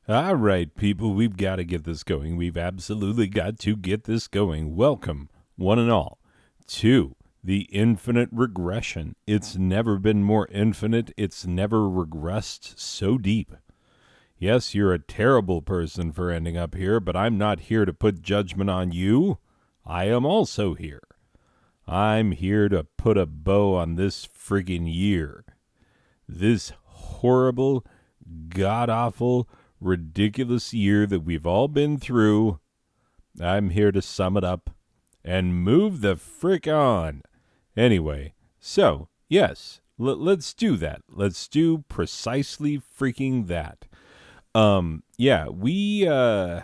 All right, people, we've got to get this going. We've absolutely got to get this going. Welcome, one and all, to the infinite regression. It's never been more infinite. It's never regressed so deep. Yes, you're a terrible person for ending up here, but I'm not here to put judgment on you. I am also here. I'm here to put a bow on this friggin' year. This horrible, god-awful, ridiculous year that we've all been through. I'm here to sum it up and move the frick on. Anyway, so, yes, let's do that. Let's do precisely freaking that. Yeah, we're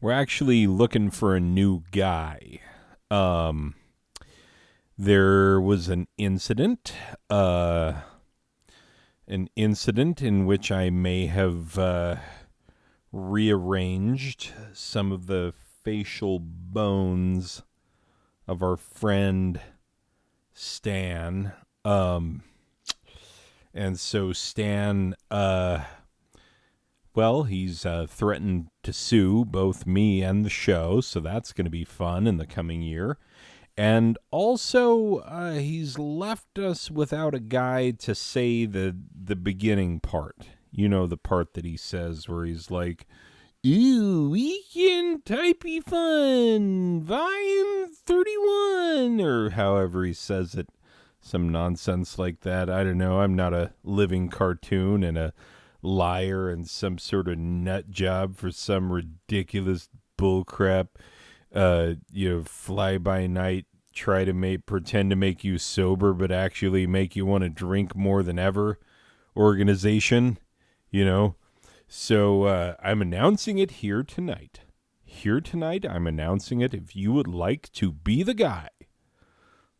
actually looking for a new guy. There was an incident in which I may have rearranged some of the facial bones of our friend Stan. And so Stan, he's threatened to sue both me and the show, so that's going to be fun in the coming year. And also, he's left us without a guy to say the beginning part. You know, the part that he says where he's like, "Ooh, weekend typey fun, volume 31, or however he says it. Some nonsense like that. I don't know. I'm not a living cartoon and a liar and some sort of nut job for some ridiculous bullcrap. Fly by night, try to pretend to make you sober, but actually make you want to drink more than ever organization, So I'm announcing it here tonight. I'm announcing it. If you would like to be the guy,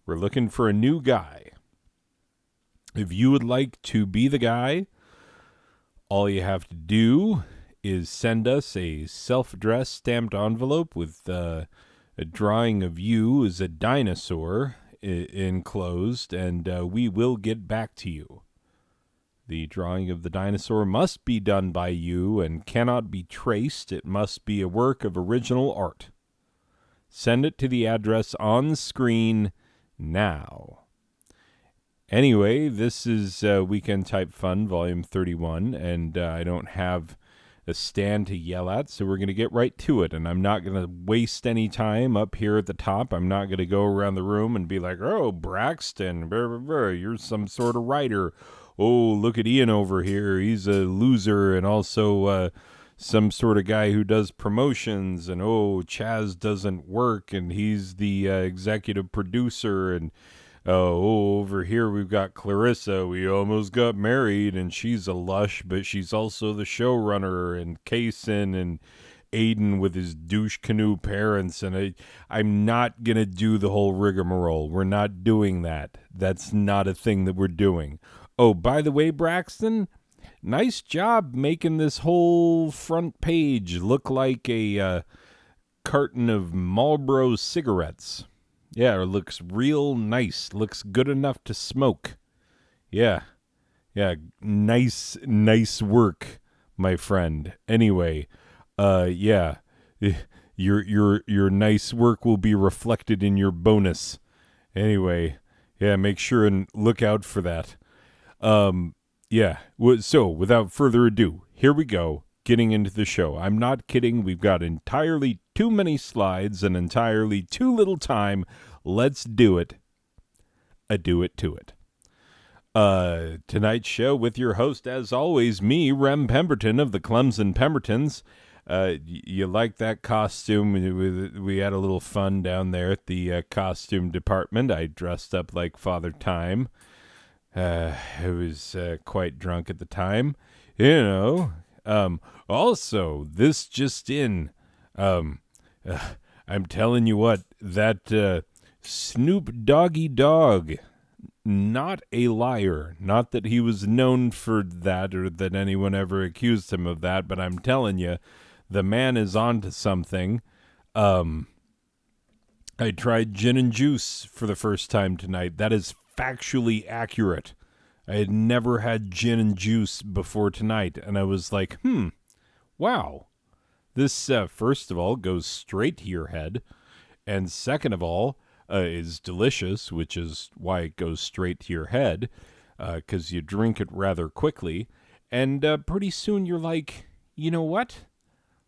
we're looking for a new guy. If you would like to be the guy, all you have to do is send us a self-addressed stamped envelope with a drawing of you as a dinosaur enclosed, and we will get back to you. The drawing of the dinosaur must be done by you and cannot be traced. It must be a work of original art. Send it to the address on screen now. Anyway, this is Weekend Type Fun, Volume 31, and I don't have a stand to yell at, so we're going to get right to it, and I'm not going to waste any time up here at the top. I'm not going to go around the room and be like, "Oh, Braxton, you're some sort of writer. Oh, look at Ian over here. He's a loser and also some sort of guy who does promotions, and oh, Chaz doesn't work, and he's the executive producer, and over here we've got Clarissa. We almost got married, and she's a lush, but she's also the showrunner, and Kaysen and Aiden with his douche canoe parents, and I'm not going to do the whole rigmarole. We're not doing that. That's not a thing that we're doing. Oh, by the way, Braxton, nice job making this whole front page look like a carton of Marlboro cigarettes. Yeah, it looks real nice. Looks good enough to smoke. Yeah, nice work, my friend. Anyway, yeah, your nice work will be reflected in your bonus. Anyway, yeah, make sure and look out for that. Yeah. So, without further ado, here we go. Getting into the show. I'm not kidding. We've got entirely too many slides and entirely too little time. Let's do it. Do it to it. Tonight's show with your host, as always, me, Rem Pemberton of the Clemson Pembertons. You like that costume? We had a little fun down there at the costume department. I dressed up like Father Time. I was quite drunk at the time. Also, this just in. I'm telling you what, that Snoop Doggy Dogg, not a liar. Not that he was known for that or that anyone ever accused him of that, but I'm telling you, the man is onto something. I tried gin and juice for the first time tonight. That is factually accurate. I had never had gin and juice before tonight, and I was like, wow. This, first of all, goes straight to your head, and second of all, is delicious, which is why it goes straight to your head, because you drink it rather quickly, and pretty soon you're like, you know what?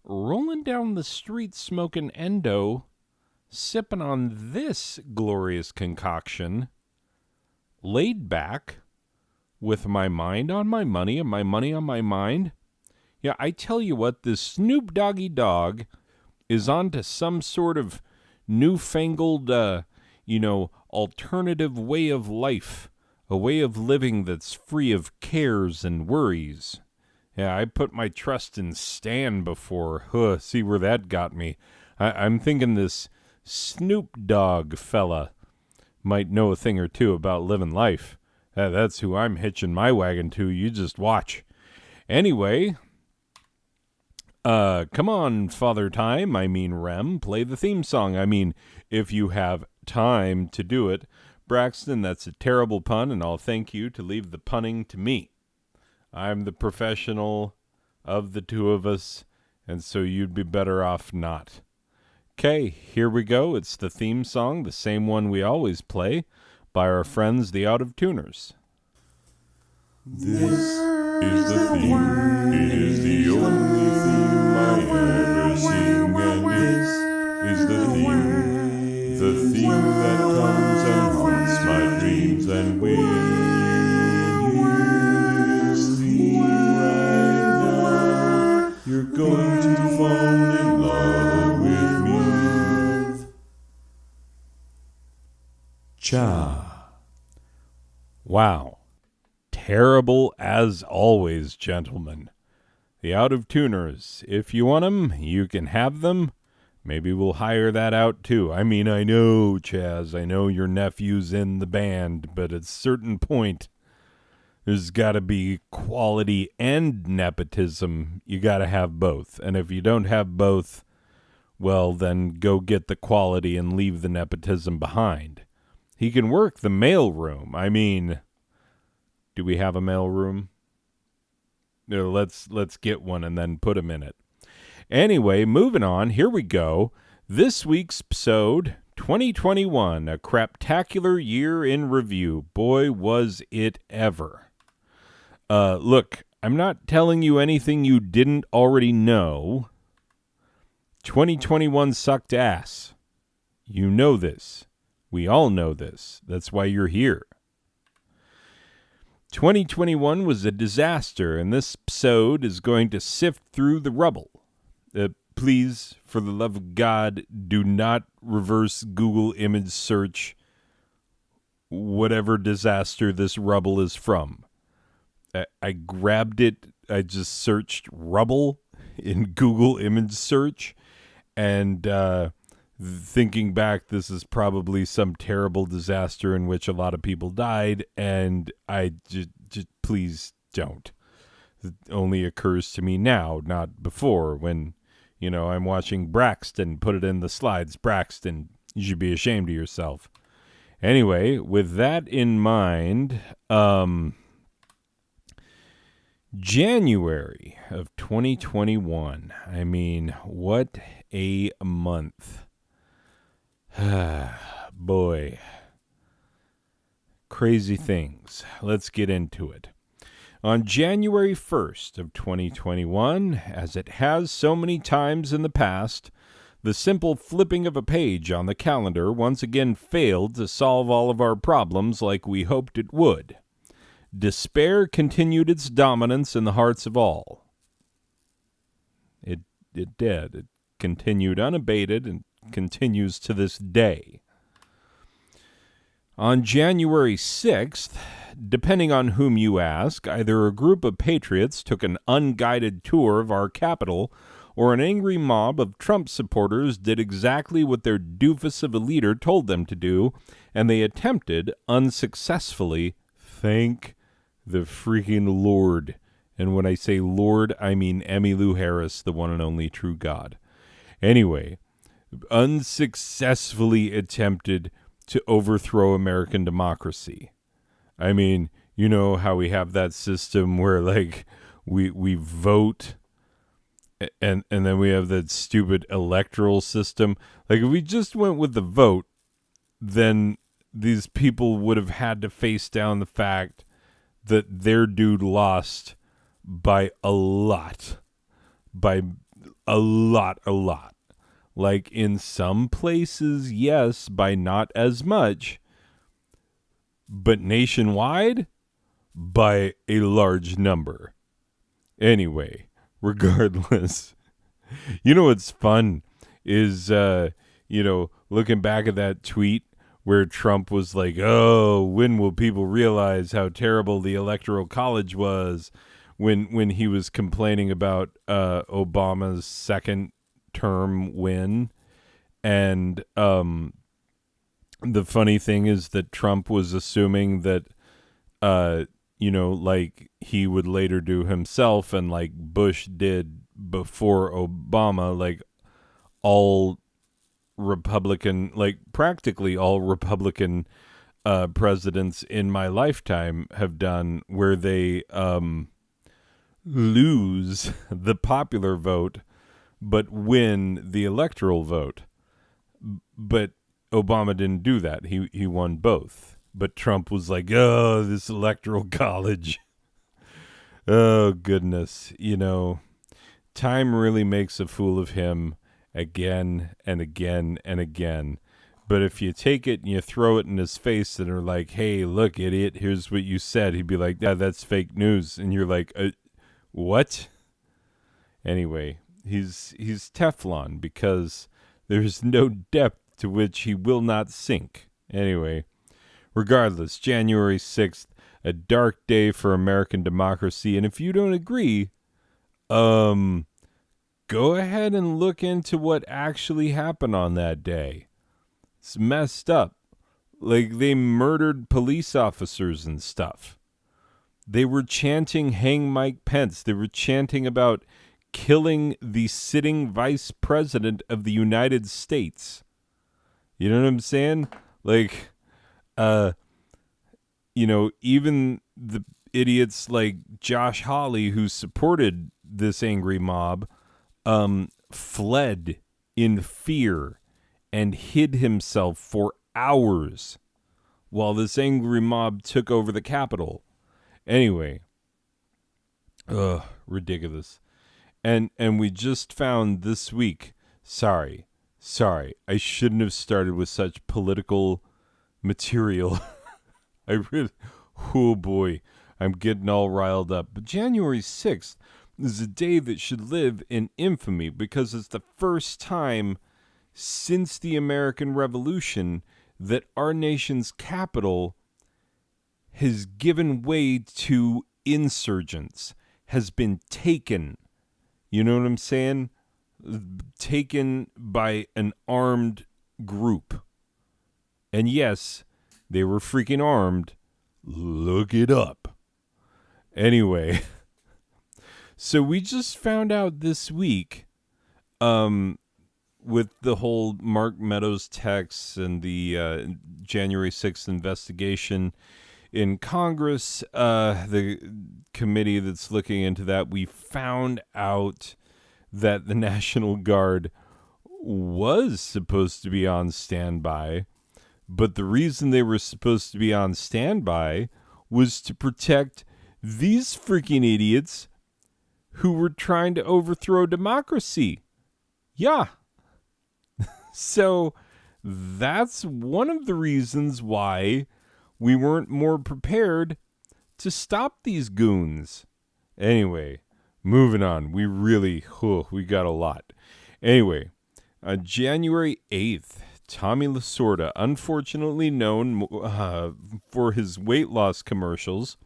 Rolling down the street smoking endo, sipping on this glorious concoction, laid back, with my mind on my money and my money on my mind. Yeah, I tell you what, this Snoop Doggy Dogg is onto some sort of newfangled, alternative way of life, a way of living that's free of cares and worries. Yeah, I put my trust in Stan before. See where that got me. I'm thinking this Snoop Dogg fella might know a thing or two about living life. That's who I'm hitching my wagon to. You just watch. Anyway, come on, Father Time, Rem, play the theme song. If you have time to do it. Braxton, that's a terrible pun, and I'll thank you to leave the punning to me. I'm the professional of the two of us, and so you'd be better off not. Okay, here we go. It's the theme song, the same one we always play, by our friends the Out of Tuners. This is the theme. It is the only theme I ever sing, and this is the theme. The theme that comes and haunts my dreams, and when you hear this theme right now, you're going to fall in love with me. Cha. Wow. Terrible as always, gentlemen. The Out of Tuners. If you want them, you can have them. Maybe we'll hire that out too. I know, Chaz, I know your nephew's in the band, but at a certain point, there's got to be quality and nepotism. You got to have both. And if you don't have both, well, then go get the quality and leave the nepotism behind. He can work the mailroom. Do we have a mailroom? No, let's get one and then put him in it. Anyway, moving on, here we go. This week's episode, 2021, a craptacular year in review. Boy, was it ever. Look, I'm not telling you anything you didn't already know. 2021 sucked ass. You know this. We all know this. That's why you're here. 2021 was a disaster, and this episode is going to sift through the rubble. Please, for the love of God, do not reverse Google image search whatever disaster this rubble is from. I grabbed it. I just searched rubble in Google image search, and thinking back, this is probably some terrible disaster in which a lot of people died, and I just please don't. It only occurs to me now, not before, when, I'm watching Braxton put it in the slides. Braxton, you should be ashamed of yourself. Anyway, with that in mind, January of 2021. What a month. Boy. Crazy things. Let's get into it. On January 1st of 2021, as it has so many times in the past, the simple flipping of a page on the calendar once again failed to solve all of our problems like we hoped it would. Despair continued its dominance in the hearts of all. It did. It continued unabated and continues to this day. On January 6th, depending on whom you ask, either a group of patriots took an unguided tour of our capital, or an angry mob of Trump supporters did exactly what their doofus of a leader told them to do, and they attempted, unsuccessfully, thank the freaking Lord. And when I say Lord, I mean Emmylou Harris, the one and only true God. Anyway, unsuccessfully attempted to overthrow American democracy. You know how we have that system where like we vote and then we have that stupid electoral system. Like if we just went with the vote, then these people would have had to face down the fact that their dude lost by a lot. By a lot. Like in some places, yes, by not as much. But nationwide, by a large number. Anyway, regardless, you know what's fun is, looking back at that tweet where Trump was like, oh, when will people realize how terrible the Electoral College was when he was complaining about Obama's second term win. And the funny thing is that Trump was assuming that, like he would later do himself and like Bush did before Obama, like all Republican, like practically all Republican presidents in my lifetime have done, where they lose the popular vote but win the electoral vote. But Obama didn't do that. He won both. But Trump was like, oh, this electoral college. Oh, goodness. Time really makes a fool of him again and again and again. But if you take it and you throw it in his face and are like, hey, look, idiot, here's what you said, he'd be like, yeah, that's fake news. And you're like, what? Anyway, he's Teflon because there's no depth to which he will not sink. Anyway, regardless, January 6th, a dark day for American democracy. And if you don't agree, go ahead and look into what actually happened on that day. It's messed up. Like, they murdered police officers and stuff. They were chanting, hang Mike Pence. They were chanting about killing the sitting vice president of the United States. You know what I'm saying? Like, even the idiots like Josh Hawley, who supported this angry mob, fled in fear and hid himself for hours while this angry mob took over the Capitol. Anyway, ridiculous. And we just found this week, sorry, I shouldn't have started with such political material. Oh boy, I'm getting all riled up. But January 6th is a day that should live in infamy because it's the first time since the American Revolution that our nation's capital has given way to insurgents, has been taken. You know what I'm saying? Taken by an armed group. And yes, they were freaking armed. Look it up. Anyway, so we just found out this week, with the whole Mark Meadows text and the January 6th investigation in Congress, the committee that's looking into that, we found out that the National Guard was supposed to be on standby, but the reason they were supposed to be on standby was to protect these freaking idiots who were trying to overthrow democracy. Yeah. So that's one of the reasons why we weren't more prepared to stop these goons. Anyway, moving on. We got a lot. Anyway, on January 8th, Tommy Lasorda, unfortunately known for his weight loss commercials,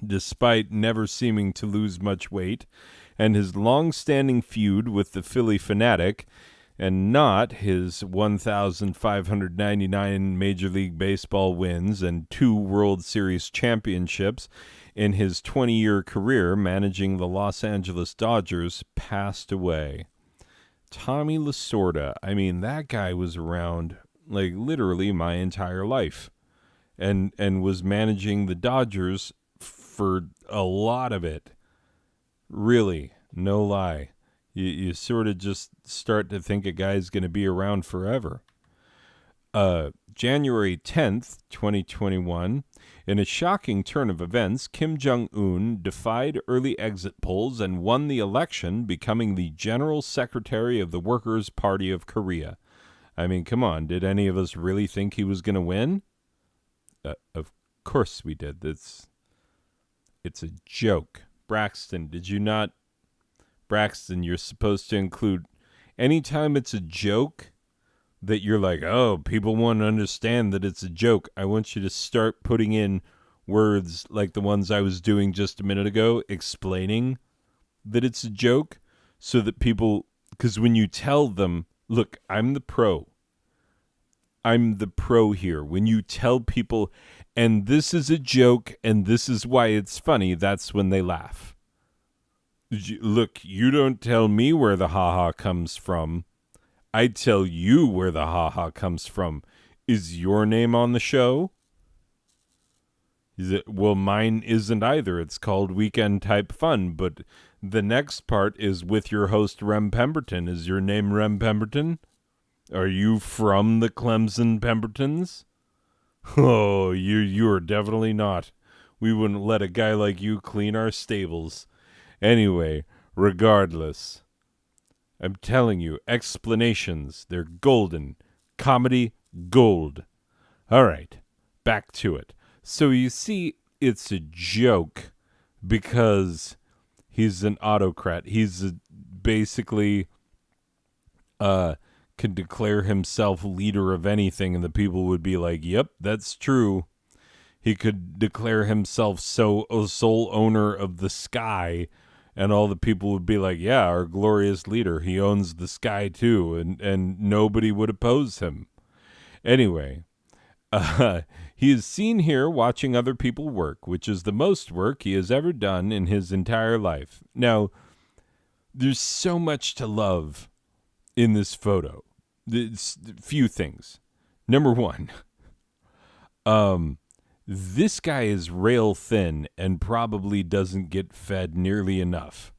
despite never seeming to lose much weight, and his long-standing feud with the Philly Fanatic, and not his 1,599 Major League Baseball wins and 2 World Series championships in his 20-year career managing the Los Angeles Dodgers, passed away. Tommy Lasorda, I mean, that guy was around, like, literally my entire life. and was managing the Dodgers for a lot of it. Really, no lie. You sort of just start to think a guy's going to be around forever. January 10th, 2021, in a shocking turn of events, Kim Jong-un defied early exit polls and won the election, becoming the General Secretary of the Workers' Party of Korea. I mean, come on, did any of us really think he was going to win? Of course we did. It's a joke. Braxton, did you not? Braxton, you're supposed to include anytime it's a joke that you're like, oh, people won't understand that it's a joke. I want you to start putting in words like the ones I was doing just a minute ago, explaining that it's a joke so that people, because when you tell them, look, I'm the pro here. When you tell people, and this is a joke, and this is why it's funny, that's when they laugh. Look, you don't tell me where the ha-ha comes from. I tell you where the ha-ha comes from. Is your name on the show? Well, mine isn't either. It's called Weekend Type Fun, but the next part is with your host, Rem Pemberton. Is your name Rem Pemberton? Are you from the Clemson Pembertons? Oh, you are definitely not. We wouldn't let a guy like you clean our stables. Anyway, regardless, I'm telling you, explanations, they're golden. Comedy, gold. All right, back to it. So you see, it's a joke because he's an autocrat. He's basically can declare himself leader of anything, and the people would be like, yep, that's true. He could declare himself sole owner of the sky, and all the people would be like, yeah, our glorious leader, he owns the sky too, and nobody would oppose him. Anyway, he is seen here watching other people work, which is the most work he has ever done in his entire life. Now, there's so much to love in this photo. There's a few things. Number one, this guy is rail thin and probably doesn't get fed nearly enough.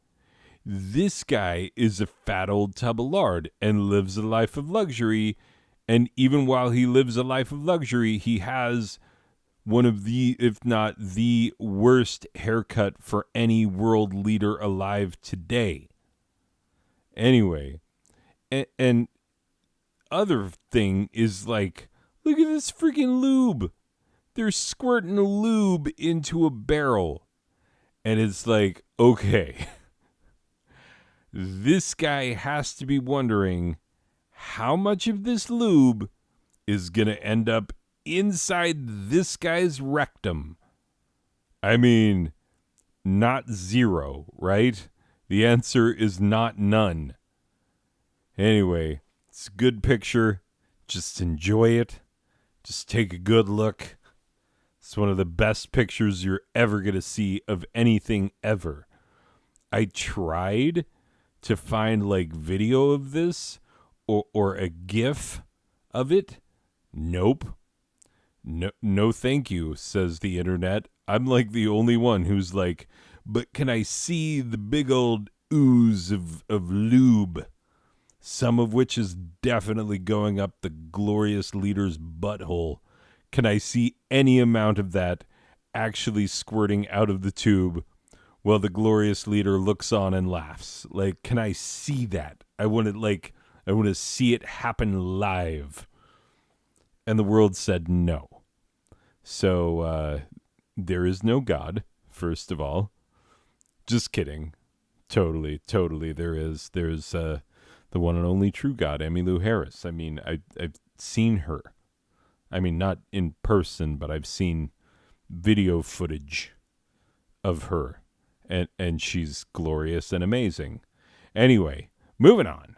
This guy is a fat old tub of lard and lives a life of luxury. And even while he lives a life of luxury, he has one of the, if not the worst haircut for any world leader alive today. Anyway, and other thing is like, look at this freaking lube. They're squirting lube into a barrel. And it's like, okay, this guy has to be wondering how much of this lube is going to end up inside this guy's rectum. I mean, not zero, right? The answer is not none. Anyway, it's a good picture. Just enjoy it. Just take a good look. It's one of the best pictures you're ever going to see of anything ever. I tried to find like video of this or a GIF of it. Nope. No, thank you, says the internet. I'm like the only one who's like, but can I see the big old ooze of lube? Some of which is definitely going up the glorious leader's butthole. Can I see any amount of that actually squirting out of the tube while the glorious leader looks on and laughs? Like, can I see that? I want to see it happen live. And the world said no. So, there is no God, first of all. Just kidding. Totally there is. There's the one and only true God, Emmylou Harris. I mean, I've seen her. I mean, not in person, but I've seen video footage of her. And she's glorious and amazing. Anyway, moving on.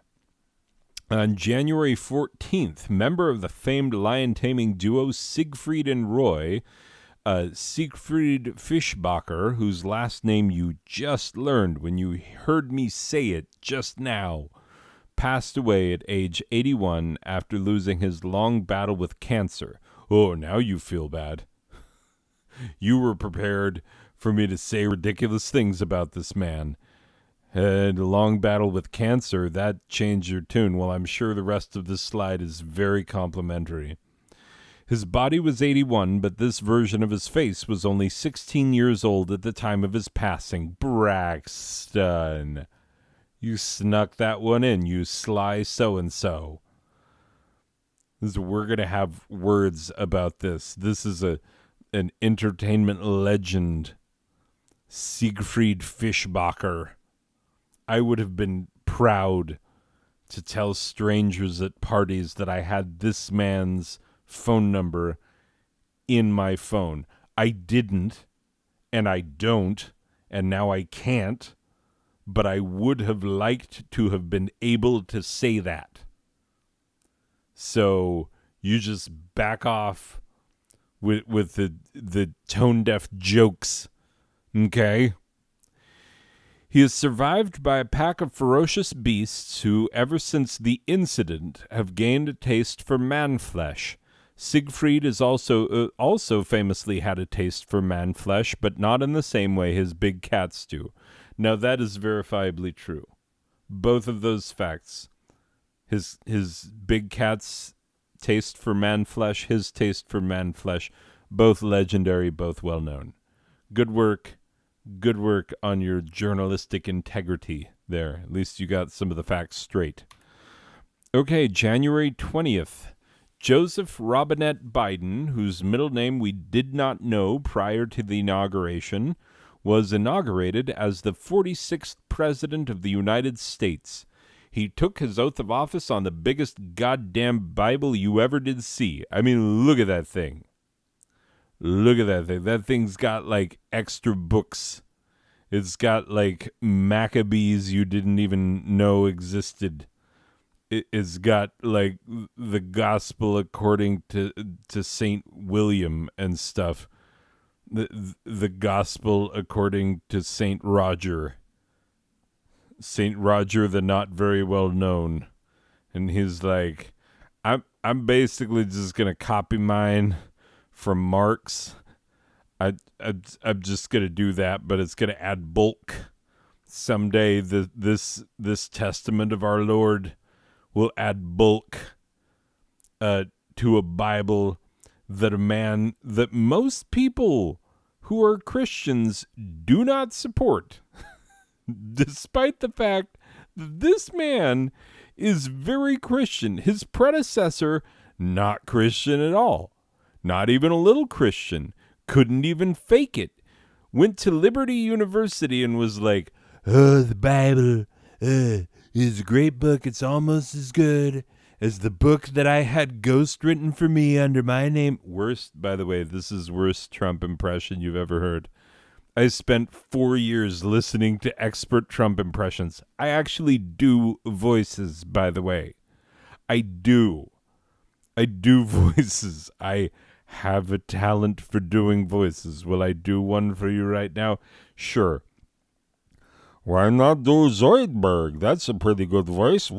On January 14th, member of the famed lion-taming duo Siegfried and Roy, Siegfried Fischbacher, whose last name you just learned when you heard me say it just now, passed away at age 81 after losing his long battle with cancer. Oh, now you feel bad. You were prepared for me to say ridiculous things about this man. Had a long battle with cancer. That changed your tune. Well, I'm sure the rest of this slide is very complimentary. His body was 81, but this version of his face was only 16 years old at the time of his passing. Braxton. You snuck that one in, you sly so-and-so. We're going to have words about this. This is an entertainment legend. Siegfried Fischbacher. I would have been proud to tell strangers at parties that I had this man's phone number in my phone. I didn't, and I don't, and now I can't, but I would have liked to have been able to say that. So you just back off with the tone-deaf jokes, okay? He is survived by a pack of ferocious beasts who, ever since the incident, have gained a taste for man-flesh. Siegfried has also famously had a taste for man-flesh, but not in the same way his big cats do. Now, that is verifiably true. Both of those facts. His big cat's taste for man-flesh, his taste for man-flesh, both legendary, both well-known. Good work. Good work on your journalistic integrity there. At least you got some of the facts straight. Okay, January 20th. Joseph Robinette Biden, whose middle name we did not know prior to the inauguration, was inaugurated as the 46th President of the United States. He took his oath of office on the biggest goddamn Bible you ever did see. I mean, look at that thing. Look at that thing. That thing's got, like, extra books. It's got, like, Maccabees you didn't even know existed. It's got, like, the gospel according to St. William and stuff. The gospel according to St. Roger. St. Roger, the not very well known. And he's like, I'm basically just going to copy mine from Mark's. I'm just going to do that, but it's going to add bulk. Someday this testament of our Lord will add bulk to a Bible that most people who are Christians do not support. Despite the fact that this man is very Christian. His predecessor, not Christian at all. Not even a little Christian. Couldn't even fake it. Went to Liberty University and was like, oh, the Bible is a great book. It's almost as good as the book that I had ghost written for me under my name. Worst, by the way, this is worst Trump impression you've ever heard. I spent 4 years listening to expert Trump impressions. I actually do voices, by the way. I do voices. I have a talent for doing voices. Will I do one for you right now? Sure. Why not do Zoidberg? That's a pretty good voice.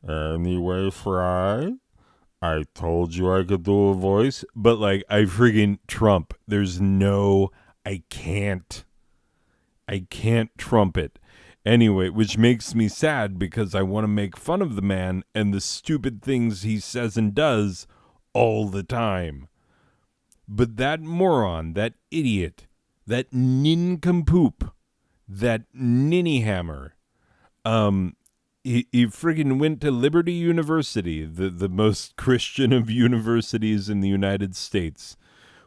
Anyway, Fry, I told you I could do a voice, but like I friggin' Trump. I can't trump it. Anyway, which makes me sad because I want to make fun of the man and the stupid things he says and does all the time. But that moron, that idiot, that nincompoop, that ninnyhammer, he friggin' went to Liberty University, the most Christian of universities in the United States,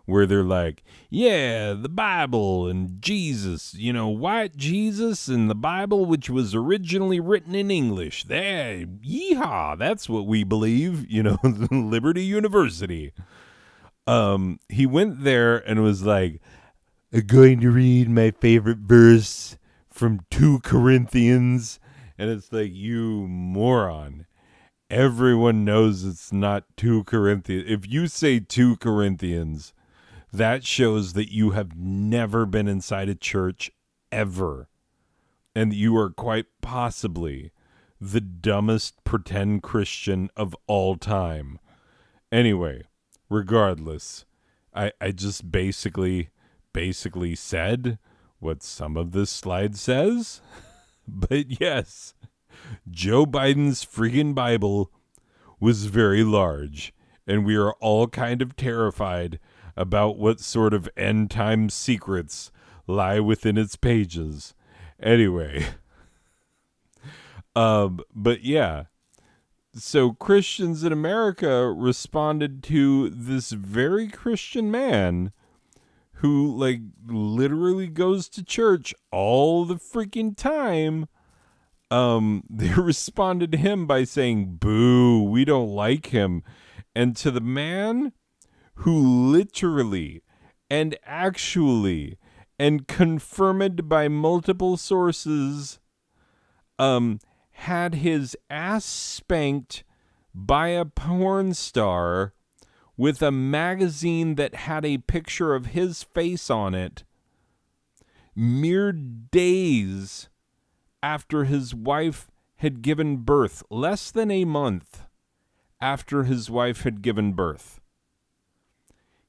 where they're like, yeah, the Bible and Jesus, white Jesus and the Bible, which was originally written in English. There, yeehaw, that's what we believe, Liberty University. He went there and was like, I'm going to read my favorite verse from 2 Corinthians. And it's like, you moron. Everyone knows it's not 2 Corinthians. If you say 2 Corinthians, that shows that you have never been inside a church ever. And you are quite possibly the dumbest pretend Christian of all time. Anyway, regardless, I just basically said what some of this slide says. But yes, Joe Biden's friggin' Bible was very large, and we are all kind of terrified about what sort of end time secrets lie within its pages. Anyway, but yeah, so Christians in America responded to this very Christian man who, like, literally goes to church all the freaking time. They responded to him by saying, "Boo, we don't like him." And to the man who literally and actually and confirmed by multiple sources had his ass spanked by a porn star with a magazine that had a picture of his face on it mere days after his wife had given birth, less than a month after his wife had given birth.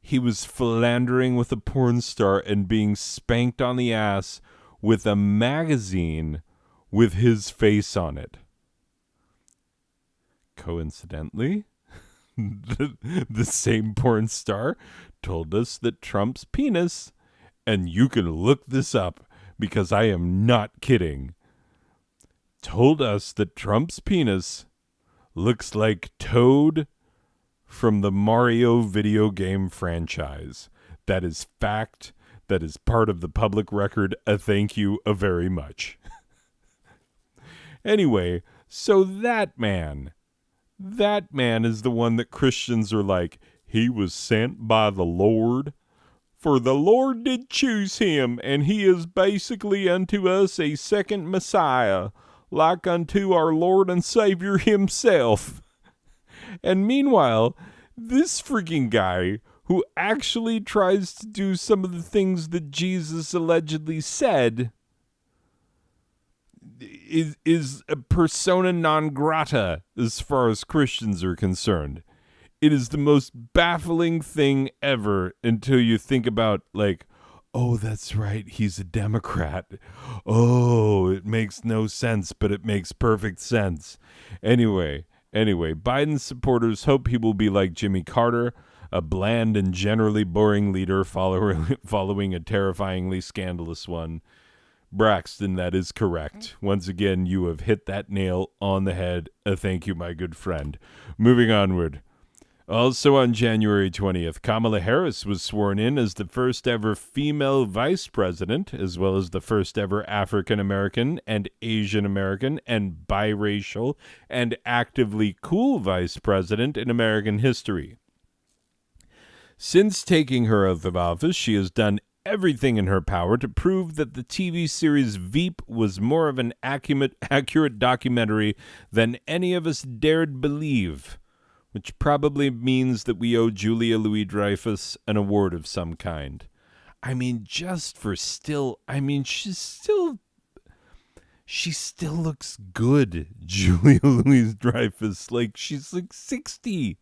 He was philandering with a porn star and being spanked on the ass with a magazine with his face on it. Coincidentally, the same porn star told us that Trump's penis, and you can look this up because I am not kidding, told us that Trump's penis looks like Toad from the Mario video game franchise. That is fact. That is part of the public record. Thank you very much. Anyway, so that man is the one that Christians are like, he was sent by the Lord, for the Lord did choose him, and he is basically unto us a second Messiah, like unto our Lord and Savior himself. And meanwhile, this freaking guy who actually tries to do some of the things that Jesus allegedly said is a persona non grata as far as Christians are concerned. It is the most baffling thing ever until you think about, like, oh, that's right, he's a Democrat. Oh, it makes no sense, but it makes perfect sense. Anyway, Biden's supporters hope he will be like Jimmy Carter, a bland and generally boring leader following a terrifyingly scandalous one. Braxton, that is correct. Once again, you have hit that nail on the head. Thank you, my good friend. Moving onward. Also on January 20th, Kamala Harris was sworn in as the first ever female vice president, as well as the first ever African American and Asian American and biracial and actively cool vice president in American history. Since taking her oath of office, she has done everything in her power to prove that the TV series Veep was more of an accurate documentary than any of us dared believe, which probably means that we owe Julia Louis-Dreyfus an award of some kind. I mean, just for still, I mean, she still looks good, Julia Louis-Dreyfus. Like, she's like 60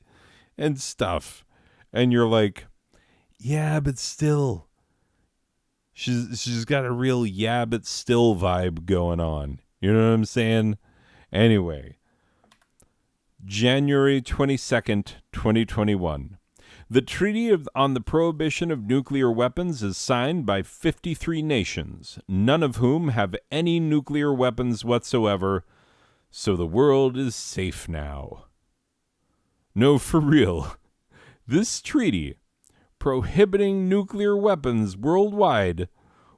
and stuff. And you're like, yeah, but still. She's got a real yeah, but still vibe going on. You know what I'm saying? Anyway, January 22nd, 2021. The Treaty on the Prohibition of Nuclear Weapons is signed by 53 nations, none of whom have any nuclear weapons whatsoever, so the world is safe now. No, for real. This treaty, prohibiting nuclear weapons worldwide,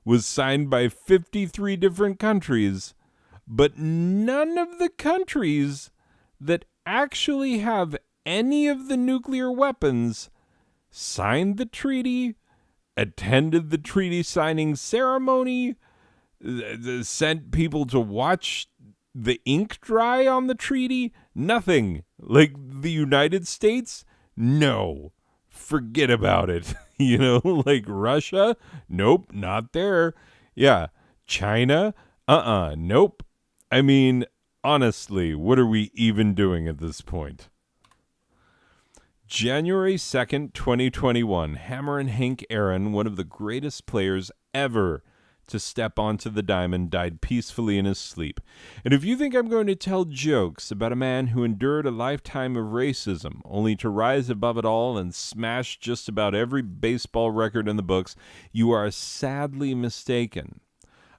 was signed by 53 different countries, but none of the countries that actually have any of the nuclear weapons signed the treaty, attended the treaty signing ceremony, sent people to watch the ink dry on the treaty. Nothing. Like the United States, no. Forget about it. You know, like Russia, nope, not there. Yeah, China, nope. I mean, honestly, what are we even doing at this point? January 2nd, 2021, Hammer and Hank Aaron, one of the greatest players ever to step onto the diamond, died peacefully in his sleep. And if you think I'm going to tell jokes about a man who endured a lifetime of racism, only to rise above it all and smash just about every baseball record in the books, you are sadly mistaken.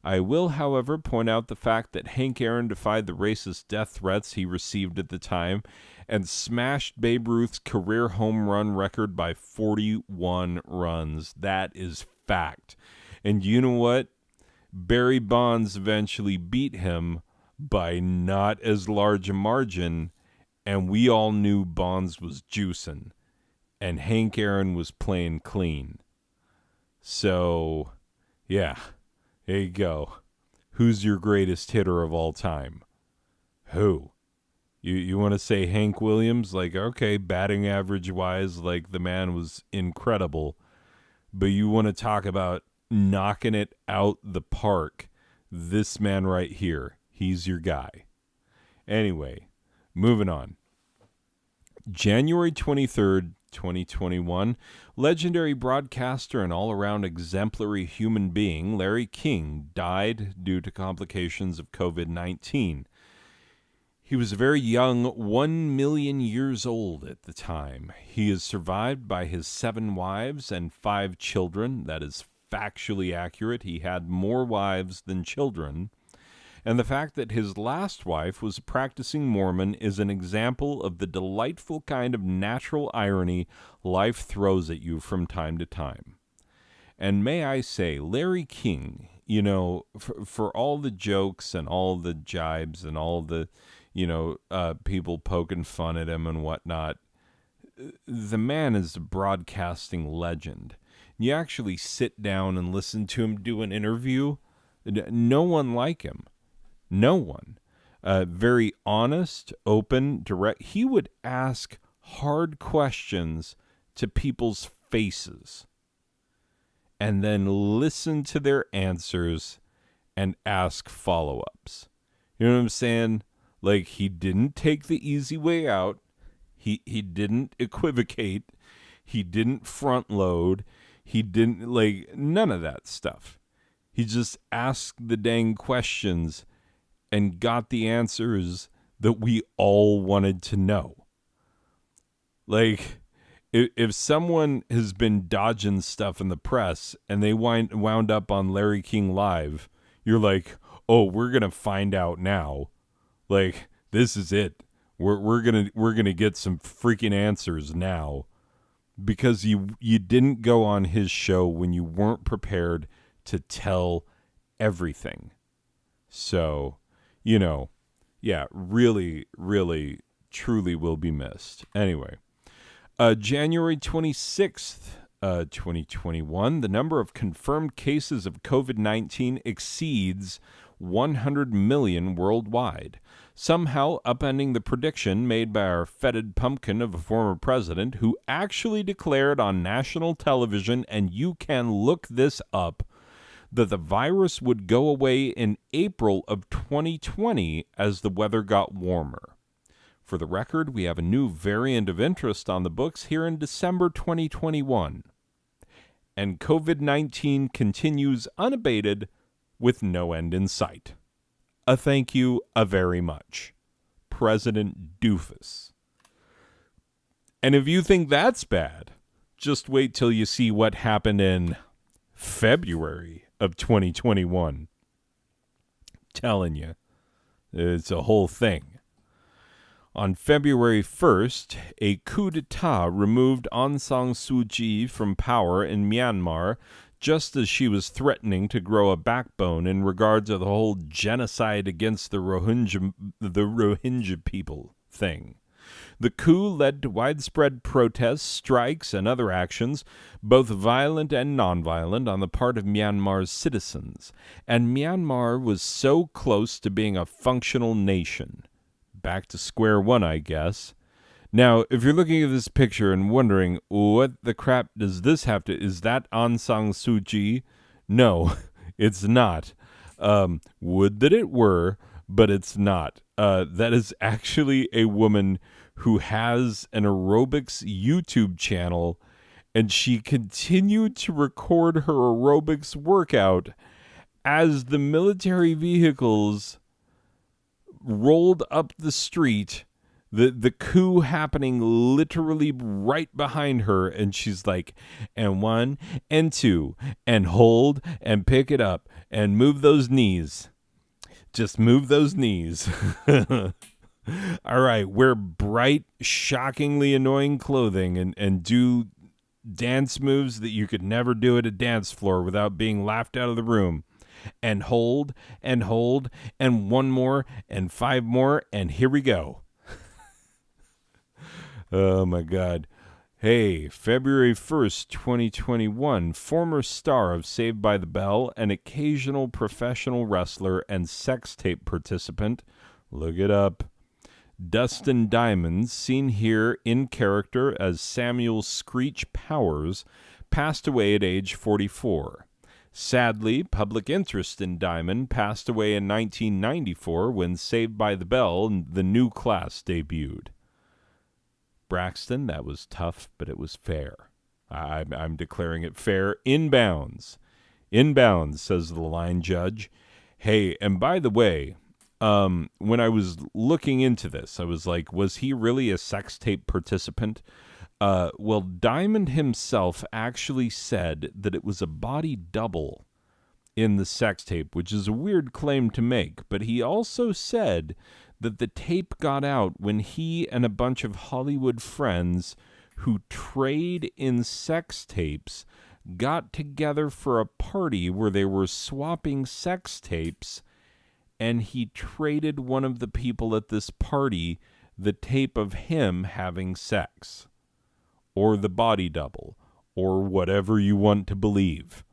I will, however, point out the fact that Hank Aaron defied the racist death threats he received at the time and smashed Babe Ruth's career home run record by 41 runs. That is fact. And you know what? Barry Bonds eventually beat him by not as large a margin, and we all knew Bonds was juicing, and Hank Aaron was playing clean. So, yeah, there you go. Who's your greatest hitter of all time? Who? You want to say Hank Williams? Like, okay, batting average wise, like the man was incredible. But you want to talk about knocking it out the park, this man right here, he's your guy. Anyway, moving on. January 23rd, 2021, legendary broadcaster and all-around exemplary human being Larry King died due to complications of COVID-19. He was a very young, 1 million years old at the time. He is survived by his 7 wives and 5 children. That is factually accurate. He had more wives than children. And the fact that his last wife was a practicing Mormon is an example of the delightful kind of natural irony life throws at you from time to time. And may I say, Larry King, you know, for all the jokes and all the jibes and all the, people poking fun at him and whatnot, the man is a broadcasting legend. You actually sit down and listen to him do an interview. No one like him. No one. Very honest, open, direct. He would ask hard questions to people's faces and then listen to their answers and ask follow-ups. You know what I'm saying? Like, he didn't take the easy way out. He didn't equivocate. He didn't front load. He didn't, none of that stuff. He just asked the dang questions and got the answers that we all wanted to know. Like, if someone has been dodging stuff in the press and they wound up on Larry King Live, you're like, oh, we're going to find out now. Like, this is it. We're gonna get some freaking answers now, because you didn't go on his show when you weren't prepared to tell everything. So, really, really, truly will be missed. Anyway, January 26th, 2021, the number of confirmed cases of COVID-19 exceeds 100 million worldwide, somehow upending the prediction made by our fetid pumpkin of a former president who actually declared on national television, and you can look this up, that the virus would go away in April of 2020 as the weather got warmer. For the record, we have a new variant of interest on the books here in December 2021. And COVID-19 continues unabated with no end in sight. A thank you very much, President Doofus. And if you think that's bad, just wait till you see what happened in February of 2021. Telling you, it's a whole thing. On February 1st, a coup d'etat removed Aung San Suu Kyi from power in Myanmar, just as she was threatening to grow a backbone in regard to the whole genocide against the Rohingya people thing. The coup led to widespread protests, strikes, and other actions, both violent and nonviolent, on the part of Myanmar's citizens, and Myanmar was so close to being a functional nation. Back to square one, I guess. Now, if you're looking at this picture and wondering, what the crap does this have to... Is that Aung San Suu Kyi? No, it's not. Would that it were, but it's not. That is actually a woman who has an aerobics YouTube channel, and she continued to record her aerobics workout as the military vehicles rolled up the street, the coup happening literally right behind her, and she's like, and 1 and 2 and hold and pick it up and move those knees. Just move those knees. All right, wear bright, shockingly annoying clothing and do dance moves that you could never do at a dance floor without being laughed out of the room. And hold, and 1 more, and 5 more, and here we go. Oh, my God. Hey, February 1st, 2021, former star of Saved by the Bell, an occasional professional wrestler and sex tape participant, look it up, Dustin Diamond, seen here in character as Samuel Screech Powers, passed away at age 44. Sadly, public interest in Diamond passed away in 1994 when Saved by the Bell, the new class, debuted. Braxton, that was tough, but it was fair. I'm declaring it fair. Inbounds. Inbounds, says the line judge. Hey, and by the way, when I was looking into this, I was like, was he really a sex tape participant? Well, Diamond himself actually said that it was a body double in the sex tape, which is a weird claim to make, but he also said that the tape got out when he and a bunch of Hollywood friends who trade in sex tapes got together for a party where they were swapping sex tapes, and he traded one of the people at this party the tape of him having sex, or the body double, or whatever you want to believe.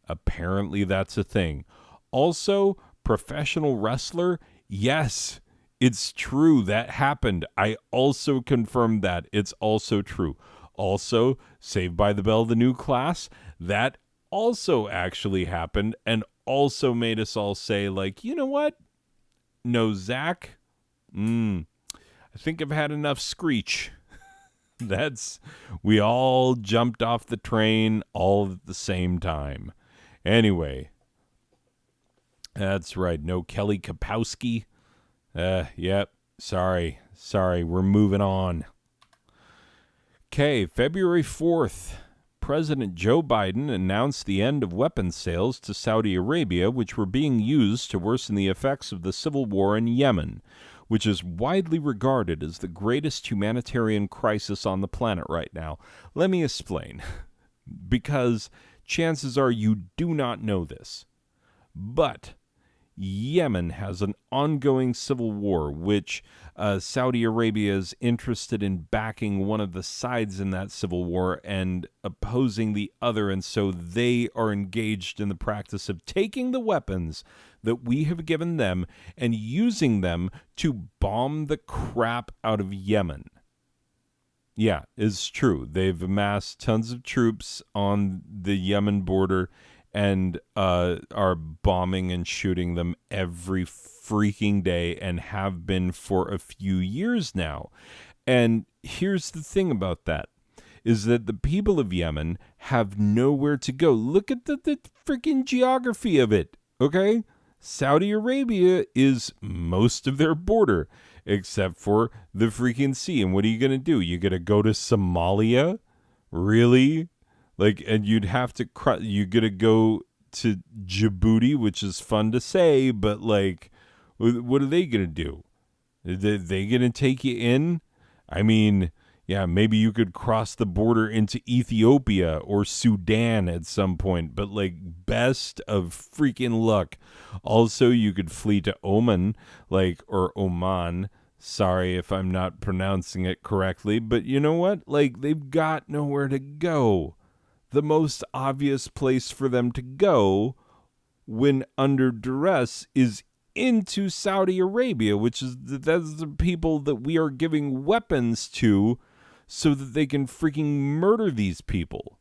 Apparently that's a thing. Also, professional wrestler, yes, it's true. That happened. I also confirmed that. It's also true. Also, Saved by the Bell, the new class, that also actually happened and also made us all say, like, you know what? No, Zach, I think I've had enough Screech. We all jumped off the train all at the same time. Anyway, that's right. No Kelly Kapowski. Yep. Sorry. We're moving on. Okay, February 4th. President Joe Biden announced the end of weapons sales to Saudi Arabia, which were being used to worsen the effects of the civil war in Yemen, which is widely regarded as the greatest humanitarian crisis on the planet right now. Let me explain, because chances are you do not know this. But Yemen has an ongoing civil war, which Saudi Arabia is interested in backing one of the sides in that civil war and opposing the other, and so they are engaged in the practice of taking the weapons that we have given them and using them to bomb the crap out of Yemen. Yeah, it's true. They've amassed tons of troops on the Yemen border and are bombing and shooting them every freaking day and have been for a few years now. And here's the thing about that, is that the people of Yemen have nowhere to go. Look at the freaking geography of it, okay? Saudi Arabia is most of their border, except for the freaking sea. And what are you going to do? You going to go to Somalia? Really? Like, and you'd have to, you got to go to Djibouti, which is fun to say, but like, what are they going to do? Are they going to take you in? I mean, yeah, maybe you could cross the border into Ethiopia or Sudan at some point, but like, best of freaking luck. Also, you could flee to Oman, like, or Oman. Sorry if I'm not pronouncing it correctly, but you know what? Like, they've got nowhere to go. The most obvious place for them to go when under duress is into Saudi Arabia, which is that's the people that we are giving weapons to so that they can freaking murder these people.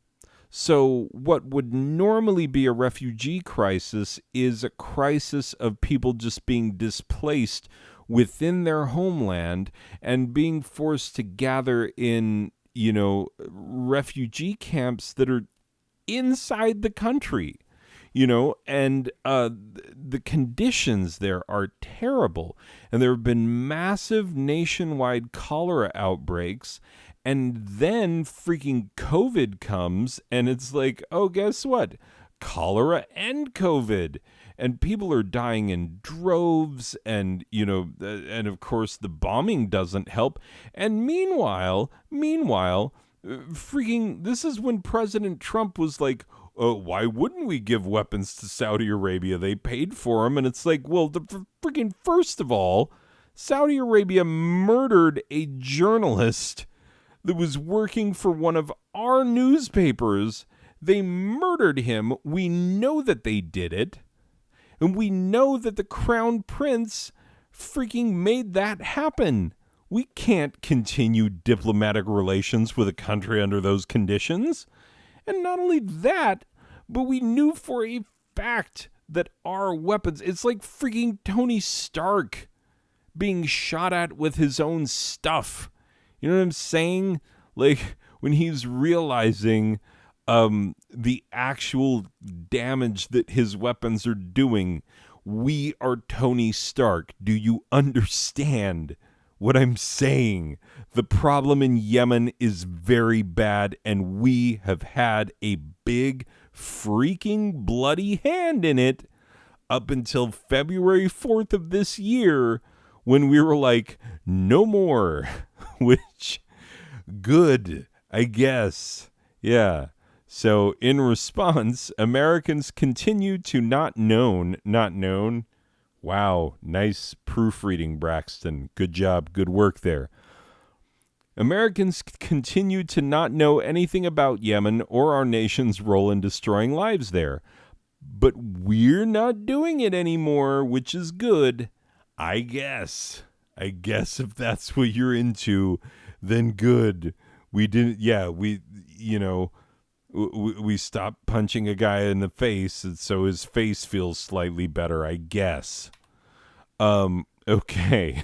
So what would normally be a refugee crisis is a crisis of people just being displaced within their homeland and being forced to gather in, refugee camps that are inside the country, and the conditions there are terrible. And there have been massive nationwide cholera outbreaks. And then freaking COVID comes, and it's like, oh, guess what? Cholera and COVID. And people are dying in droves, and, and of course the bombing doesn't help. And meanwhile, freaking, this is when President Trump was like, why wouldn't we give weapons to Saudi Arabia? They paid for them. And it's like, well, freaking first of all, Saudi Arabia murdered a journalist that was working for one of our newspapers. They murdered him. We know that they did it. And we know that the Crown Prince freaking made that happen. We can't continue diplomatic relations with a country under those conditions. And not only that, but we knew for a fact that our weapons, it's like freaking Tony Stark being shot at with his own stuff. You know what I'm saying? Like when he's realizing the actual damage that his weapons are doing. We are Tony Stark. Do you understand what I'm saying? The problem in Yemen is very bad, and we have had a big freaking bloody hand in it up until February 4th of this year, when we were like, no more, which, good, I guess. Yeah. So in response, Americans continue to not known. Wow, nice proofreading, Braxton. Good job, good work there. Americans continue to not know anything about Yemen or our nation's role in destroying lives there. But we're not doing it anymore, which is good, I guess. I guess if that's what you're into, then good. We didn't, we stopped punching a guy in the face, and so his face feels slightly better, I guess. Okay.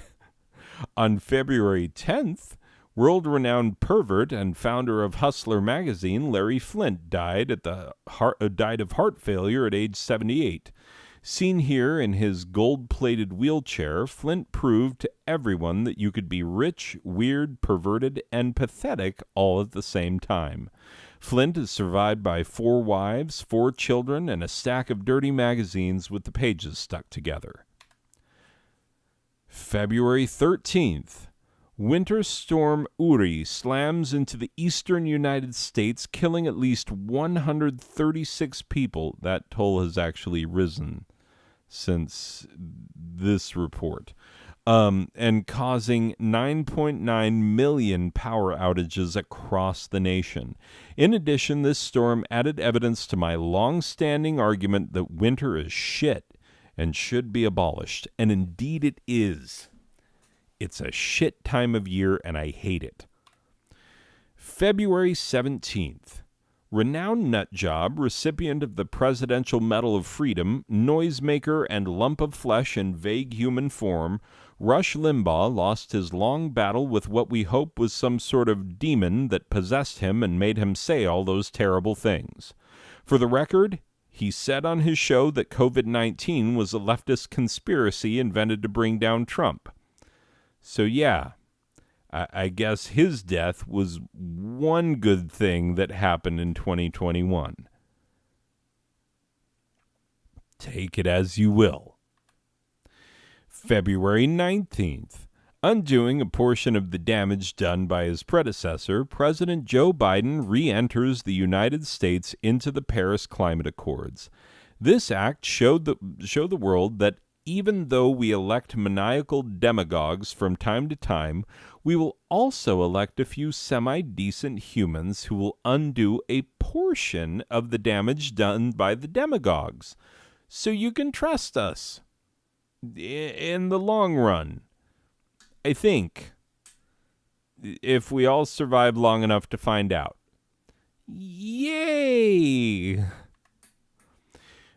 On February 10th, world-renowned pervert and founder of Hustler magazine, Larry Flynt, died of heart failure at age 78. Seen here in his gold-plated wheelchair, Flynt proved to everyone that you could be rich, weird, perverted, and pathetic all at the same time. Flynt is survived by 4 wives, 4 children, and a stack of dirty magazines with the pages stuck together. February 13th. Winter storm Uri slams into the eastern United States, killing at least 136 people. That toll has actually risen since this report. And causing 9.9 million power outages across the nation. In addition, this storm added evidence to my long-standing argument that winter is shit and should be abolished. And indeed it is. It's a shit time of year, and I hate it. February 17th. Renowned nutjob, recipient of the Presidential Medal of Freedom, noisemaker, and lump of flesh in vague human form, Rush Limbaugh lost his long battle with what we hope was some sort of demon that possessed him and made him say all those terrible things. For the record, he said on his show that COVID-19 was a leftist conspiracy invented to bring down Trump. So yeah, I guess his death was one good thing that happened in 2021. Take it as you will. February 19th. Undoing a portion of the damage done by his predecessor, President Joe Biden re-enters the United States into the Paris Climate Accords. This act showed the world that even though we elect maniacal demagogues from time to time, we will also elect a few semi-decent humans who will undo a portion of the damage done by the demagogues. So you can trust us. In the long run, I think, if we all survive long enough to find out. Yay!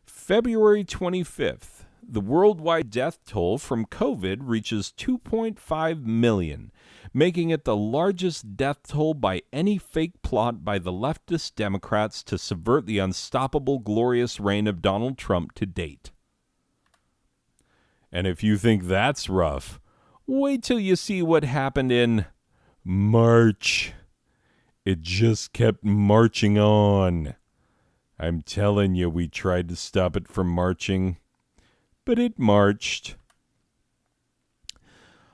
February 25th. the worldwide death toll from COVID reaches 2.5 million, making it the largest death toll by any fake plot by the leftist Democrats to subvert the unstoppable, glorious reign of Donald Trump to date. And if you think that's rough, wait till you see what happened in March. It just kept marching on. I'm telling you, we tried to stop it from marching, but it marched.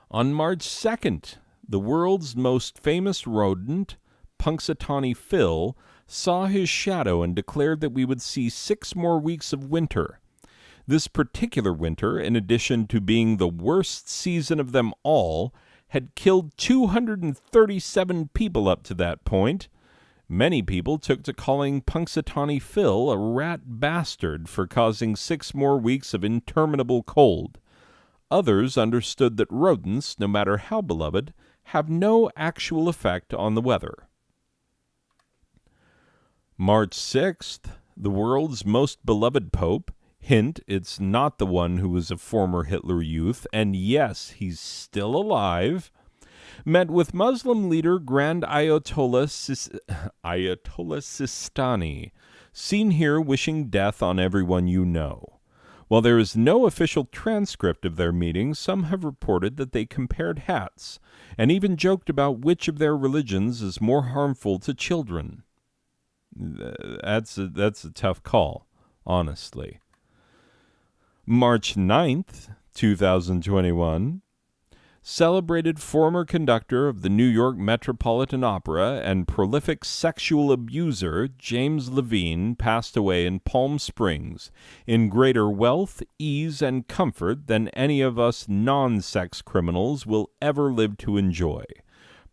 On March 2nd, the world's most famous rodent, Punxsutawney Phil, saw his shadow and declared that we would see 6 more weeks of winter. This particular winter, in addition to being the worst season of them all, had killed 237 people up to that point. Many people took to calling Punxsutawney Phil a rat bastard for causing 6 more weeks of interminable cold. Others understood that rodents, no matter how beloved, have no actual effect on the weather. March 6th, the world's most beloved pope, hint, it's not the one who was a former Hitler Youth, and yes, he's still alive, met with Muslim leader Grand Ayatollah Sistani, seen here wishing death on everyone you know. While there is no official transcript of their meeting, some have reported that they compared hats, and even joked about which of their religions is more harmful to children. That's a tough call, honestly. March 9th, 2021, celebrated former conductor of the New York Metropolitan Opera and prolific sexual abuser James Levine passed away in Palm Springs in greater wealth, ease, and comfort than any of us non-sex criminals will ever live to enjoy.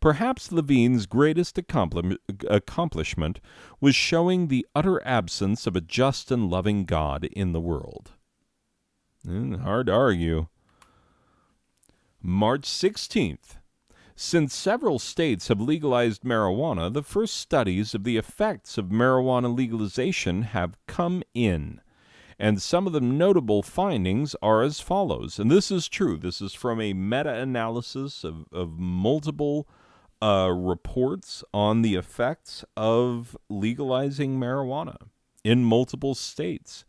Perhaps Levine's greatest accomplishment was showing the utter absence of a just and loving God in the world. Hard to argue. March 16th. Since several states have legalized marijuana, the first studies of the effects of marijuana legalization have come in. And some of the notable findings are as follows. And this is true. This is from a meta-analysis of multiple reports on the effects of legalizing marijuana in multiple states.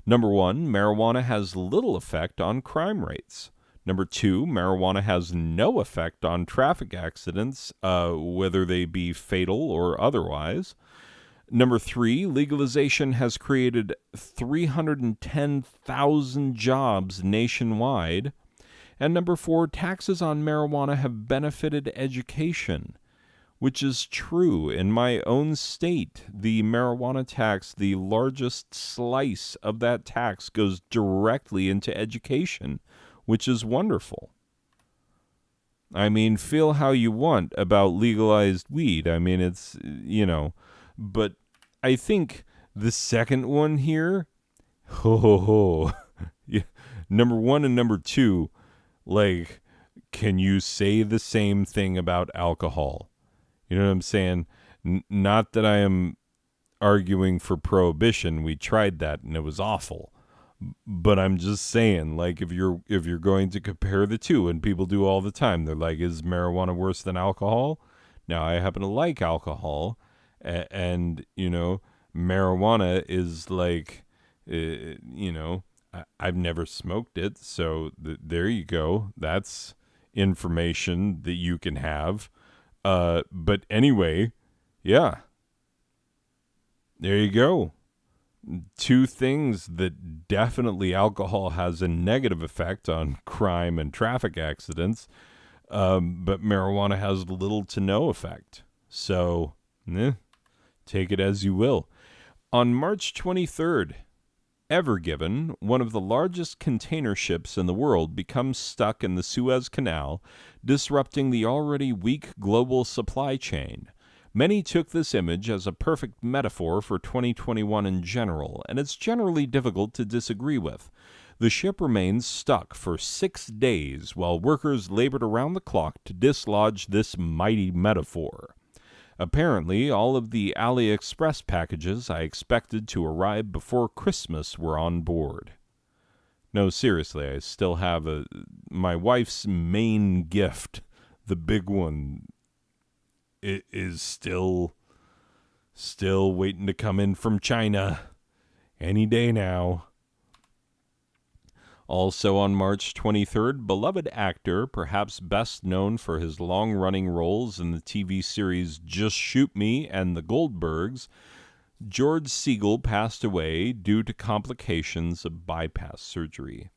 Number 1, marijuana has little effect on crime rates. Number 2, marijuana has no effect on traffic accidents, whether they be fatal or otherwise. Number 3, legalization has created 310,000 jobs nationwide. And number 4, taxes on marijuana have benefited education, which is true. In my own state, the marijuana tax, the largest slice of that tax goes directly into education, which is wonderful. I mean, feel how you want about legalized weed. I mean, it's, but I think the second one here, yeah, number 1 and number 2, like, can you say the same thing about alcohol? You know what I'm saying? Not that I am arguing for prohibition. We tried that and it was awful. But I'm just saying, like, if you're going to compare the two, and people do all the time, they're like, is marijuana worse than alcohol? Now, I happen to like alcohol, and marijuana is like, I've never smoked it, so there you go. That's information that you can have. But anyway, yeah. There you go. 2 things that definitely alcohol has a negative effect on crime and traffic accidents, but marijuana has little to no effect. So, take it as you will. On March 23rd, Ever Given, one of the largest container ships in the world, becomes stuck in the Suez Canal, disrupting the already weak global supply chain. Many took this image as a perfect metaphor for 2021 in general, and it's generally difficult to disagree with. The ship remains stuck for 6 days while workers labored around the clock to dislodge this mighty metaphor. Apparently, all of the AliExpress packages I expected to arrive before Christmas were on board. No, seriously, I still have my wife's main gift, the big one. It is still waiting to come in from China any day now. Also on March 23rd, beloved actor, perhaps best known for his long-running roles in the TV series Just Shoot Me and The Goldbergs, George Segal passed away due to complications of bypass surgery.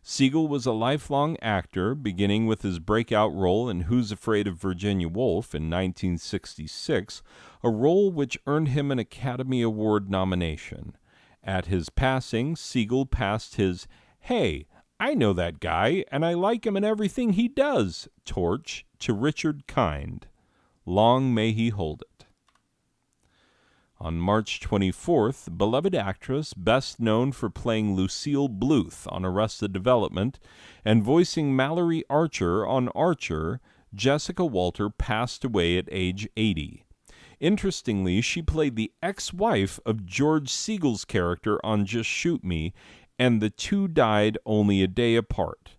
Segal was a lifelong actor, beginning with his breakout role in Who's Afraid of Virginia Woolf in 1966, a role which earned him an Academy Award nomination. At his passing, Segal passed his "Hey, I know that guy, and I like him in everything he does" torch to Richard Kind. Long may he hold it. On March 24th, beloved actress, best known for playing Lucille Bluth on Arrested Development and voicing Mallory Archer on Archer, Jessica Walter passed away at age 80. Interestingly, she played the ex-wife of George Segal's character on Just Shoot Me, and the two died only a day apart.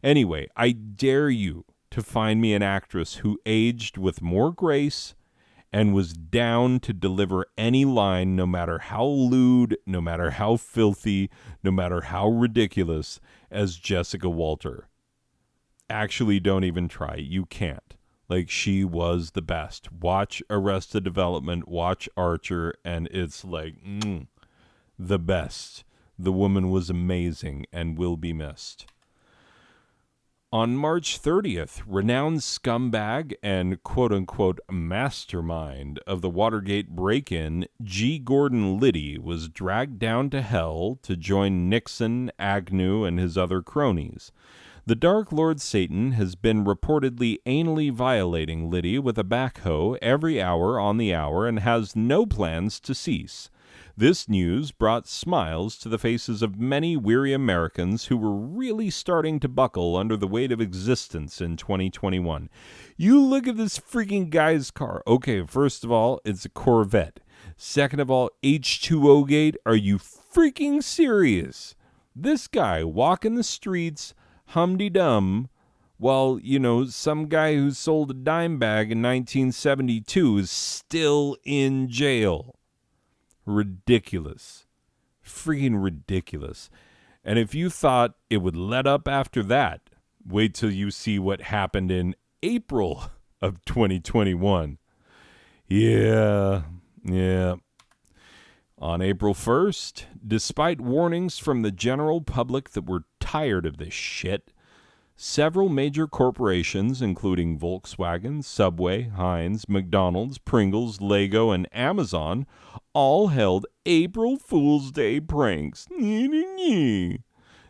Anyway, I dare you to find me an actress who aged with more grace and was down to deliver any line, no matter how lewd, no matter how filthy, no matter how ridiculous, as Jessica Walter. Actually, don't even try. You can't. Like, she was the best. Watch Arrested Development, watch Archer, and it's like, the best. The woman was amazing and will be missed. On March 30th, renowned scumbag and quote-unquote mastermind of the Watergate break-in, G. Gordon Liddy, was dragged down to hell to join Nixon, Agnew, and his other cronies. The Dark Lord Satan has been reportedly anally violating Liddy with a backhoe every hour on the hour and has no plans to cease. This news brought smiles to the faces of many weary Americans who were really starting to buckle under the weight of existence in 2021. You look at this freaking guy's car. Okay, first of all, it's a Corvette. Second of all, H2O gate. Are you freaking serious? This guy walking the streets, hum-de-dum, while, some guy who sold a dime bag in 1972 is still in jail. Ridiculous. Freaking ridiculous. And if you thought it would let up after that, wait till you see what happened in April of 2021. Yeah. On April 1st, despite warnings from the general public that we're tired of this shit, several major corporations, including Volkswagen, Subway, Heinz, McDonald's, Pringles, Lego, and Amazon, all held April Fool's Day pranks.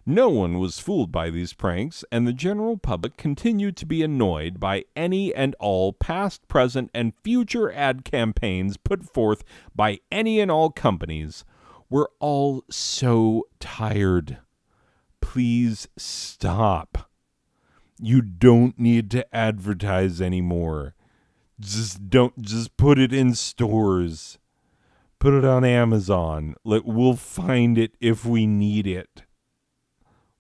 No one was fooled by these pranks, and the general public continued to be annoyed by any and all past, present, and future ad campaigns put forth by any and all companies. We're all so tired. Please stop. You don't need to advertise anymore. Just put it in stores. Put it on Amazon. We'll find it if we need it.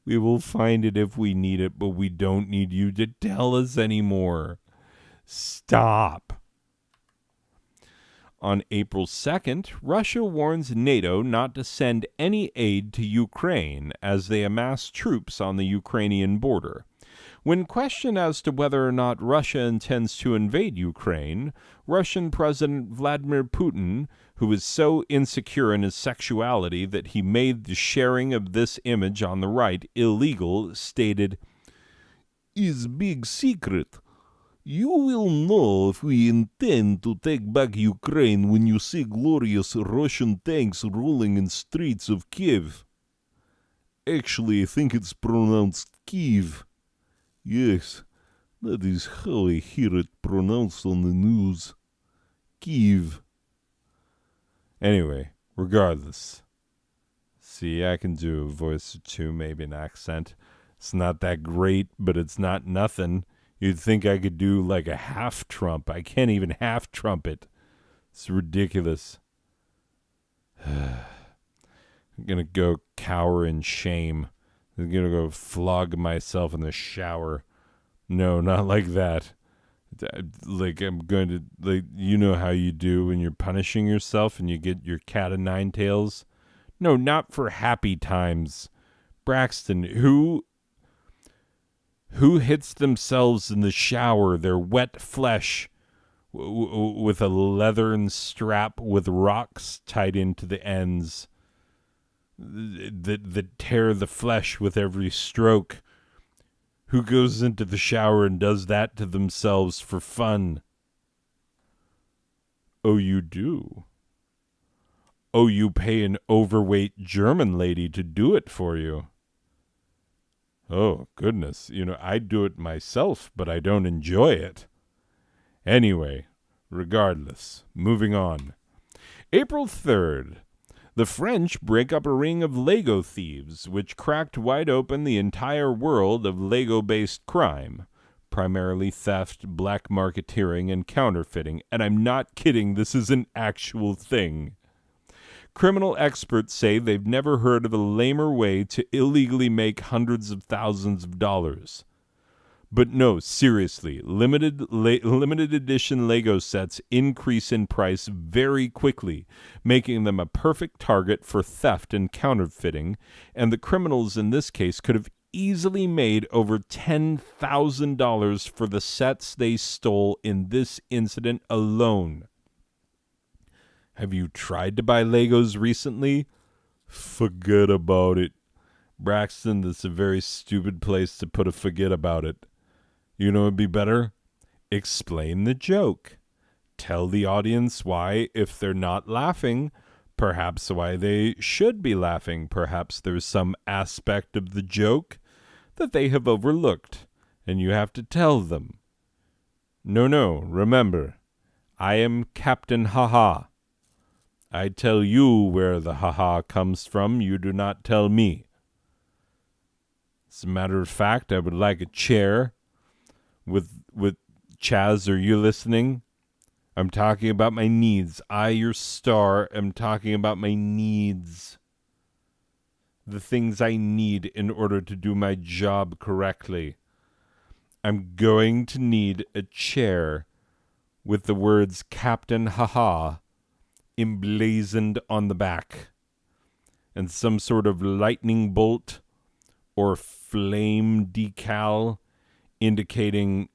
We will find it if we need it, but we don't need you to tell us anymore. Stop. On April 2nd, Russia warns NATO not to send any aid to Ukraine as they amass troops on the Ukrainian border. When questioned as to whether or not Russia intends to invade Ukraine, Russian President Vladimir Putin, who is so insecure in his sexuality that he made the sharing of this image on the right illegal, stated, "Is big secret. You will know if we intend to take back Ukraine when you see glorious Russian tanks rolling in streets of Kiev. Actually, I think it's pronounced Kiev. Yes, that is how I hear it pronounced on the news. Kiev." Anyway, regardless. See, I can do a voice or two, maybe an accent. It's not that great, but it's not nothing. You'd think I could do like a half trump. I can't even half trumpet. It's ridiculous. I'm going to go cower in shame I'm going to go flog myself in the shower. No, not like that. Like, I'm going to, like, you know how you do when you're punishing yourself and you get your cat of nine tails? No, not for happy times. Braxton, who hits themselves in the shower, their wet flesh, with a leathern strap with rocks tied into the ends that tear the flesh with every stroke? Who goes into the shower and does that to themselves for fun? Oh, you do? Oh, you pay an overweight German lady to do it for you? Oh, goodness. You know, I do it myself, but I don't enjoy it. Anyway, regardless, moving on. April 3rd. The French break up a ring of Lego thieves, which cracked wide open the entire world of Lego-based crime, primarily theft, black marketeering, and counterfeiting. And I'm not kidding, this is an actual thing. Criminal experts say they've never heard of a lamer way to illegally make hundreds of thousands of dollars. But no, seriously, limited edition Lego sets increase in price very quickly, making them a perfect target for theft and counterfeiting, and the criminals in this case could have easily made over $10,000 for the sets they stole in this incident alone. Have you tried to buy Legos recently? Forget about it. Braxton, that's a very stupid place to put a forget about it. You know, it'd be better? Explain the joke. Tell the audience why, if they're not laughing, perhaps why they should be laughing. Perhaps there's some aspect of the joke that they have overlooked, and you have to tell them. No, remember, I am Captain Haha. I tell you where the haha comes from. You do not tell me. As a matter of fact, I would like a chair. With Chaz, are you listening? I'm talking about my needs. I, your star, am talking about my needs. The things I need in order to do my job correctly. I'm going to need a chair with the words Captain Haha emblazoned on the back, and some sort of lightning bolt or flame decal indicating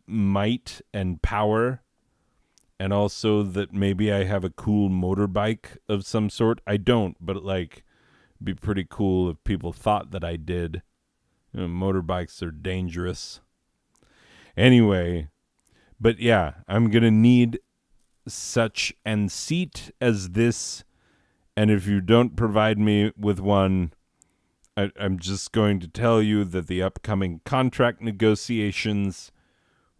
might and power, and also that maybe I have a cool motorbike of some sort. I don't, but like, it'd be pretty cool if people thought that I did. You know, motorbikes are dangerous. Anyway, but yeah, I'm gonna need such an seat as this, and if you don't provide me with one, I'm just going to tell you that the upcoming contract negotiations,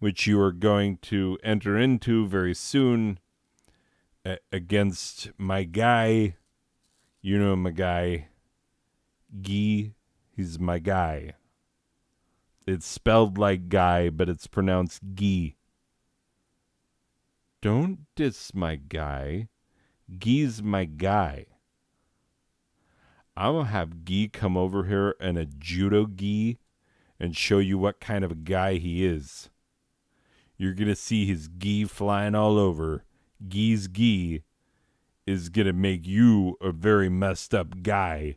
which you are going to enter into very soon against my guy, you know my guy, Guy, he's my guy. It's spelled like guy, but it's pronounced Guy. Don't diss my guy. Guy's my guy. I'm going to have Guy come over here in a judo gi and show you what kind of a guy he is. You're going to see his gi flying all over. Guy's gi is going to make you a very messed up guy.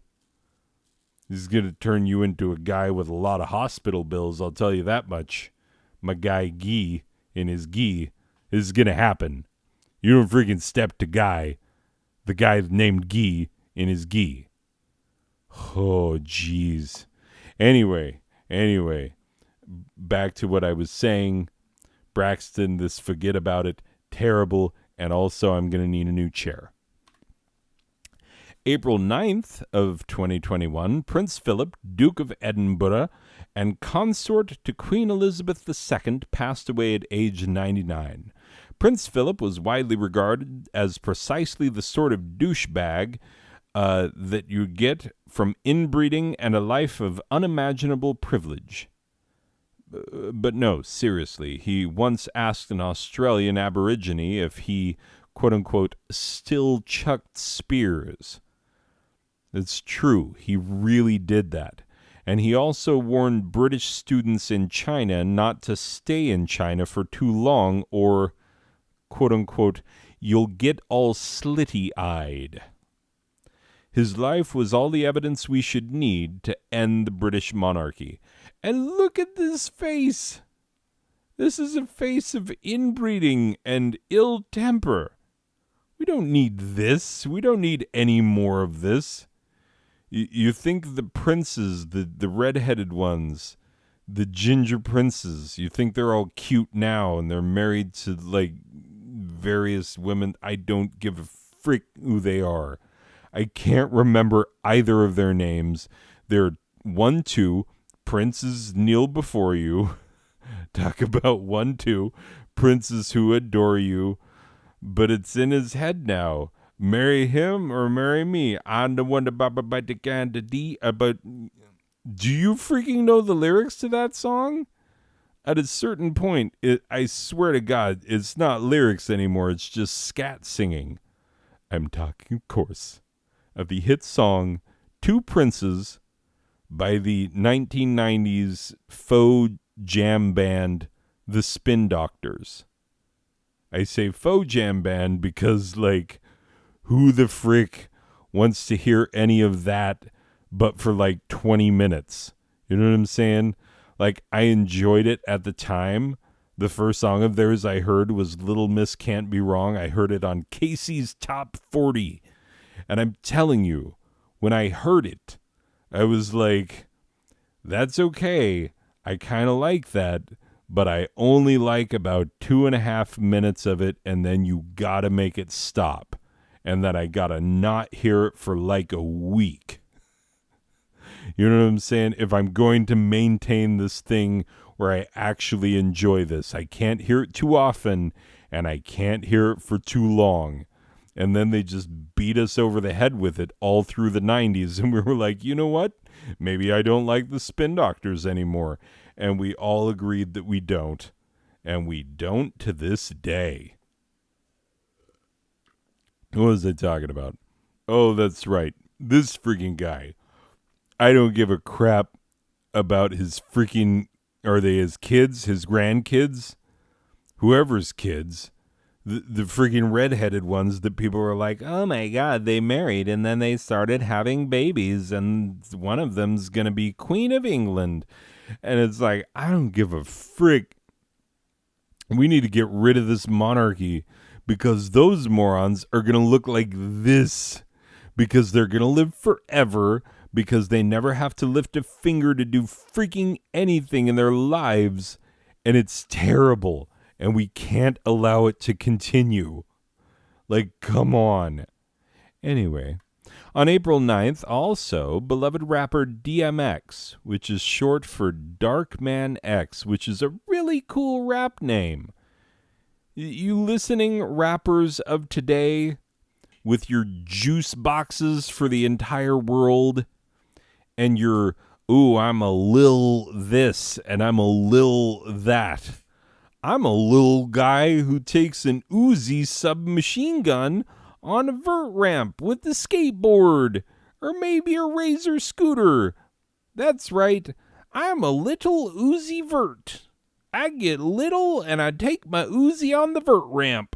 He's going to turn you into a guy with a lot of hospital bills, I'll tell you that much. My guy Guy in his gi. This is going to happen. You don't freaking step to Guy. The guy named Guy in his gi. Oh, jeez. Anyway, back to what I was saying. Braxton, this forget about it, terrible, and also I'm going to need a new chair. April 9th of 2021, Prince Philip, Duke of Edinburgh, and consort to Queen Elizabeth II passed away at age 99. Prince Philip was widely regarded as precisely the sort of douchebag that you get from inbreeding and a life of unimaginable privilege. But no, seriously, he once asked an Australian Aborigine if he, quote-unquote, still chucked spears. It's true, he really did that. And he also warned British students in China not to stay in China for too long or, quote unquote, you'll get all slitty-eyed. His life was all the evidence we should need to end the British monarchy. And look at this face. This is a face of inbreeding and ill temper. We don't need this. We don't need any more of this. You think the princes, the red-headed ones, the ginger princes, you think they're all cute now and they're married to, like, various women. I don't give a frick who they are. I can't remember either of their names. They're 1, 2, princes kneel before you. Talk about 1, 2, princes who adore you. But it's in his head now. Marry him or marry me? I'm the one about the candy. But do you freaking know the lyrics to that song? At a certain point, I swear to God, it's not lyrics anymore. It's just scat singing. I'm talking, of course, of the hit song Two Princes by the 1990s faux jam band The Spin Doctors. I say faux jam band because, like, who the frick wants to hear any of that but for like 20 minutes? You know what I'm saying? Like, I enjoyed it at the time. The first song of theirs I heard was Little Miss Can't Be Wrong. I heard it on Casey's Top 40. And I'm telling you, when I heard it, I was like, that's okay. I kind of like that, but I only like about 2.5 minutes of it, and then you gotta make it stop. And then I gotta not hear it for like a week. You know what I'm saying? If I'm going to maintain this thing where I actually enjoy this, I can't hear it too often, and I can't hear it for too long. And then they just beat us over the head with it all through the 90s, and we were like, you know what? Maybe I don't like the Spin Doctors anymore. And we all agreed that we don't. And we don't to this day. What was I talking about? Oh, that's right. This freaking guy. I don't give a crap about his freaking... Are they his kids? His grandkids? Whoever's kids. The freaking redheaded ones that people were like, oh my God, they married and then they started having babies and one of them's going to be Queen of England. And it's like, I don't give a frick. We need to get rid of this monarchy because those morons are going to look like this because they're going to live forever because they never have to lift a finger to do freaking anything in their lives. And it's terrible. And we can't allow it to continue. Like, come on. Anyway. On April 9th, also, beloved rapper DMX, which is short for Dark Man X, which is a really cool rap name. You listening rappers of today with your juice boxes for the entire world and your, ooh, I'm a lil this and I'm a lil that. I'm a little guy who takes an Uzi submachine gun on a vert ramp with the skateboard, or maybe a Razor scooter. That's right, I'm a little Uzi vert. I get little and I take my Uzi on the vert ramp.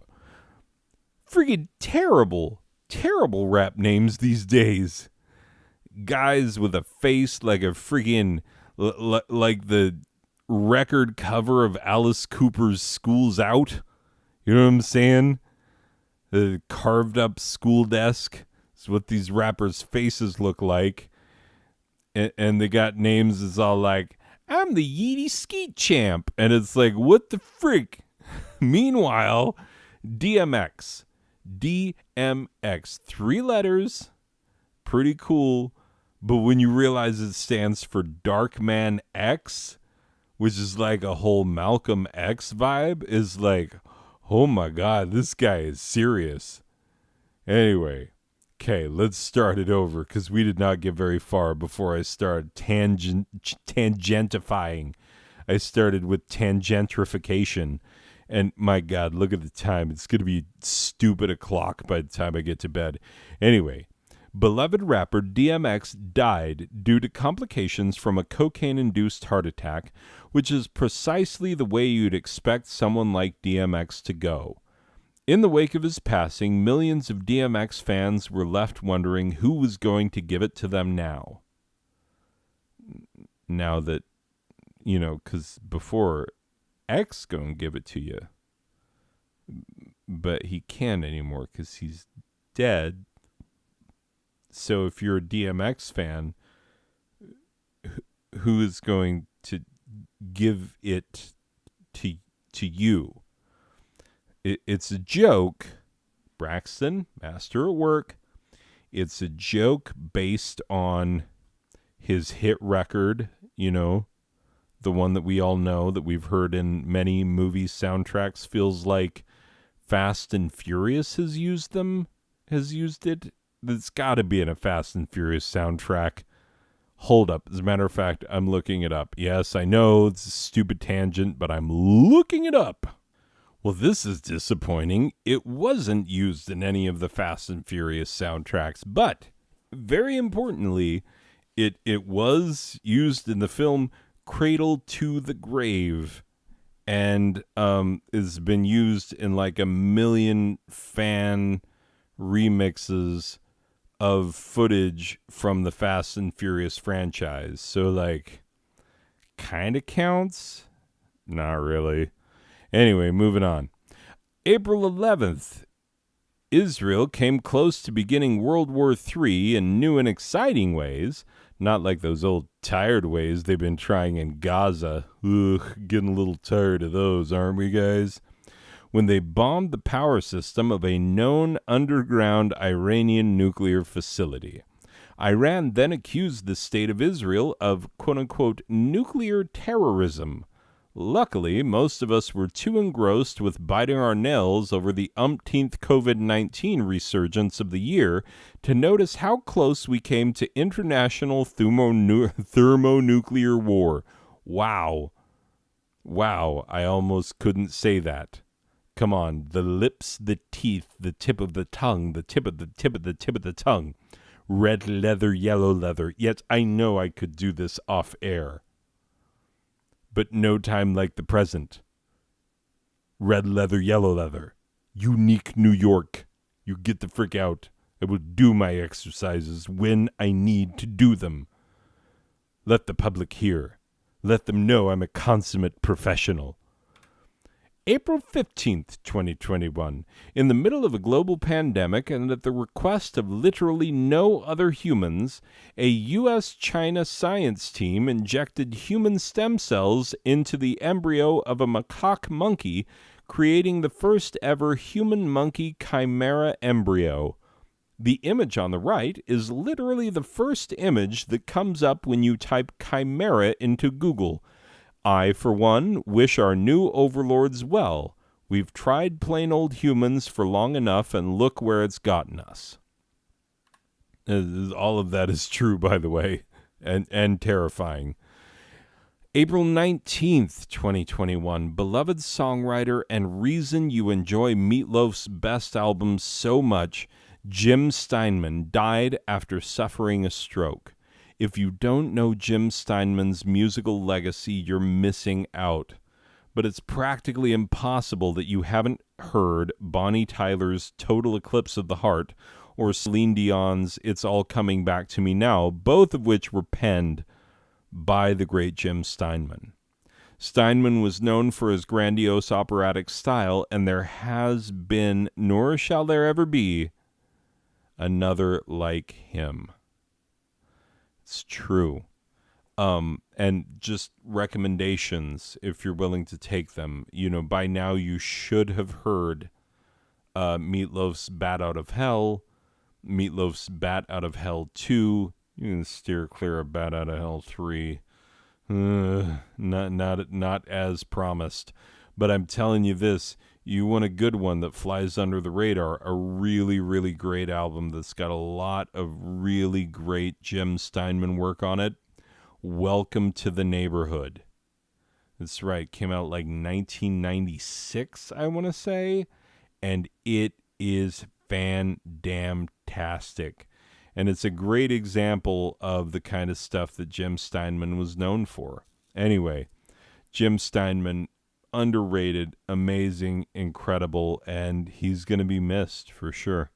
Friggin' terrible rap names these days. Guys with a face like a friggin' like the record cover of Alice Cooper's School's Out. You know what I'm saying? The carved up school desk is what these rappers' faces look like. And they got names that's all like, I'm the Yeety Skeet Champ. And it's like, what the frick? Meanwhile, DMX. DMX. 3 letters. Pretty cool. But when you realize it stands for Dark Man X, which is like a whole Malcolm X vibe, is like, oh my God, this guy is serious. Anyway, okay, let's start it over because we did not get very far before I started tangentifying. I started with tangentification. And my God, look at the time. It's going to be stupid o'clock by the time I get to bed. Anyway, Beloved rapper DMX died due to complications from a cocaine-induced heart attack, which is precisely the way you'd expect someone like DMX to go. In the wake of his passing, millions of DMX fans were left wondering who was going to give it to them now. Now that, because before, X gonna give it to you. But he can't anymore because he's dead. So if you're a DMX fan, who is going to give it to you? It's a joke. Braxton, master at work. It's a joke based on his hit record, the one that we all know, that we've heard in many movie soundtracks. Feels like Fast and Furious has used it. It's got to be in a Fast and Furious soundtrack. Hold up. As a matter of fact, I'm looking it up. Yes, I know it's a stupid tangent, but I'm looking it up. Well, this is disappointing. It wasn't used in any of the Fast and Furious soundtracks, but very importantly, it was used in the film Cradle to the Grave, and has been used in like a million fan remixes of footage from the Fast and Furious franchise. So, like, kind of counts? Not really. Anyway, moving on. April 11th, Israel came close to beginning World War III in new and exciting ways, not like those old tired ways they've been trying in Gaza. Ugh, getting a little tired of those, aren't we, guys? When they bombed the power system of a known underground Iranian nuclear facility. Iran then accused the state of Israel of, quote-unquote, nuclear terrorism. Luckily, most of us were too engrossed with biting our nails over the umpteenth COVID-19 resurgence of the year to notice how close we came to international thermonuclear war. Wow. Wow, I almost couldn't say that. Come on, the lips, the teeth, the tip of the tongue, the tip of the tip of the tip of the tongue. Red leather, yellow leather, yet I know I could do this off air. But no time like the present. Red leather, yellow leather. Unique New York. You get the frick out. I will do my exercises when I need to do them. Let the public hear. Let them know I'm a consummate professional. April 15th, 2021. In the middle of a global pandemic and at the request of literally no other humans, a U.S.-China science team injected human stem cells into the embryo of a macaque monkey, creating the first ever human-monkey chimera embryo. The image on the right is literally the first image that comes up when you type chimera into Google. I, for one, wish our new overlords well. We've tried plain old humans for long enough, and look where it's gotten us. All of that is true, by the way, and terrifying. April 19th, 2021. Beloved songwriter and reason you enjoy Meatloaf's best album so much, Jim Steinman, died after suffering a stroke. If you don't know Jim Steinman's musical legacy, you're missing out. But it's practically impossible that you haven't heard Bonnie Tyler's Total Eclipse of the Heart or Celine Dion's It's All Coming Back to Me Now, both of which were penned by the great Jim Steinman. Steinman was known for his grandiose operatic style, and there has been, nor shall there ever be, another like him. It's true. And just recommendations, if you're willing to take them. By now you should have heard Meatloaf's Bat Out of Hell, Meatloaf's Bat Out of Hell 2. You can steer clear of Bat Out of Hell 3. Not as promised. But I'm telling you this, you want a good one that flies under the radar, a really, really great album that's got a lot of really great Jim Steinman work on it. Welcome to the Neighborhood. That's right, came out like 1996, I want to say, and it is fan-damn-tastic. And it's a great example of the kind of stuff that Jim Steinman was known for. Anyway, Jim Steinman, underrated, amazing, incredible, and he's going to be missed for sure.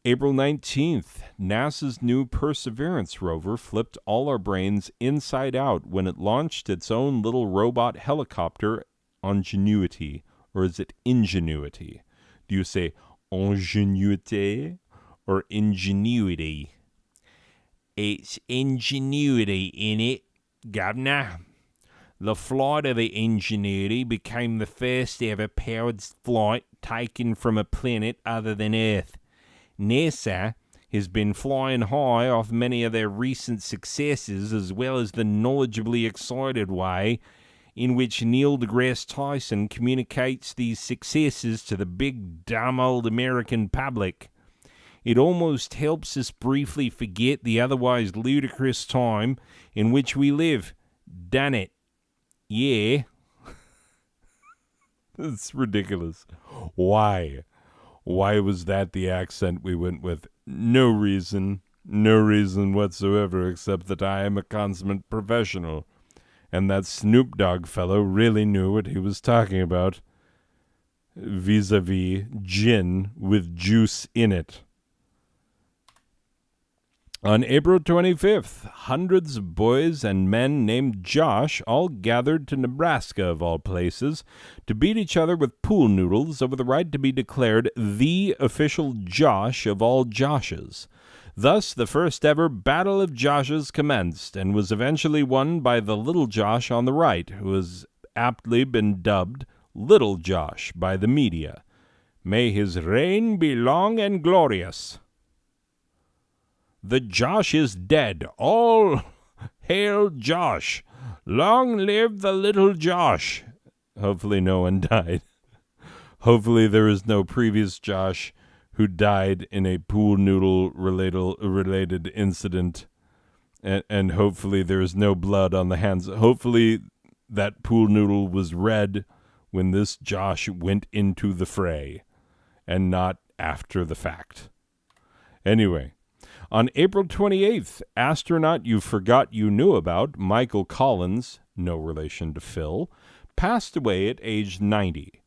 April 19th, NASA's new Perseverance rover flipped all our brains inside out when it launched its own little robot helicopter, Ingenuity. Or is it Ingenuity? Do you say Ingenuity or Ingenuity? It's Ingenuity in it, Governor. The flight of the Ingenuity became the first ever powered flight taken from a planet other than Earth. NASA has been flying high off many of their recent successes, as well as the knowledgeably excited way in which Neil deGrasse Tyson communicates these successes to the big, dumb old American public. It almost helps us briefly forget the otherwise ludicrous time in which we live. Done it. Yeah. That's ridiculous. Why? Why was that the accent we went with? No reason. No reason whatsoever, except that I am a consummate professional. And that Snoop Dogg fellow really knew what he was talking about. Vis-a-vis gin with juice in it. On April 25th, hundreds of boys and men named Josh all gathered to Nebraska, of all places, to beat each other with pool noodles over the right to be declared the official Josh of all Joshes. Thus, the first ever Battle of Joshes commenced, and was eventually won by the little Josh on the right, who has aptly been dubbed Little Josh by the media. May his reign be long and glorious. The Josh is dead. All hail Josh. Long live the little Josh. Hopefully no one died. Hopefully there is no previous Josh who died in a pool noodle related incident. And hopefully there is no blood on the hands. Hopefully that pool noodle was red when this Josh went into the fray, and not after the fact. Anyway, on April 28th, astronaut you forgot you knew about, Michael Collins, no relation to Phil, passed away at age 90.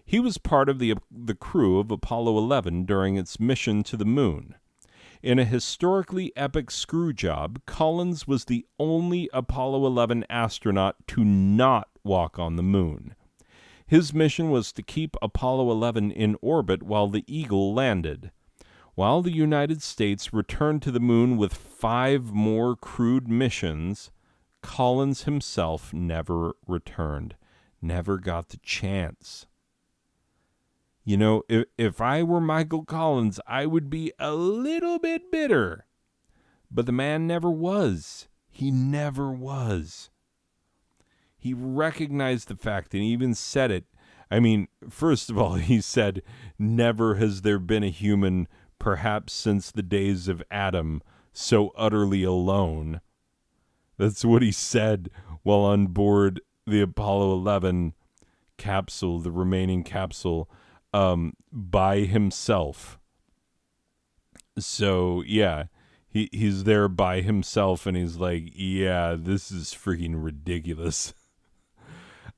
He was part of the crew of Apollo 11 during its mission to the moon. In a historically epic screw job, Collins was the only Apollo 11 astronaut to not walk on the moon. His mission was to keep Apollo 11 in orbit while the Eagle landed. While the United States returned to the moon with 5 more crewed missions, Collins himself never returned, never got the chance. You know, if I were Michael Collins, I would be a little bit bitter. But the man never was. He never was. He recognized the fact and even said it. I mean, first of all, he said, never has there been a human, perhaps since the days of Adam, so utterly alone. That's what he said while on board the Apollo 11 capsule, the remaining capsule, by himself. So, yeah, he's there by himself, and he's like, yeah, this is freaking ridiculous.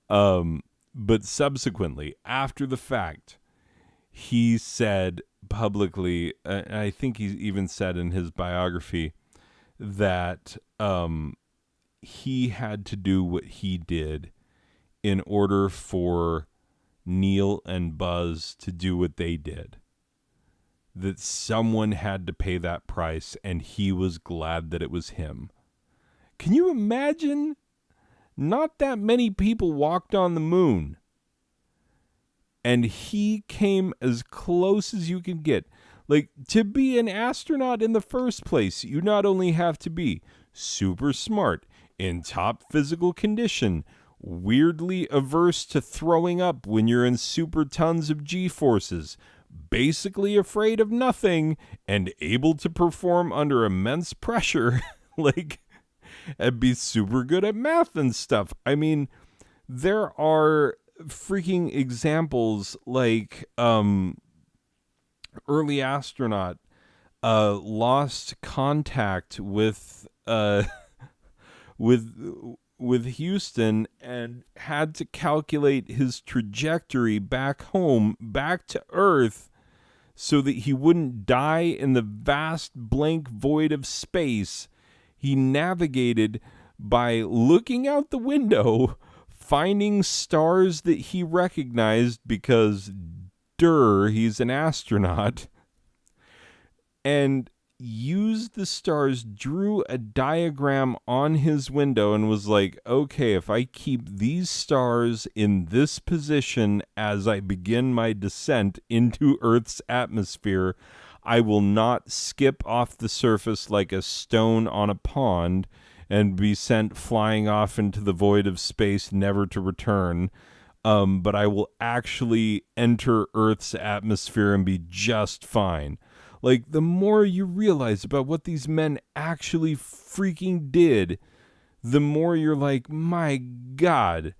But subsequently, after the fact, he said publicly, I think he even said in his biography, that he had to do what he did in order for Neil and Buzz to do what they did. That someone had to pay that price, and he was glad that it was him. Can you imagine? Not that many people walked on the moon. And he came as close as you can get. Like, to be an astronaut in the first place, you not only have to be super smart, in top physical condition, weirdly averse to throwing up when you're in super tons of G-forces, basically afraid of nothing, and able to perform under immense pressure, like, and be super good at math and stuff. I mean, there are freaking examples like early astronaut lost contact with Houston and had to calculate his trajectory back home, back to Earth, so that he wouldn't die in the vast blank void of space. He navigated by looking out the window, finding stars that he recognized because, he's an astronaut, and used the stars, drew a diagram on his window, and was like, okay, if I keep these stars in this position as I begin my descent into Earth's atmosphere, I will not skip off the surface like a stone on a pond and be sent flying off into the void of space, never to return. But I will actually enter Earth's atmosphere and be just fine. Like, the more you realize about what these men actually freaking did, the more you're like, my God,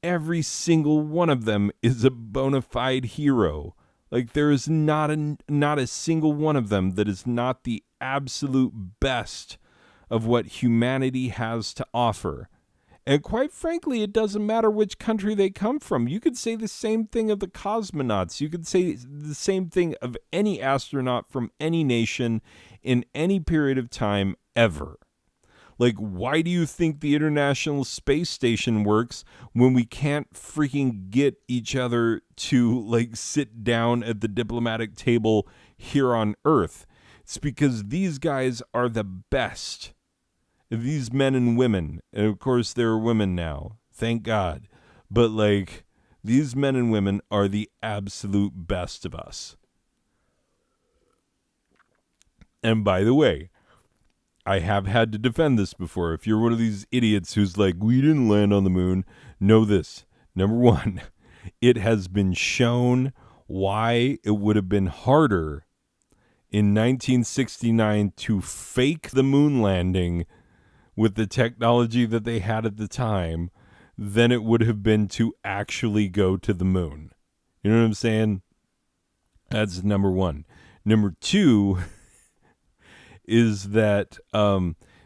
every single one of them is a bona fide hero. Like, there is not a single one of them that is not the absolute best of what humanity has to offer. And quite frankly, it doesn't matter which country they come from. You could say the same thing of the cosmonauts. You could say the same thing of any astronaut from any nation in any period of time ever. Like, why do you think the International Space Station works when we can't freaking get each other to, like, sit down at the diplomatic table here on Earth? It's because these guys are the best. These men and women, and of course there are women now, thank God, but like, these men and women are the absolute best of us. And by the way, I have had to defend this before. If you're one of these idiots who's like, we didn't land on the moon, know this. Number one, it has been shown why it would have been harder in 1969 to fake the moon landing with the technology that they had at the time than it would have been to actually go to the moon. You know what I'm saying? That's number one. Number two is that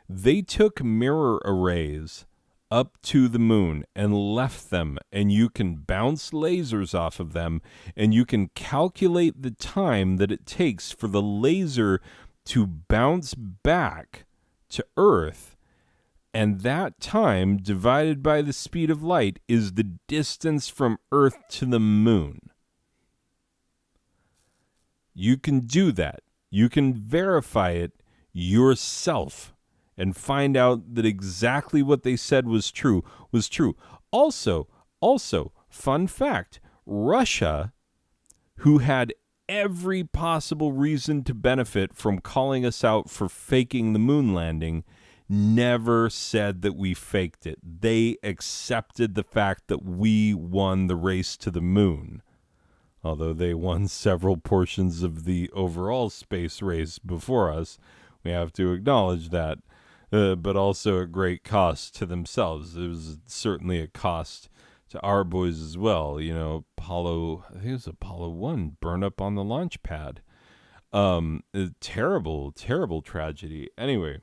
they took mirror arrays up to the moon and left them, and you can bounce lasers off of them, and you can calculate the time that it takes for the laser to bounce back to Earth. And that time divided by the speed of light is the distance from Earth to the moon. You can do that. You can verify it yourself and find out that exactly what they said was true. Also, fun fact, Russia, who had every possible reason to benefit from calling us out for faking the moon landing, never said that we faked it. They accepted the fact that we won the race to the moon. Although they won several portions of the overall space race before us, we have to acknowledge that. But also at great cost to themselves. It was certainly a cost to our boys as well. You know, I think it was Apollo 1 burned up on the launch pad. Terrible, terrible tragedy. Anyway.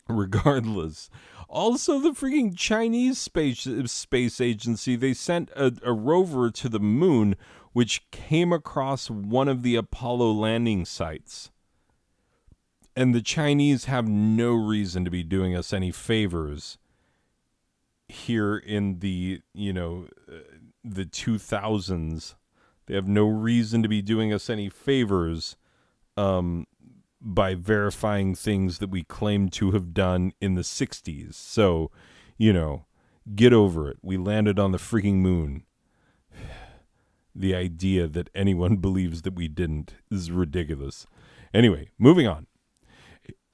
Regardless, also the freaking Chinese space agency, they sent a rover to the moon, which came across one of the Apollo landing sites. And the Chinese have no reason to be doing us any favors here in the 2000s. They have no reason to be doing us any favors, by verifying things that we claim to have done in the 60s. So, get over it. We landed on the freaking moon. The idea that anyone believes that we didn't is ridiculous. Anyway, moving on.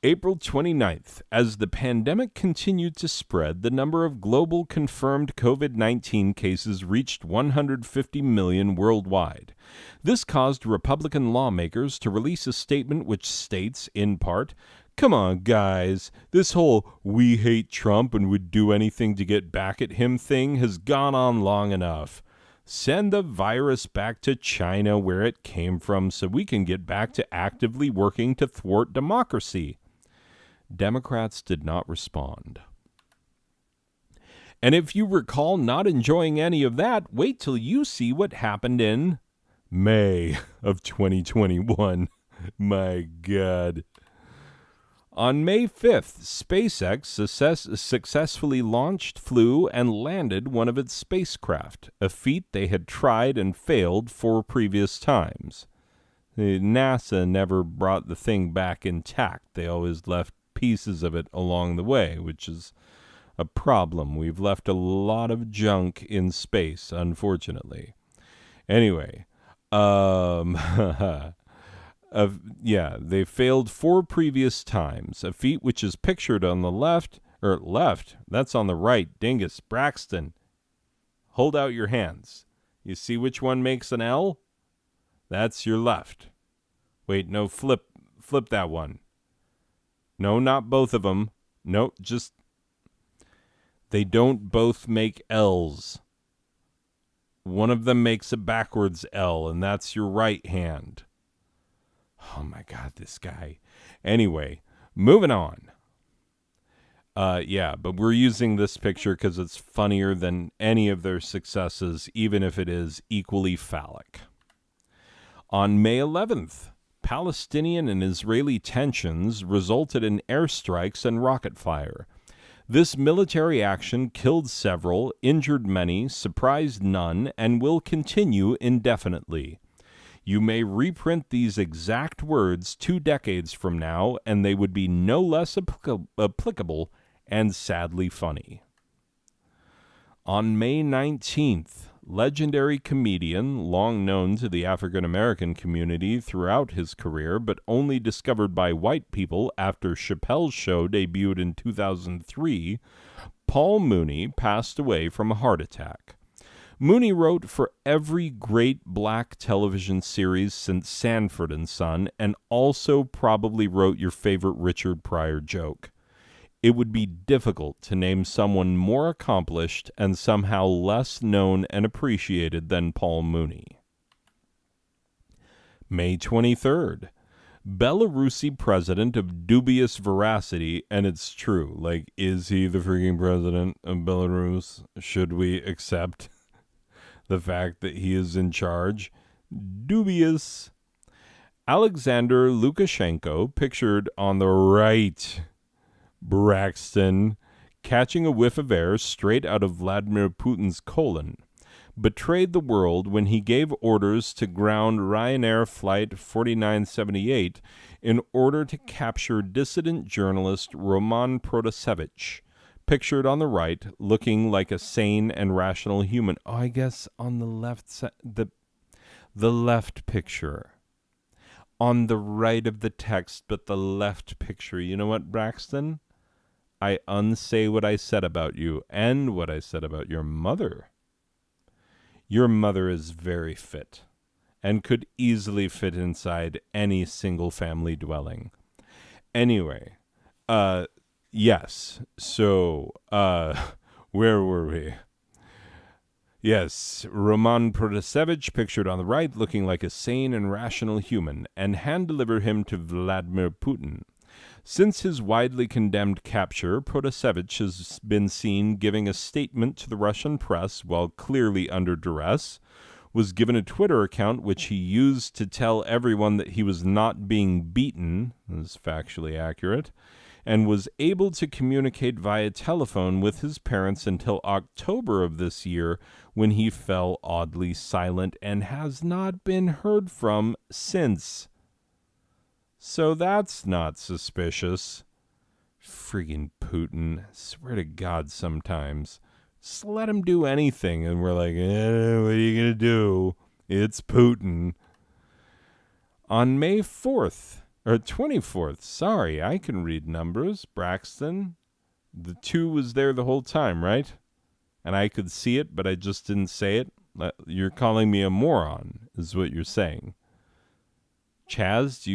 April 29th, as the pandemic continued to spread, the number of global confirmed COVID-19 cases reached 150 million worldwide. This caused Republican lawmakers to release a statement which states, in part, "Come on, guys, this whole we hate Trump and would do anything to get back at him thing has gone on long enough. Send the virus back to China where it came from so we can get back to actively working to thwart democracy. Democrats did not respond. And if you recall not enjoying any of that, wait till you see what happened in May of 2021. My God. On May 5th, SpaceX successfully launched, flew, and landed one of its spacecraft, a feat they had tried and failed 4 previous times. NASA never brought the thing back intact. They always left pieces of it along the way, which is a problem. We've left a lot of junk in space, unfortunately. Anyway, they failed 4 previous times, a feat which is pictured on the left, that's on the right, Dingus, Braxton. Hold out your hands. You see which one makes an L? That's your left. Wait, no, flip that one. No, not both of them. No, just, they don't both make L's. One of them makes a backwards L, and that's your right hand. Oh my God, this guy. Anyway, moving on. But we're using this picture because it's funnier than any of their successes, even if it is equally phallic. On May 11th, Palestinian and Israeli tensions resulted in airstrikes and rocket fire. This military action killed several, injured many, surprised none, and will continue indefinitely. You may reprint these exact words 2 decades from now, and they would be no less applicable and sadly funny. On May 19th, legendary comedian, long known to the African American community throughout his career, but only discovered by white people after Chappelle's Show debuted in 2003, Paul Mooney passed away from a heart attack. Mooney wrote for every great black television series since Sanford and Son, and also probably wrote your favorite Richard Pryor joke. It would be difficult to name someone more accomplished and somehow less known and appreciated than Paul Mooney. May 23rd. Belarusi president of dubious veracity, and it's true. Like, is he the freaking president of Belarus? Should we accept the fact that he is in charge? Dubious. Alexander Lukashenko, pictured on the right, Braxton, catching a whiff of air straight out of Vladimir Putin's colon, betrayed the world when he gave orders to ground Ryanair Flight 4978 in order to capture dissident journalist Roman Protasevich, pictured on the right, looking like a sane and rational human. Oh, I guess on the left side, the left picture. On the right of the text, but the left picture. You know what, Braxton? I unsay what I said about you and what I said about your mother. Your mother is very fit and could easily fit inside any single family dwelling. Anyway, yes. So, where were we? Yes, Roman Protasevich, pictured on the right, looking like a sane and rational human, and hand-delivered him to Vladimir Putin. Since his widely condemned capture, Protasevich has been seen giving a statement to the Russian press while clearly under duress, was given a Twitter account which he used to tell everyone that he was not being beaten, this is factually accurate, and was able to communicate via telephone with his parents until October of this year, when he fell oddly silent and has not been heard from since. So that's not suspicious. Friggin' Putin. Swear to God sometimes. Just let him do anything, and we're like, what are you gonna do? It's Putin. On May 4th, or 24th, sorry, I can read numbers, Braxton. The 2 was there the whole time, right? And I could see it, but I just didn't say it. You're calling me a moron, is what you're saying. Chaz,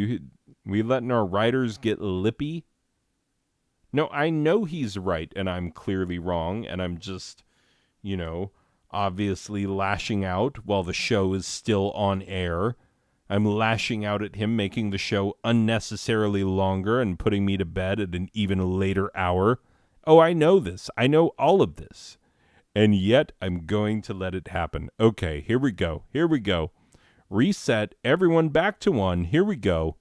we letting our writers get lippy? No, I know he's right, and I'm clearly wrong, and I'm just, obviously lashing out while the show is still on air. I'm lashing out at him, making the show unnecessarily longer and putting me to bed at an even later hour. Oh, I know this. I know all of this. And yet I'm going to let it happen. Okay, here we go. Here we go. Reset. Everyone back to 1. Here we go.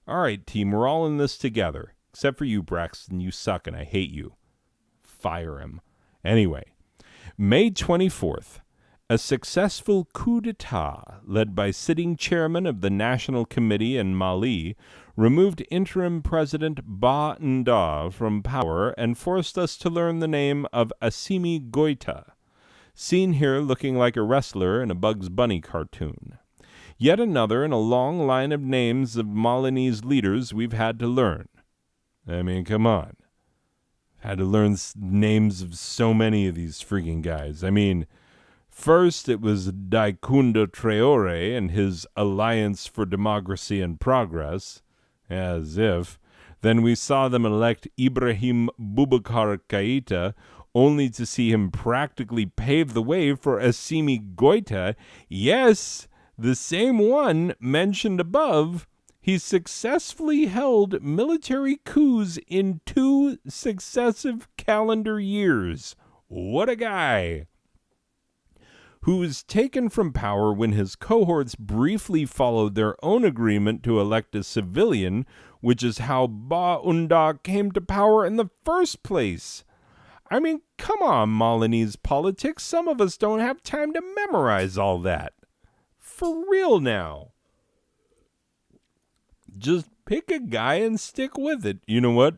All right, team, we're all in this together. Except for you, Braxton. You suck and I hate you. Fire him. Anyway, May 24th. A successful coup d'etat led by sitting chairman of the National Committee in Mali removed interim President Ba Nda from power and forced us to learn the name of Assimi Goïta, seen here looking like a wrestler in a Bugs Bunny cartoon. Yet another in a long line of names of Malinese leaders we've had to learn. I mean, come on. Had to learn names of so many of these freaking guys. I mean, first, it was Daikunda Traore and his Alliance for Democracy and Progress, as if. Then we saw them elect Ibrahim Boubacar Keïta, only to see him practically pave the way for Assimi Goïta. Yes, the same one mentioned above. He successfully held military coups in 2 successive calendar years. What a guy! Who was taken from power when his cohorts briefly followed their own agreement to elect a civilian, which is how Ba Nda came to power in the first place. I mean, come on, Malinese politics. Some of us don't have time to memorize all that. For real now. Just pick a guy and stick with it. You know what?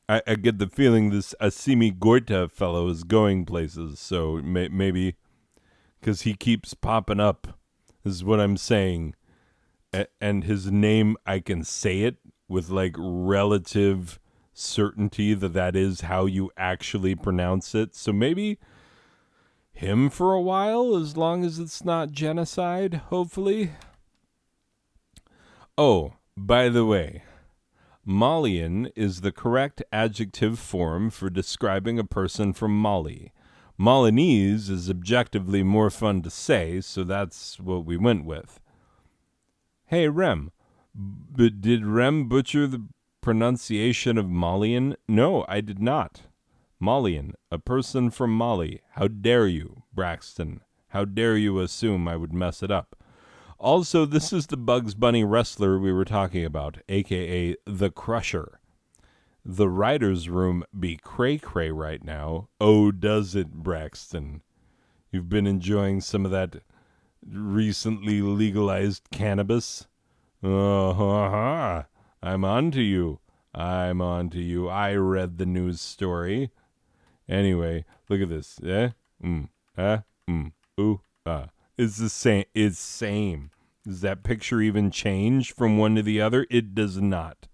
I get the feeling this Assimi Goïta fellow is going places, so maybe because he keeps popping up, is what I'm saying. And his name, I can say it with like relative certainty that is how you actually pronounce it. So maybe him for a while, as long as it's not genocide, hopefully. Oh, by the way, Malian is the correct adjective form for describing a person from Mali. Malinese is objectively more fun to say, so that's what we went with. Hey, Rem, did Rem butcher the pronunciation of Malian? No, I did not. Malian, a person from Mali. How dare you, Braxton? How dare you assume I would mess it up? Also, this is the Bugs Bunny wrestler we were talking about, a.k.a. The Crusher. The writer's room be cray-cray right now. Oh, does it, Braxton? You've been enjoying some of that recently legalized cannabis? I'm on to you. I'm on to you. I read the news story. Anyway, look at this. It's the same. It's same. Does that picture even change from one to the other? It does not.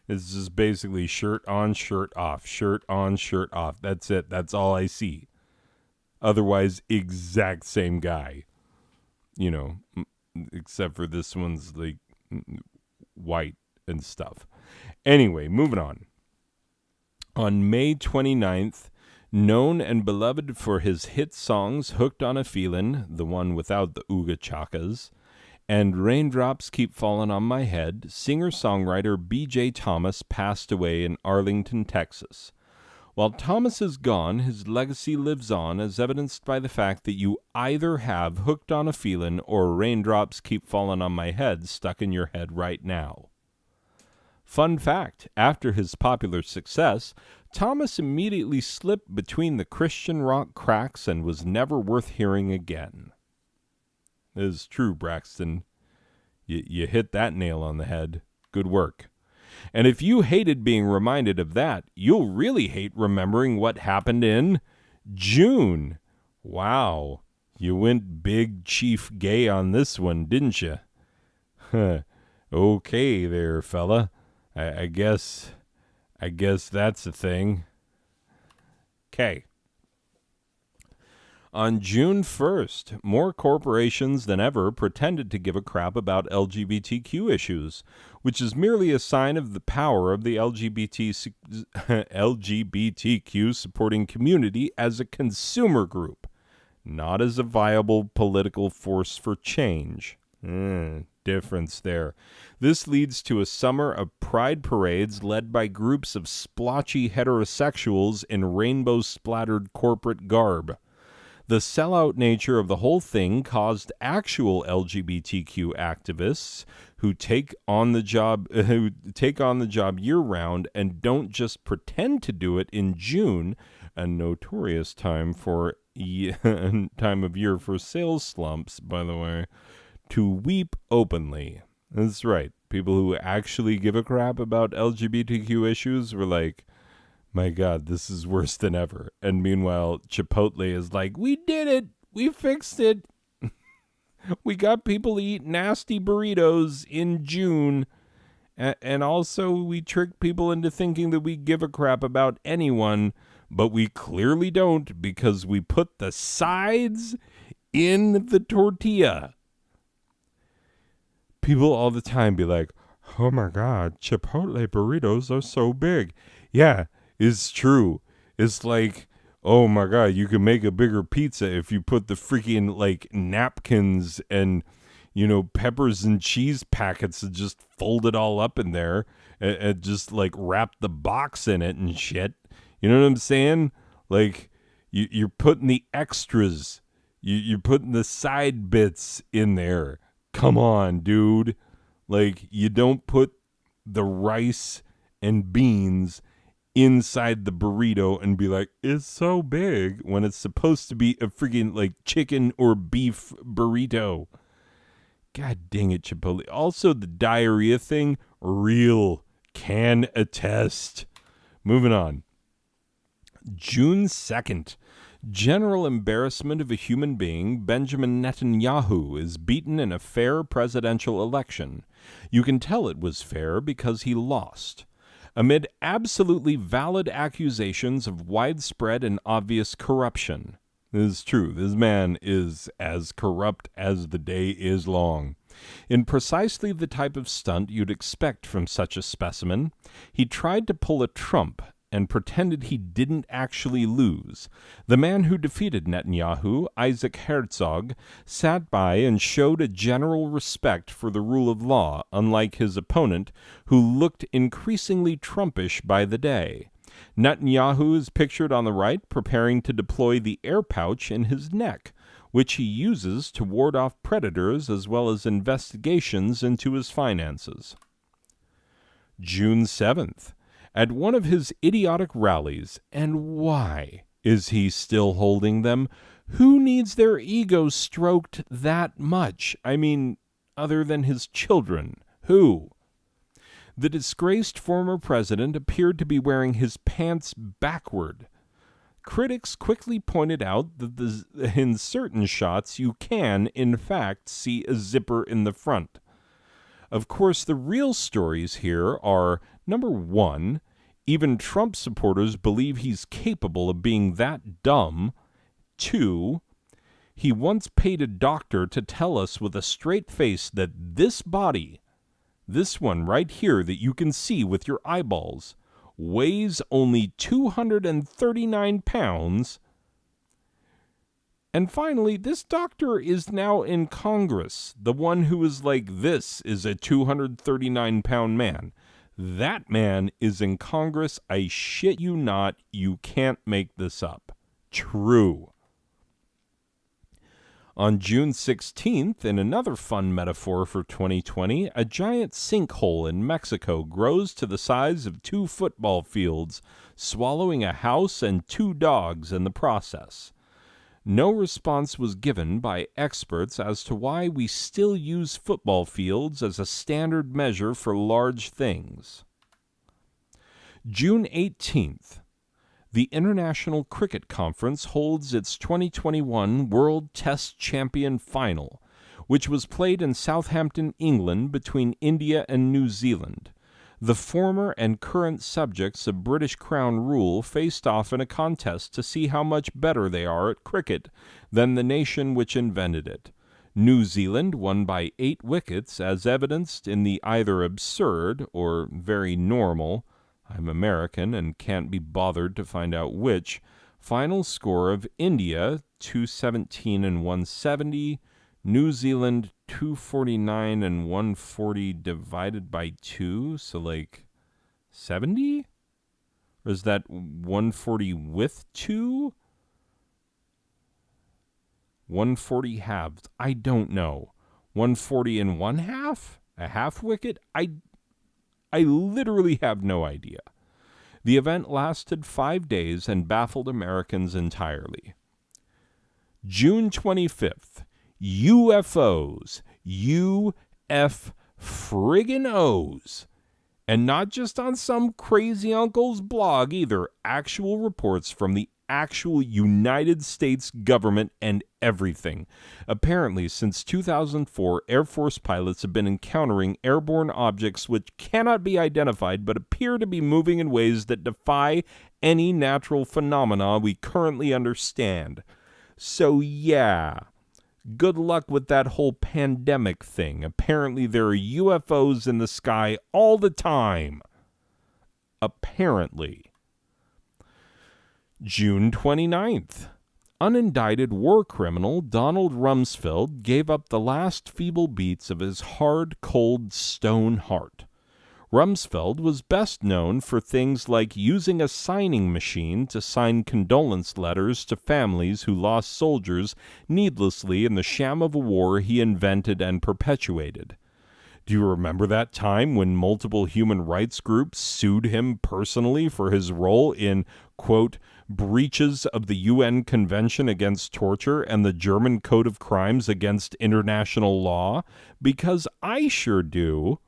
It's just basically shirt on, shirt off, shirt on, shirt off. That's it. That's all I see. Otherwise, exact same guy. You know, except for this one's like white and stuff. Anyway, moving on. On May 29th, known and beloved for his hit songs Hooked on a Feelin', the one without the ooga chakas, and Raindrops Keep Falling on My Head, singer-songwriter B.J. Thomas passed away in Arlington, Texas. While Thomas is gone, his legacy lives on, as evidenced by the fact that you either have Hooked on a Feelin' or Raindrops Keep Falling on My Head stuck in your head right now. Fun fact, after his popular success, Thomas immediately slipped between the Christian rock cracks and was never worth hearing again. It is true, Braxton. You hit that nail on the head. Good work. And if you hated being reminded of that, you'll really hate remembering what happened in June. Wow, you went big chief gay on this one, didn't you? Okay there, fella. I guess that's a thing. Okay. On June 1st, more corporations than ever pretended to give a crap about LGBTQ issues, which is merely a sign of the power of the LGBTQ supporting community as a consumer group, not as a viable political force for change. Difference there. This leads to a summer of pride parades led by groups of splotchy heterosexuals in rainbow-splattered corporate garb. The sellout nature of the whole thing caused actual LGBTQ activists who take on the job year-round and don't just pretend to do it in June, a notorious time of year for sales slumps, by the way, to weep openly. That's right. People who actually give a crap about LGBTQ issues were like, my God, this is worse than ever. And meanwhile, Chipotle is like, we did it. We fixed it. We got people to eat nasty burritos in June. And also we tricked people into thinking that we give a crap about anyone. But we clearly don't, because we put the sides in the tortilla. People all the time be like, oh my God, Chipotle burritos are so big. Yeah, it's true. It's like, oh my God, you can make a bigger pizza if you put the freaking like napkins and, peppers and cheese packets and just fold it all up in there and just like wrap the box in it and shit. You know what I'm saying? Like you're putting the extras, you're putting the side bits in there. Come on, dude. Like, you don't put the rice and beans inside the burrito and be like, it's so big, when it's supposed to be a freaking, like, chicken or beef burrito. God dang it, Chipotle. Also, the diarrhea thing, real. Can attest. Moving on. June 2nd. General embarrassment of a human being, Benjamin Netanyahu is beaten in a fair presidential election. You can tell it was fair because he lost. Amid absolutely valid accusations of widespread and obvious corruption. This is true. This man is as corrupt as the day is long. In precisely the type of stunt you'd expect from such a specimen, he tried to pull a Trump and pretended he didn't actually lose. The man who defeated Netanyahu, Isaac Herzog, sat by and showed a general respect for the rule of law, unlike his opponent, who looked increasingly Trumpish by the day. Netanyahu is pictured on the right preparing to deploy the air pouch in his neck, which he uses to ward off predators as well as investigations into his finances. June 7th. At one of his idiotic rallies, and why is he still holding them? Who needs their ego stroked that much? I mean, other than his children. Who? The disgraced former president appeared to be wearing his pants backward. Critics quickly pointed out that in certain shots you can, in fact, see a zipper in the front. Of course, the real stories here are, number one, even Trump supporters believe he's capable of being that dumb. 2, he once paid a doctor to tell us with a straight face that this body, this one right here that you can see with your eyeballs, weighs only 239 pounds. And finally, this doctor is now in Congress, the one who is like, this is a 239-pound man. That man is in Congress. I shit you not. You can't make this up. True. On June 16th, in another fun metaphor for 2020, a giant sinkhole in Mexico grows to the size of 2 football fields, swallowing a house and 2 dogs in the process. No response was given by experts as to why we still use football fields as a standard measure for large things. June 18th. The International Cricket Conference holds its 2021 World Test Champion Final, which was played in Southampton, England, between India and New Zealand. The former and current subjects of British Crown rule faced off in a contest to see how much better they are at cricket than the nation which invented it. New Zealand won by 8 wickets, as evidenced in the either absurd or very normal, I'm American and can't be bothered to find out which, final score of India 217 and 170, New Zealand 249 and 140 divided by 2, so like 70? Or is that 140 with 2? 140 halved. I don't know. 140 and 1/2? A half wicket? I literally have no idea. The event lasted 5 days and baffled Americans entirely. June 25th. UFOs. UF friggin' O's. And not just on some crazy uncle's blog either. Actual reports from the actual United States government and everything. Apparently, since 2004, Air Force pilots have been encountering airborne objects which cannot be identified but appear to be moving in ways that defy any natural phenomena we currently understand. So yeah, good luck with that whole pandemic thing. Apparently there are UFOs in the sky all the time. Apparently. June 29th. Unindicted war criminal Donald Rumsfeld gave up the last feeble beats of his hard, cold stone heart. Rumsfeld was best known for things like using a signing machine to sign condolence letters to families who lost soldiers needlessly in the sham of a war he invented and perpetuated. Do you remember that time when multiple human rights groups sued him personally for his role in, quote, breaches of the UN Convention Against Torture and the German Code of Crimes Against International Law? Because I sure do.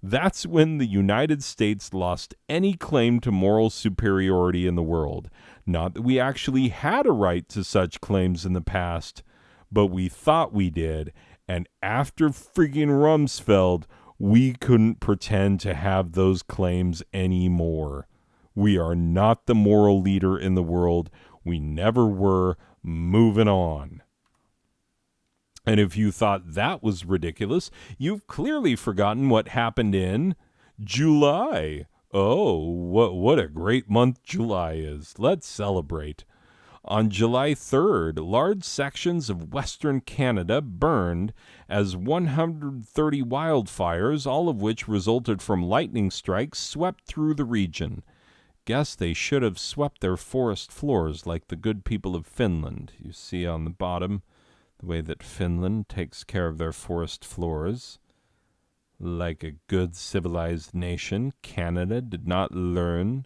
That's when the United States lost any claim to moral superiority in the world. Not that we actually had a right to such claims in the past, but we thought we did. And after friggin' Rumsfeld, we couldn't pretend to have those claims anymore. We are not the moral leader in the world. We never were. Moving on. And if you thought that was ridiculous, you've clearly forgotten what happened in July. Oh, what a great month July is. Let's celebrate. On July 3rd, large sections of Western Canada burned as 130 wildfires, all of which resulted from lightning strikes, swept through the region. Guess they should have swept their forest floors like the good people of Finland. You see on the bottom the way that Finland takes care of their forest floors. Like a good civilized nation, Canada did not learn.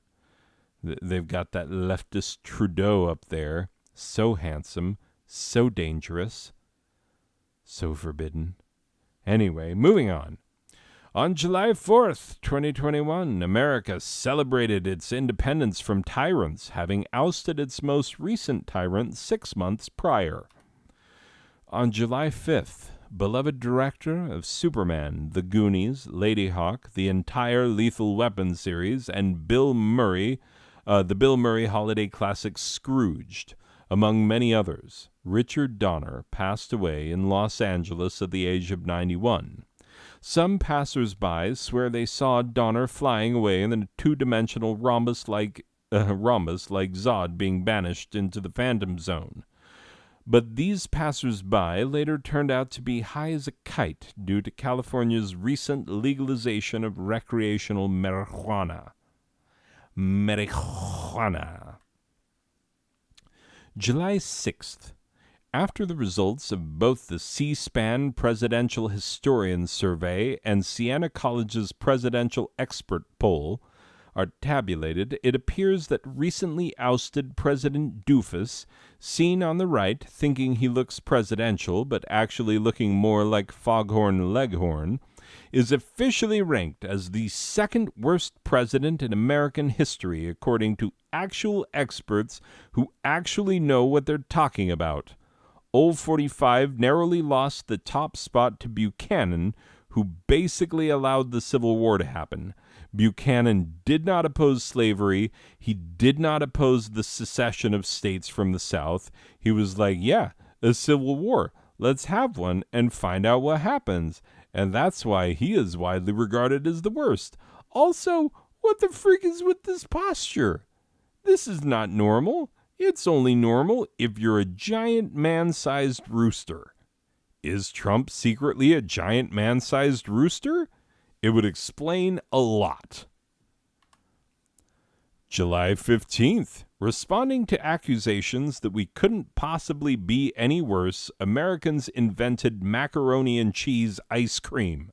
They've got that leftist Trudeau up there. So handsome, so dangerous, so forbidden. Anyway, moving on. On July 4th, 2021, America celebrated its independence from tyrants, having ousted its most recent tyrant 6 months prior. On July 5th, beloved director of Superman, The Goonies, Lady Hawk, the entire Lethal Weapon series, and the Bill Murray holiday classic Scrooged, among many others, Richard Donner passed away in Los Angeles at the age of 91. Some passers-by swear they saw Donner flying away in a two-dimensional rhombus like Zod being banished into the Phantom Zone. But these passers-by later turned out to be high as a kite due to California's recent legalization of recreational marijuana. July 6th. After the results of both the C-SPAN Presidential Historian Survey and Siena College's Presidential Expert Poll are tabulated, it appears that recently ousted President Doofus, seen on the right thinking he looks presidential but actually looking more like Foghorn Leghorn, is officially ranked as the second worst president in American history according to actual experts who actually know what they're talking about. Old 45 narrowly lost the top spot to Buchanan, who basically allowed the Civil War to happen. Buchanan did not oppose slavery. He did not oppose the secession of states from the South. He was like, yeah, a civil war. Let's have one and find out what happens. And that's why he is widely regarded as the worst. Also, what the freak is with this posture? This is not normal. It's only normal if you're a giant man-sized rooster. Is Trump secretly a giant man-sized rooster? It would explain a lot. July 15th. Responding to accusations that we couldn't possibly be any worse, Americans invented macaroni and cheese ice cream,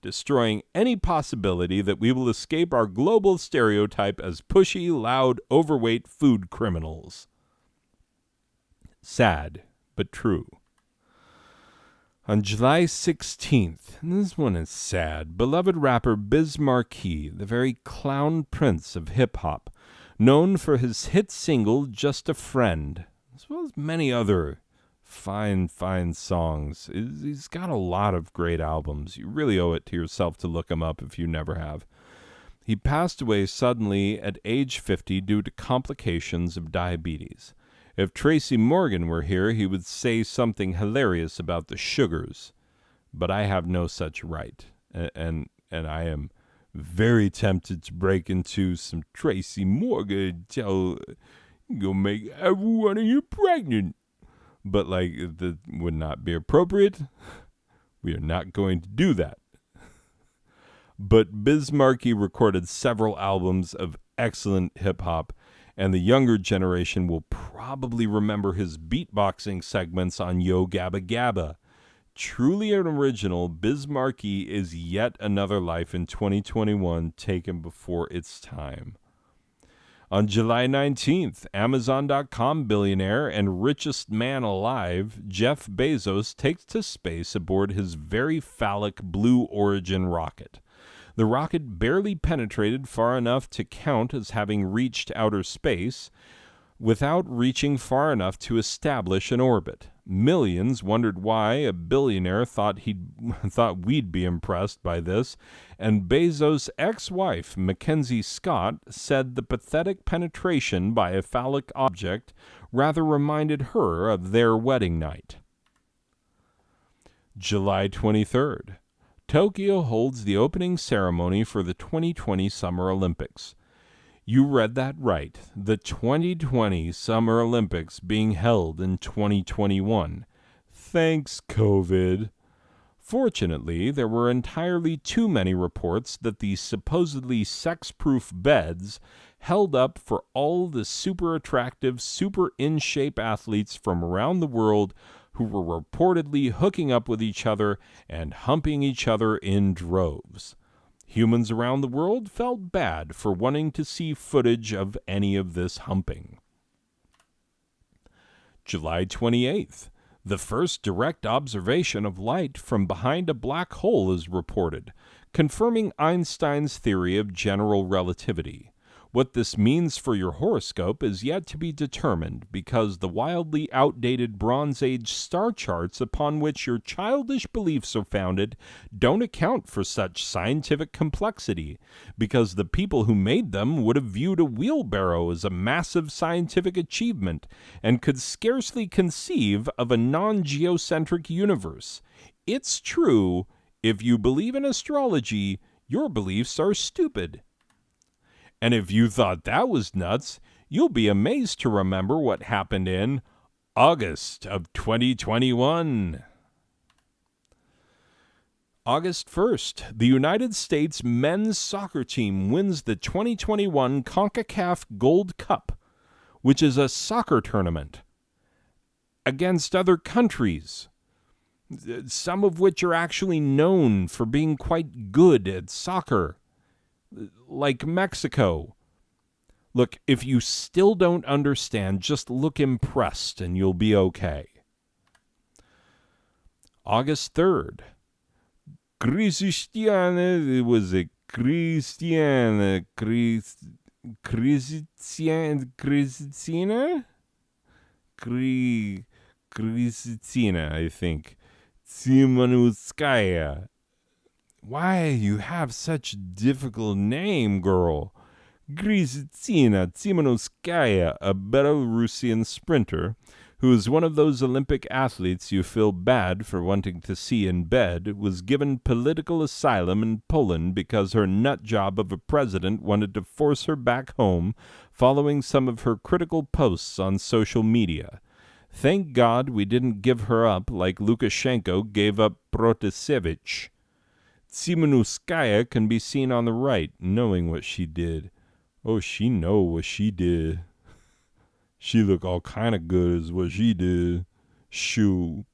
destroying any possibility that we will escape our global stereotype as pushy, loud, overweight food criminals. Sad, but true. On July 16th, and this one is sad, beloved rapper Biz Markie, the very clown prince of hip-hop, known for his hit single, Just a Friend, as well as many other fine songs. He's got a lot of great albums. You really owe it to yourself to look him up if you never have. He passed away suddenly at age 50 due to complications of diabetes. If Tracy Morgan were here, he would say something hilarious about the sugars, but I have no such right, and I am very tempted to break into some Tracy Morgan and tell, you'll make every one of you pregnant. But, that would not be appropriate. We are not going to do that. But Biz Markie recorded several albums of excellent hip-hop, and the younger generation will probably remember his beatboxing segments on Yo Gabba Gabba. Truly an original, Biz Markie is yet another life in 2021 taken before its time. On July 19th, Amazon.com billionaire and richest man alive, Jeff Bezos, takes to space aboard his very phallic Blue Origin rocket. The rocket barely penetrated far enough to count as having reached outer space, without reaching far enough to establish an orbit. Millions wondered why a billionaire thought we'd be impressed by this, and Bezos' ex-wife, Mackenzie Scott, said the pathetic penetration by a phallic object rather reminded her of their wedding night. July 23rd. Tokyo holds the opening ceremony for the 2020 Summer Olympics. You read that right. The 2020 Summer Olympics being held in 2021. Thanks, COVID. Fortunately, there were entirely too many reports that the supposedly sex-proof beds held up for all the super attractive, super in-shape athletes from around the world who were reportedly hooking up with each other and humping each other in droves. Humans around the world felt bad for wanting to see footage of any of this humping. July 28th. The first direct observation of light from behind a black hole is reported, confirming Einstein's theory of general relativity. What this means for your horoscope is yet to be determined because the wildly outdated Bronze Age star charts upon which your childish beliefs are founded don't account for such scientific complexity, because the people who made them would have viewed a wheelbarrow as a massive scientific achievement and could scarcely conceive of a non-geocentric universe. It's true, if you believe in astrology, your beliefs are stupid. And if you thought that was nuts, you'll be amazed to remember what happened in August of 2021. August 1st, the United States men's soccer team wins the 2021 CONCACAF Gold Cup, which is a soccer tournament against other countries, some of which are actually known for being quite good at soccer, like Mexico. Look, if you still don't understand, just look impressed and you'll be okay. August 3rd. Christiana, was it Christiana? Christina, I think. Tsimanutskaya. Why you have such difficult name, girl? Kristina Tsimanouskaya, a Belarusian sprinter who is one of those Olympic athletes you feel bad for wanting to see in bed, was given political asylum in Poland because her nut job of a president wanted to force her back home following some of her critical posts on social media. Thank God we didn't give her up like Lukashenko gave up Protasevich. Tsimanouskaya can be seen on the right, knowing what she did. Oh, she know what she did. She look all kind of good as what she did. Shoo.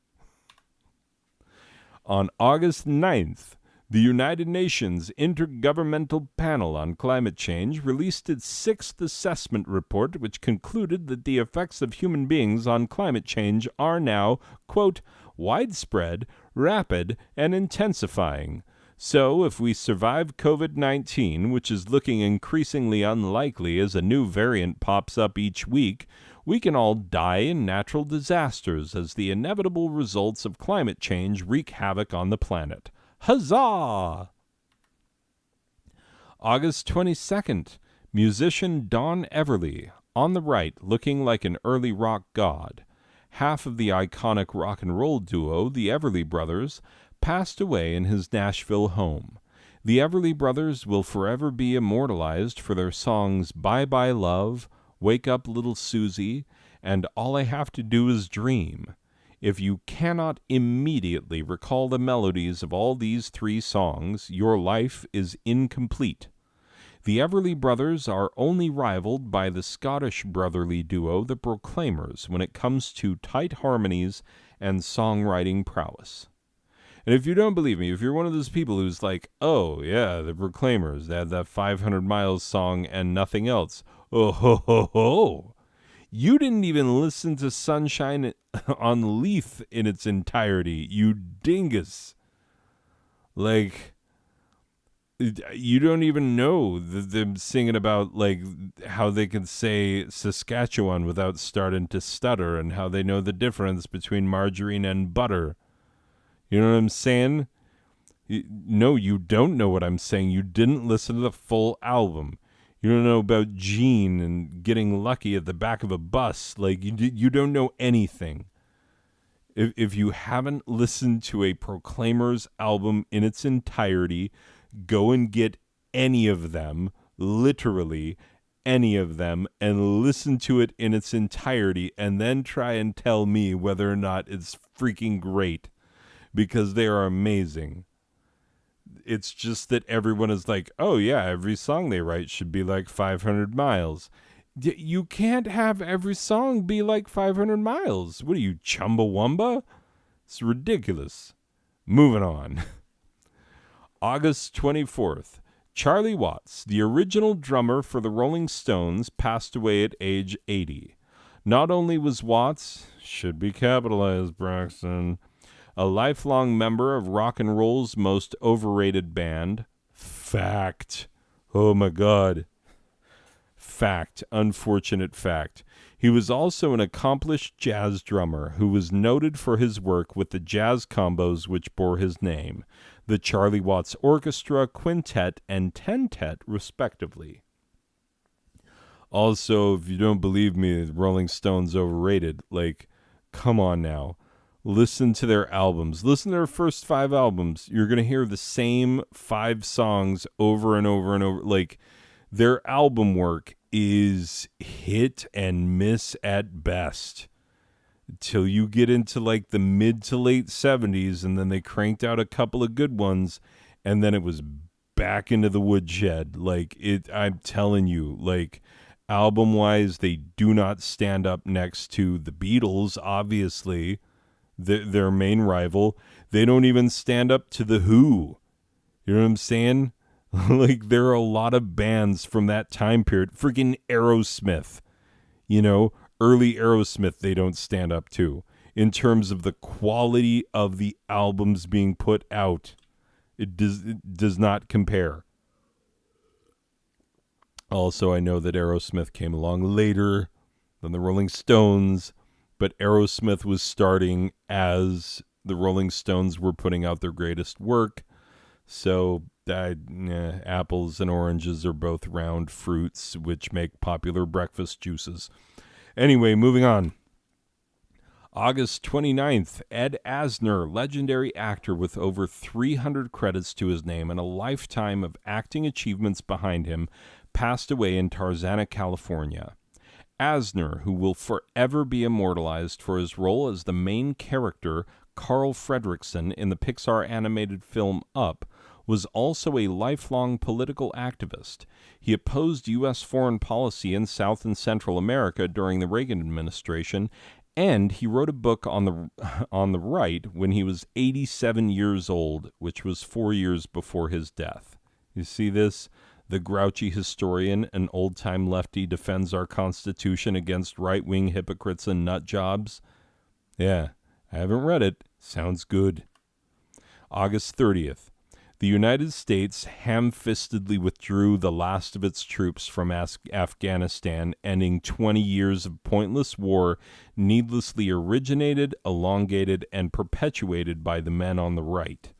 On August 9th, the United Nations Intergovernmental Panel on Climate Change released its 6th assessment report, which concluded that the effects of human beings on climate change are now, quote, widespread, rapid, and intensifying. So, if we survive COVID-19, which is looking increasingly unlikely as a new variant pops up each week, we can all die in natural disasters as the inevitable results of climate change wreak havoc on the planet. Huzzah! August 22nd, musician Don Everly, on the right, looking like an early rock god. Half of the iconic rock and roll duo, the Everly Brothers, passed away in his Nashville home. The Everly Brothers will forever be immortalized for their songs Bye Bye Love, Wake Up Little Susie, and All I Have to Do Is Dream. If you cannot immediately recall the melodies of all these 3 songs, your life is incomplete. The Everly Brothers are only rivaled by the Scottish brotherly duo, the Proclaimers, when it comes to tight harmonies and songwriting prowess. And if you don't believe me, if you're one of those people who's like, oh, yeah, the Proclaimers, they had that 500 Miles song and nothing else. Oh, ho, ho, ho. You didn't even listen to Sunshine on Leith in its entirety, you dingus. Like, you don't even know them singing about, like, how they can say Saskatchewan without starting to stutter and how they know the difference between margarine and butter. You know what I'm saying? No, you don't know what I'm saying. You didn't listen to the full album. You don't know about Gene and getting lucky at the back of a bus. Like, you don't know anything. If you haven't listened to a Proclaimers album in its entirety, go and get any of them, literally any of them, and listen to it in its entirety, and then try and tell me whether or not it's freaking great. Because they are amazing. It's just that everyone is like, oh yeah, every song they write should be like 500 miles. You can't have every song be like 500 miles. What are you, Chumbawamba? It's ridiculous. Moving on. August 24th. Charlie Watts, the original drummer for the Rolling Stones, passed away at age 80. Not only was Watts, should be capitalized, Braxton, a lifelong member of rock and roll's most overrated band. Fact. Oh my God. Fact. Unfortunate fact. He was also an accomplished jazz drummer who was noted for his work with the jazz combos which bore his name, the Charlie Watts Orchestra, Quintet, and Tentet, respectively. Also, if you don't believe me, the Rolling Stones overrated. Like, come on now. Listen to their albums. Listen to their first 5 albums. You're going to hear the same 5 songs over and over and over. Like, their album work is hit and miss at best. Till you get into, like, the mid to late 70s, and then they cranked out a couple of good ones, and then it was back into the woodshed. Like, I'm telling you, like, album-wise, they do not stand up next to the Beatles, obviously. Their main rival. They don't even stand up to The Who. You know what I'm saying? Like, there are a lot of bands from that time period. Freaking Aerosmith. You know, early Aerosmith they don't stand up to. In terms of the quality of the albums being put out. It does not compare. Also, I know that Aerosmith came along later than the Rolling Stones, but Aerosmith was starting as the Rolling Stones were putting out their greatest work. So apples and oranges are both round fruits, which make popular breakfast juices. Anyway, moving on. August 29th, Ed Asner, legendary actor with over 300 credits to his name and a lifetime of acting achievements behind him, passed away in Tarzana, California. Asner, who will forever be immortalized for his role as the main character, Carl Fredricksen, in the Pixar animated film Up, was also a lifelong political activist. He opposed U.S. foreign policy in South and Central America during the Reagan administration, and he wrote a book on the right when he was 87 years old, which was 4 years before his death. You see this? The grouchy historian, an old-time lefty, defends our Constitution against right-wing hypocrites and nut jobs. Yeah, I haven't read it. Sounds good. August 30th. The United States ham-fistedly withdrew the last of its troops from Afghanistan, ending 20 years of pointless war needlessly originated, elongated, and perpetuated by the men on the right.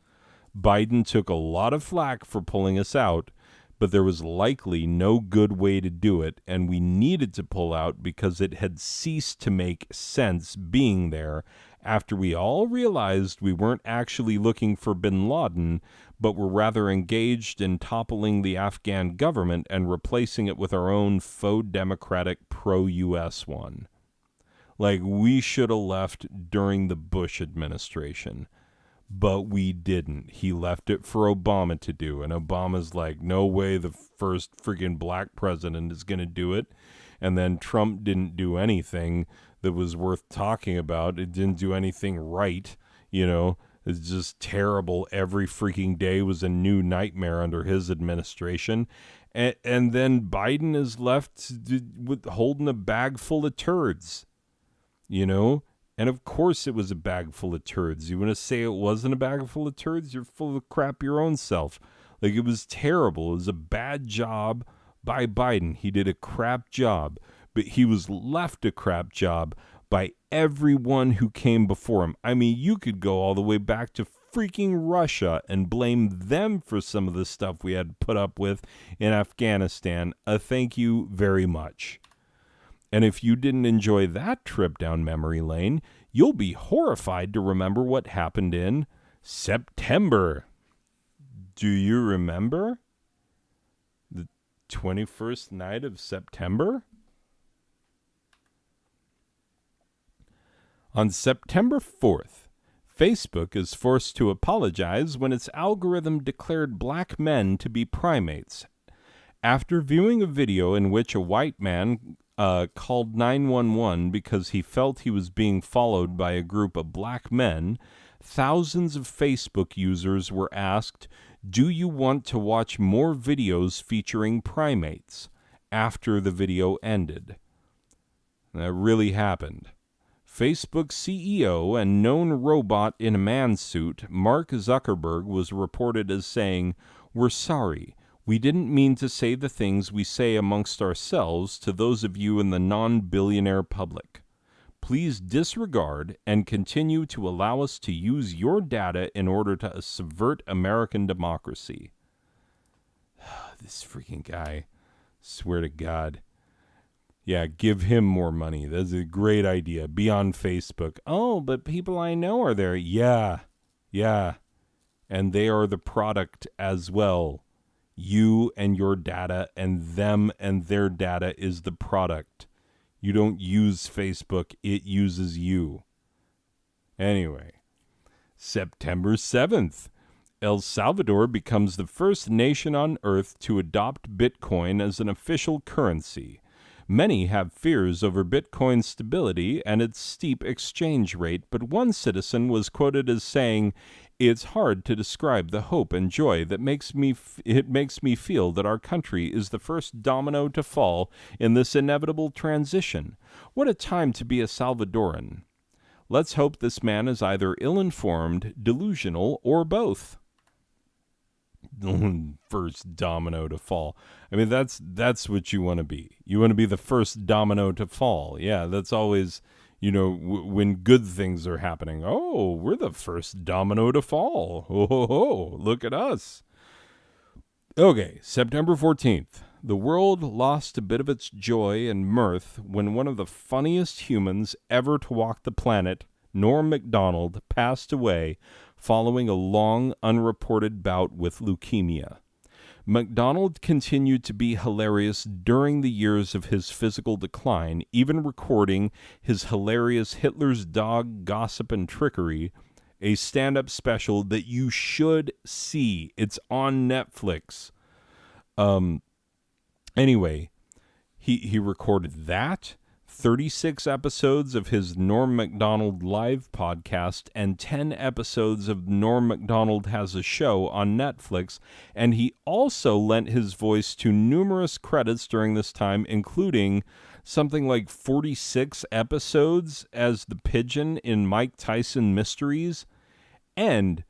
Biden took a lot of flack for pulling us out, but there was likely no good way to do it, and we needed to pull out because it had ceased to make sense being there after we all realized we weren't actually looking for bin Laden, but were rather engaged in toppling the Afghan government and replacing it with our own faux democratic pro-U.S. one. Like, we should have left during the Bush administration. But we didn't. He left it for Obama to do. And Obama's like, no way the first freaking black president is going to do it. And then Trump didn't do anything that was worth talking about. It didn't do anything right. You know, it's just terrible. Every freaking day was a new nightmare under his administration. And then Biden is left with holding a bag full of turds. You know? And of course it was a bag full of turds. You want to say it wasn't a bag full of turds? You're full of crap your own self. Like, it was terrible. It was a bad job by Biden. He did a crap job. But he was left a crap job by everyone who came before him. I mean, you could go all the way back to freaking Russia and blame them for some of the stuff we had to put up with in Afghanistan. Thank you very much. And if you didn't enjoy that trip down memory lane, you'll be horrified to remember what happened in September. Do you remember? The 21st night of September? On September 4th, Facebook is forced to apologize when its algorithm declared black men to be primates. After viewing a video in which a white man called 911 because he felt he was being followed by a group of black men, thousands of Facebook users were asked, "Do you want to watch more videos featuring primates?" after the video ended. That really happened. Facebook CEO and known robot in a man suit, Mark Zuckerberg, was reported as saying, "We're sorry. We didn't mean to say the things we say amongst ourselves to those of you in the non-billionaire public. Please disregard and continue to allow us to use your data in order to subvert American democracy." This freaking guy. Swear to God. Yeah, give him more money. That's a great idea. Be on Facebook. Oh, but people I know are there. Yeah. And they are the product as well. You and your data, and them and their data is the product. You don't use Facebook, it uses you. Anyway, September 7th, El Salvador becomes the first nation on earth to adopt Bitcoin as an official currency. Many have fears over Bitcoin's stability and its steep exchange rate, but one citizen was quoted as saying, "It's hard to describe the hope and joy that makes me feel that our country is the first domino to fall in this inevitable transition. What a time to be a Salvadoran. Let's hope this man is either ill-informed, delusional, or both." First domino to fall. I mean, that's what you want to be. You want to be the first domino to fall. Yeah, that's always, when good things are happening. Oh, we're the first domino to fall. Oh, look at us. Okay, September 14th. The world lost a bit of its joy and mirth when one of the funniest humans ever to walk the planet, Norm Macdonald, passed away following a long, unreported bout with leukemia. Macdonald continued to be hilarious during the years of his physical decline, even recording his hilarious Hitler's Dog, Gossip and Trickery, a stand-up special that you should see. It's on Netflix. Anyway, he recorded that, 36 episodes of his Norm Macdonald live podcast, and 10 episodes of Norm Macdonald Has a Show on Netflix, and he also lent his voice to numerous credits during this time, including something like 46 episodes as the Pigeon in Mike Tyson Mysteries, and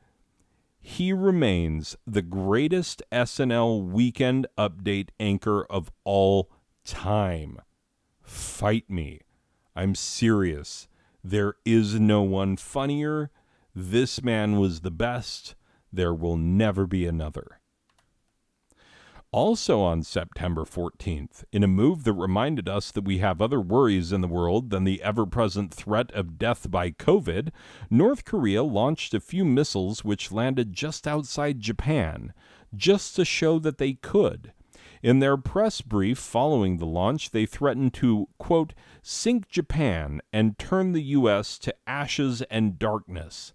he remains the greatest SNL Weekend Update anchor of all time. Fight me. I'm serious. There is no one funnier. This man was the best. There will never be another. Also on September 14th, in a move that reminded us that we have other worries in the world than the ever-present threat of death by COVID, North Korea launched a few missiles which landed just outside Japan, just to show that they could. In their press brief following the launch, they threatened to, quote, sink Japan and turn the U.S. to ashes and darkness.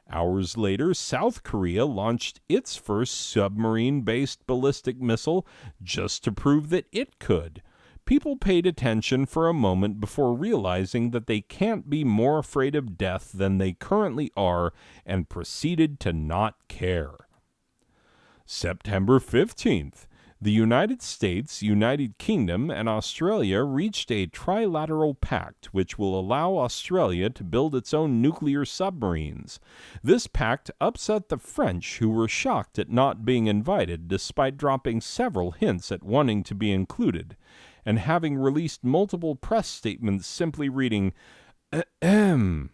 Hours later, South Korea launched its first submarine-based ballistic missile just to prove that it could. People paid attention for a moment before realizing that they can't be more afraid of death than they currently are and proceeded to not care. September 15th. The United States, United Kingdom, and Australia reached a trilateral pact which will allow Australia to build its own nuclear submarines. This pact upset the French, who were shocked at not being invited despite dropping several hints at wanting to be included, and having released multiple press statements simply reading, ahem,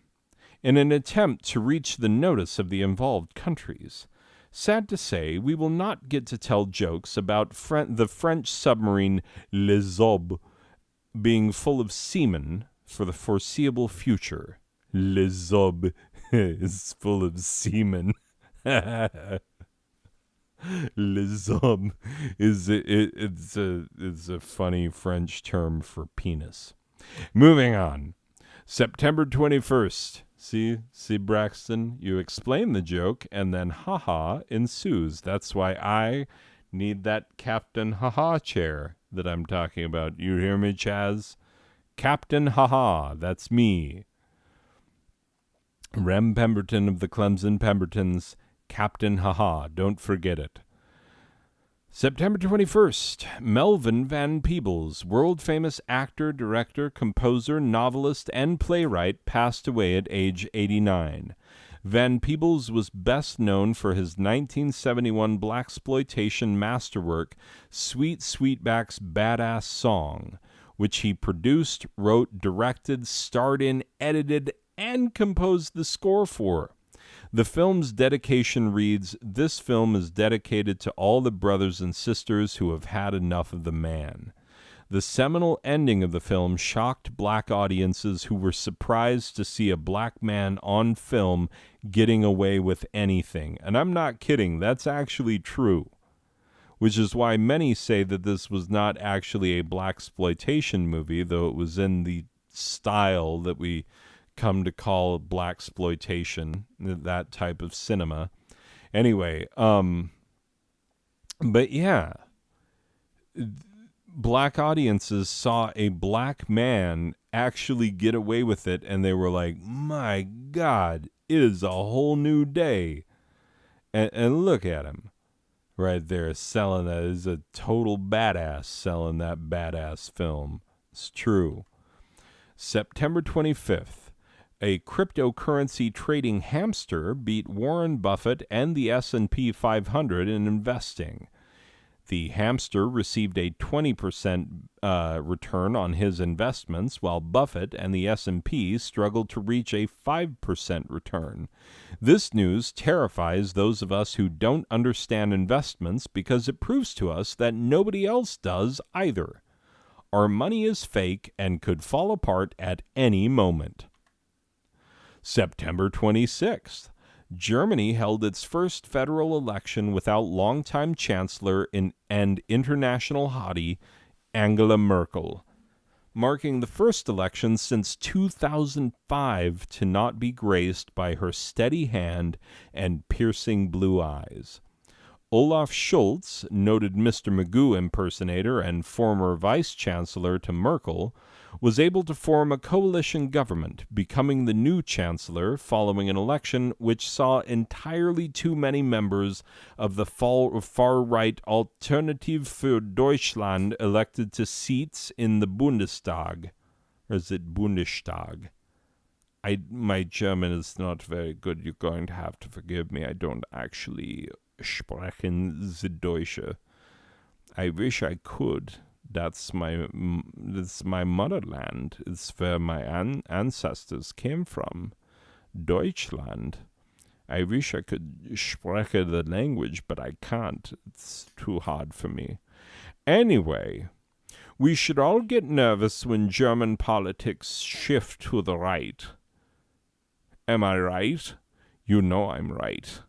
in an attempt to reach the notice of the involved countries. Sad to say, we will not get to tell jokes about the French submarine Les Aubes being full of semen for the foreseeable future. Les Aubes is full of semen. Les Aubes it's a funny French term for penis. Moving on. September 21st. See, Braxton, you explain the joke, and then haha ensues. That's why I need that Captain Haha chair that I'm talking about. You hear me, Chaz? Captain Haha, that's me. Rem Pemberton of the Clemson Pembertons, Captain Haha, don't forget it. September 21st, Melvin Van Peebles, world-famous actor, director, composer, novelist, and playwright, passed away at age 89. Van Peebles was best known for his 1971 blaxploitation masterwork, Sweet Sweetback's Badass Song, which he produced, wrote, directed, starred in, edited, and composed the score for. The film's dedication reads, "This film is dedicated to all the brothers and sisters who have had enough of the man." The seminal ending of the film shocked black audiences who were surprised to see a black man on film getting away with anything. And I'm not kidding, that's actually true. Which is why many say that this was not actually a blaxploitation movie, though it was in the style that we come to call blaxploitation, that type of cinema. Anyway, but yeah, black audiences saw a black man actually get away with it, and they were like, my God, it is a whole new day. And look at him right there selling that. Is a total badass selling that badass film. It's true. September 25th. A cryptocurrency trading hamster beat Warren Buffett and the S&P 500 in investing. The hamster received a 20% return on his investments, while Buffett and the S&P struggled to reach a 5% return. This news terrifies those of us who don't understand investments because it proves to us that nobody else does either. Our money is fake and could fall apart at any moment. September 26th. Germany held its first federal election without longtime chancellor and international hottie Angela Merkel, marking the first election since 2005 to not be graced by her steady hand and piercing blue eyes. Olaf Scholz, noted Mr. Magoo impersonator and former vice-chancellor to Merkel, was able to form a coalition government, becoming the new chancellor following an election which saw entirely too many members of the far-right Alternative für Deutschland elected to seats in the Bundestag. Or is it Bundestag? My German is not very good. You're going to have to forgive me. I don't actually sprechen the Deutsche. I wish I could. That's my motherland. It's where my ancestors came from. Deutschland. I wish I could spreche the language, but I can't. It's too hard for me. Anyway, we should all get nervous when German politics shift to the right. Am I right? You know I'm right.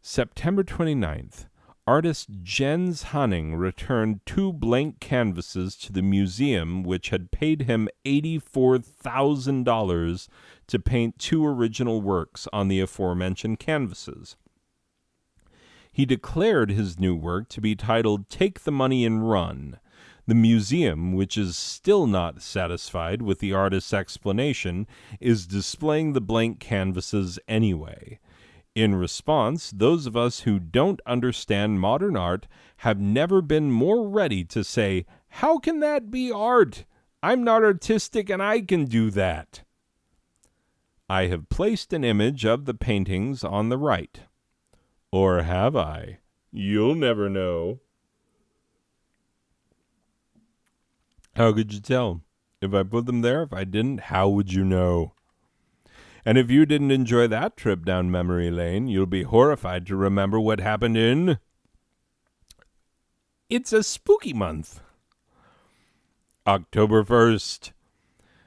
September 29th. Artist Jens Hanning returned 2 blank canvases to the museum, which had paid him $84,000 to paint 2 original works on the aforementioned canvases. He declared his new work to be titled Take the Money and Run. The museum, which is still not satisfied with the artist's explanation, is displaying the blank canvases anyway. In response, those of us who don't understand modern art have never been more ready to say, "How can that be art? I'm not artistic and I can do that." I have placed an image of the paintings on the right. Or have I? You'll never know. How could you tell? If I put them there, if I didn't, how would you know? And if you didn't enjoy that trip down memory lane, you'll be horrified to remember what happened in... It's a spooky month. October 1st.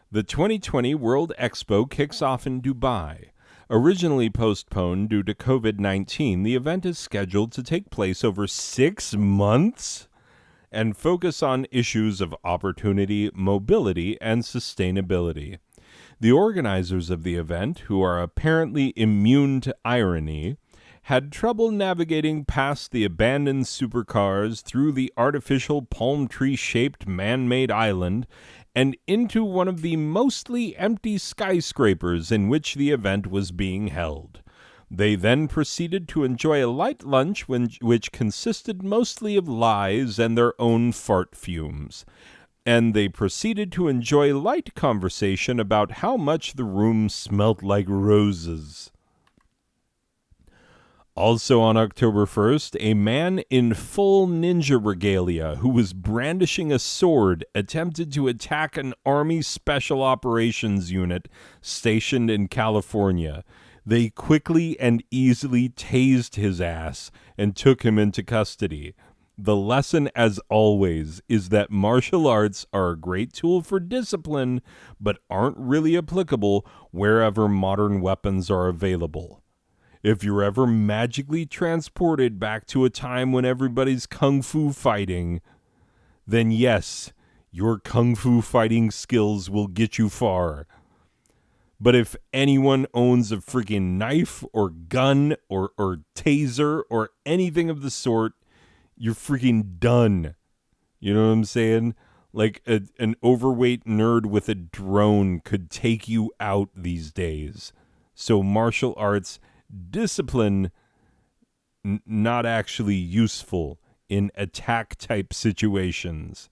The 2020 World Expo kicks off in Dubai. Originally postponed due to COVID-19, the event is scheduled to take place over 6 months and focus on issues of opportunity, mobility, and sustainability. The organizers of the event, who are apparently immune to irony, had trouble navigating past the abandoned supercars through the artificial palm tree-shaped man-made island and into one of the mostly empty skyscrapers in which the event was being held. They then proceeded to enjoy a light lunch which consisted mostly of lies and their own fart fumes. And they proceeded to enjoy light conversation about how much the room smelt like roses. Also on October 1st, a man in full ninja regalia who was brandishing a sword attempted to attack an Army Special Operations unit stationed in California. They quickly and easily tased his ass and took him into custody. The lesson, as always, is that martial arts are a great tool for discipline, but aren't really applicable wherever modern weapons are available. If you're ever magically transported back to a time when everybody's kung fu fighting, then yes, your kung fu fighting skills will get you far. But if anyone owns a freaking knife or gun or taser or anything of the sort, you're freaking done. You know what I'm saying? Like an overweight nerd with a drone could take you out these days. So martial arts, discipline, not actually useful in attack type situations.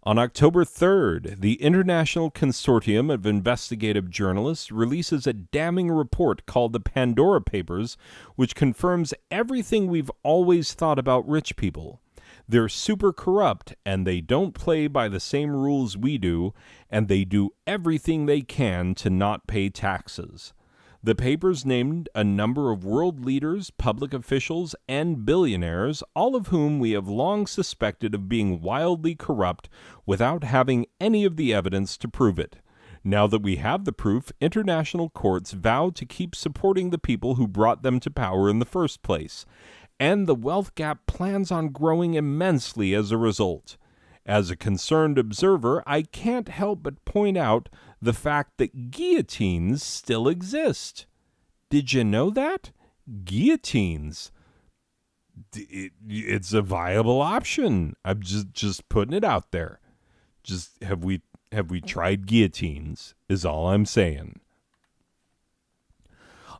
On October 3rd, the International Consortium of Investigative Journalists releases a damning report called the Pandora Papers, which confirms everything we've always thought about rich people. They're super corrupt, and they don't play by the same rules we do, and they do everything they can to not pay taxes. The papers named a number of world leaders, public officials, and billionaires, all of whom we have long suspected of being wildly corrupt without having any of the evidence to prove it. Now that we have the proof, international courts vow to keep supporting the people who brought them to power in the first place, and the wealth gap plans on growing immensely as a result. As a concerned observer, I can't help but point out the fact that guillotines still exist. Did you know that? Guillotines. It's a viable option. I'm just putting it out there. Just have we tried guillotines is all I'm saying.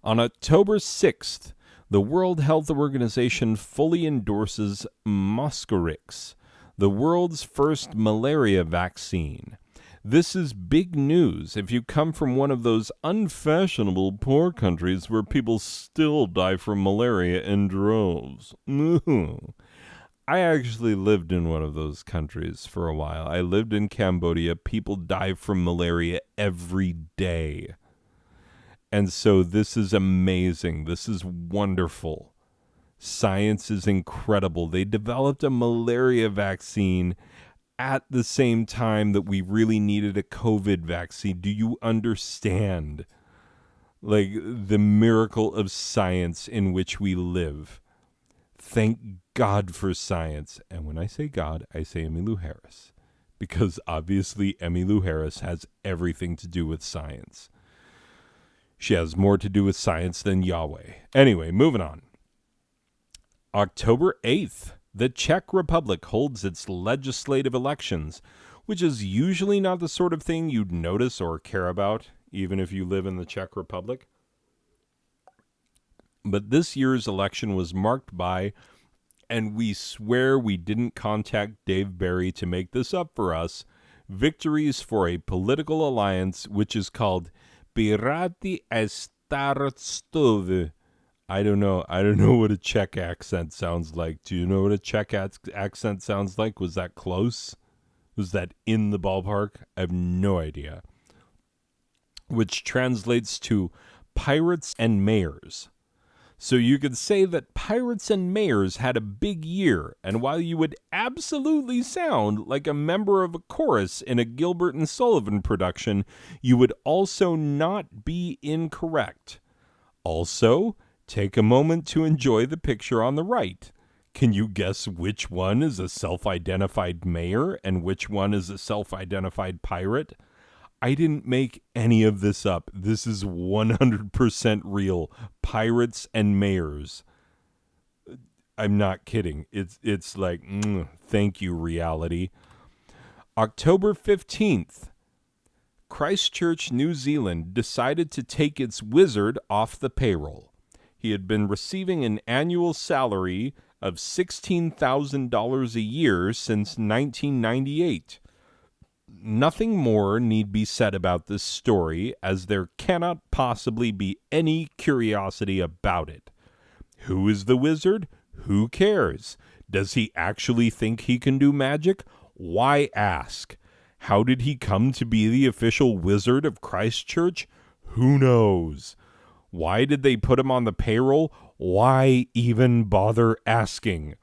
On October 6th, the World Health Organization fully endorses Mosquirix, the world's first malaria vaccine. This is big news if you come from one of those unfashionable poor countries where people still die from malaria in droves. I actually lived in one of those countries for a while. I lived in Cambodia. People die from malaria every day. And so this is amazing. This is wonderful. Science is incredible. They developed a malaria vaccine at the same time that we really needed a COVID vaccine. Do you understand? Like the miracle of science in which we live. Thank God for science. And when I say God, I say Emmylou Harris. Because obviously Emmylou Harris has everything to do with science. She has more to do with science than Yahweh. Anyway, moving on. October 8th, the Czech Republic holds its legislative elections, which is usually not the sort of thing you'd notice or care about, even if you live in the Czech Republic. But this year's election was marked by, and we swear we didn't contact Dave Barry to make this up for us, victories for a political alliance which is called Pirati a Starostov. I don't know what a Czech accent sounds like. Do you know what a Czech accent sounds like? Was that close? Was that in the ballpark? I have no idea. Which translates to pirates and mayors. So you could say that pirates and mayors had a big year, and while you would absolutely sound like a member of a chorus in a Gilbert and Sullivan production, you would also not be incorrect. Also, take a moment to enjoy the picture on the right. Can you guess which one is a self-identified mayor and which one is a self-identified pirate? I didn't make any of this up. This is 100% real. Pirates and mayors. I'm not kidding. It's like, thank you, reality. October 15th. Christchurch, New Zealand decided to take its wizard off the payroll. He had been receiving an annual salary of $16,000 a year since 1998. Nothing more need be said about this story, as there cannot possibly be any curiosity about it. Who is the wizard? Who cares? Does he actually think he can do magic? Why ask? How did he come to be the official wizard of Christchurch? Who knows? Why did they put him on the payroll? Why even bother asking?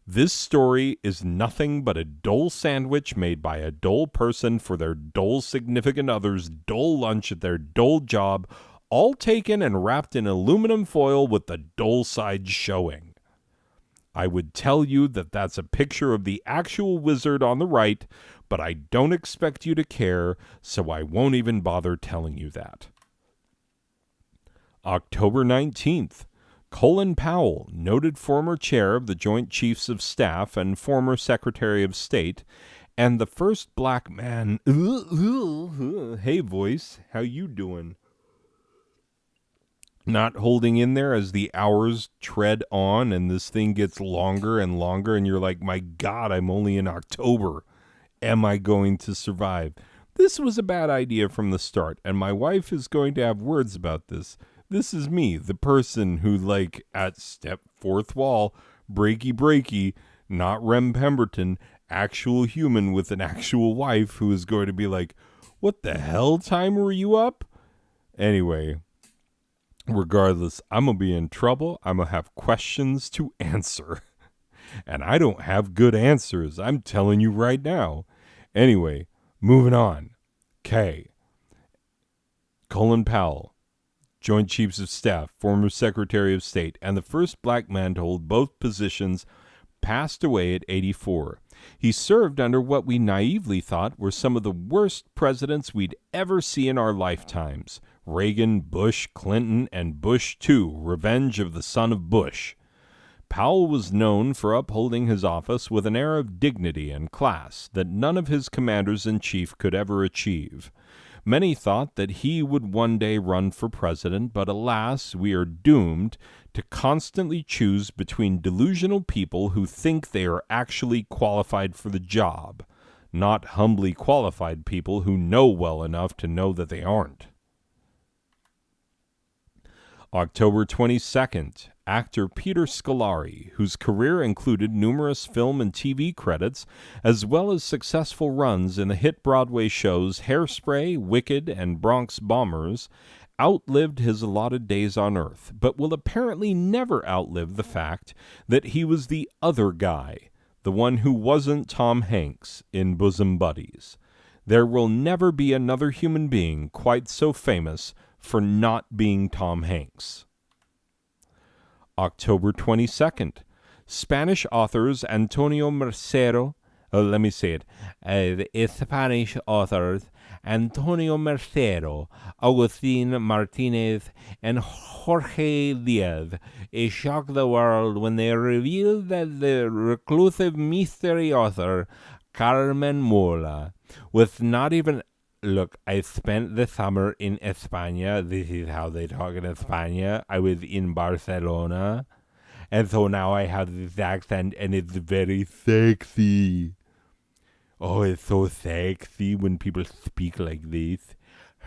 This story is nothing but a dull sandwich made by a dull person for their dull significant other's dull lunch at their dull job, all taken and wrapped in aluminum foil with the dull side showing. I would tell you that that's a picture of the actual wizard on the right, but I don't expect you to care, so I won't even bother telling you that. October 19th. Colin Powell, noted former chair of the Joint Chiefs of Staff and former Secretary of State, and the first black man... Hey, voice, how you doing? Not holding in there as the hours tread on and this thing gets longer and longer, and you're like, my God, I'm only in October. am I going to survive? This was a bad idea from the start, and my wife is going to have words about this. This is me, the person who, like, at step fourth wall, breaky, not Rem Pemberton, actual human with an actual wife who is going to be like, what the hell time were you up? Anyway, regardless, I'm going to be in trouble. I'm going to have questions to answer. And I don't have good answers. I'm telling you right now. Anyway, moving on. K. Colin Powell, Joint Chiefs of Staff, former Secretary of State, and the first black man to hold both positions, passed away at 84. He served under what we naively thought were some of the worst presidents we'd ever see in our lifetimes. Reagan, Bush, Clinton, and Bush II, revenge of the son of Bush. Powell was known for upholding his office with an air of dignity and class that none of his commanders-in-chief could ever achieve. Many thought that he would one day run for president, but alas, we are doomed to constantly choose between delusional people who think they are actually qualified for the job, not humbly qualified people who know well enough to know that they aren't. October 22nd, actor Peter Scolari, whose career included numerous film and TV credits, as well as successful runs in the hit Broadway shows Hairspray, Wicked, and Bronx Bombers, outlived his allotted days on Earth, but will apparently never outlive the fact that he was the other guy, the one who wasn't Tom Hanks in Bosom Buddies. There will never be another human being quite so famous for not being Tom Hanks. October 22nd, Spanish authors Antonio Mercero, the Spanish authors Antonio Mercero, Agustin Martinez, and Jorge Diaz shocked the world when they revealed that the reclusive mystery author Carmen Mola, with not even... Look, I spent the summer in España. This is how they talk in España. I was in Barcelona. And so now I have this accent and it's very sexy. Oh, it's so sexy when people speak like this.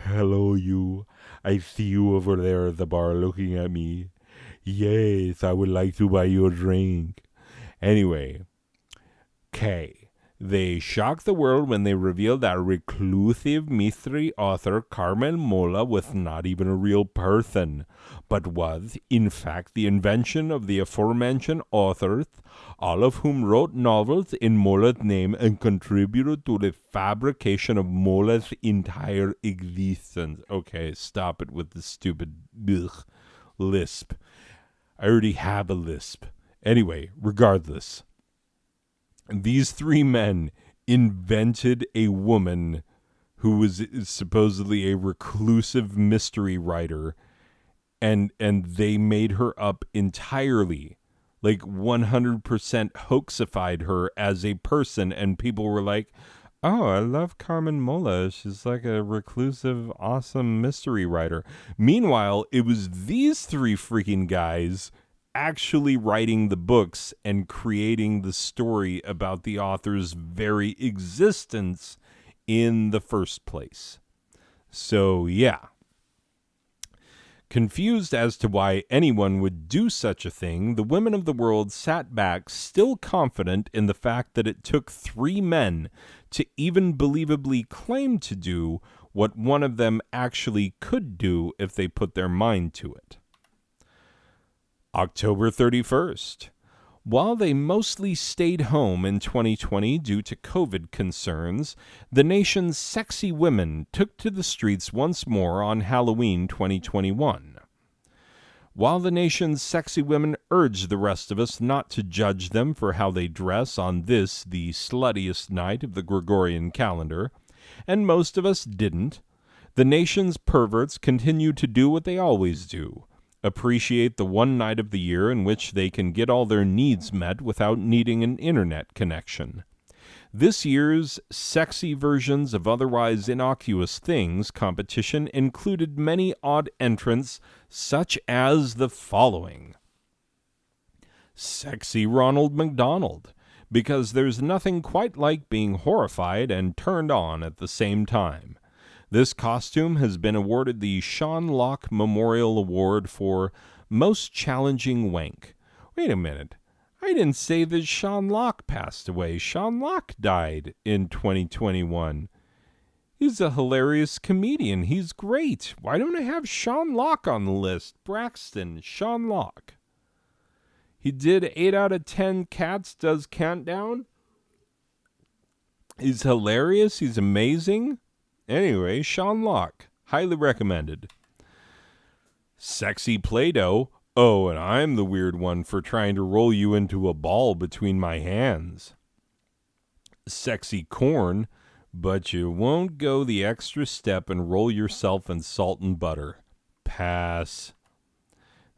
Hello, you. I see you over there at the bar looking at me. Yes, I would like to buy you a drink. Anyway, K. They shocked the world when they revealed that reclusive mystery author Carmen Mola was not even a real person, but was, in fact, the invention of the aforementioned authors, all of whom wrote novels in Mola's name and contributed to the fabrication of Mola's entire existence. Okay, stop it with the stupid lisp. I already have a lisp. Anyway, regardless. These three men invented a woman who was supposedly a reclusive mystery writer, and they made her up entirely, like 100% hoaxified her as a person, and people were like, oh, I love Carmen Mola. She's like a reclusive, awesome mystery writer. Meanwhile, it was these three freaking guys actually writing the books and creating the story about the author's very existence in the first place. So, yeah. Confused as to why anyone would do such a thing, the women of the world sat back, still confident in the fact that it took three men to even believably claim to do what one of them actually could do if they put their mind to it. October 31st. While they mostly stayed home in 2020 due to COVID concerns, the nation's sexy women took to the streets once more on Halloween 2021. While the nation's sexy women urged the rest of us not to judge them for how they dress on this, the sluttiest night of the Gregorian calendar, and most of us didn't, the nation's perverts continued to do what they always do. Appreciate the one night of the year in which they can get all their needs met without needing an internet connection. This year's Sexy Versions of Otherwise Innocuous Things competition included many odd entrants, such as the following. Sexy Ronald McDonald, because there's nothing quite like being horrified and turned on at the same time. This costume has been awarded the Sean Locke Memorial Award for Most Challenging Wank. Wait a minute. I didn't say that Sean Locke passed away. Sean Locke died in 2021. He's a hilarious comedian. He's great. Why don't I have Sean Locke on the list? Braxton, Sean Locke. He did 8 out of 10 Cats Does Countdown. He's hilarious. He's amazing. Anyway, Sean Locke. Highly recommended. Sexy Play-Doh. Oh, and I'm the weird one for trying to roll you into a ball between my hands. Sexy Corn. But you won't go the extra step and roll yourself in salt and butter. Pass.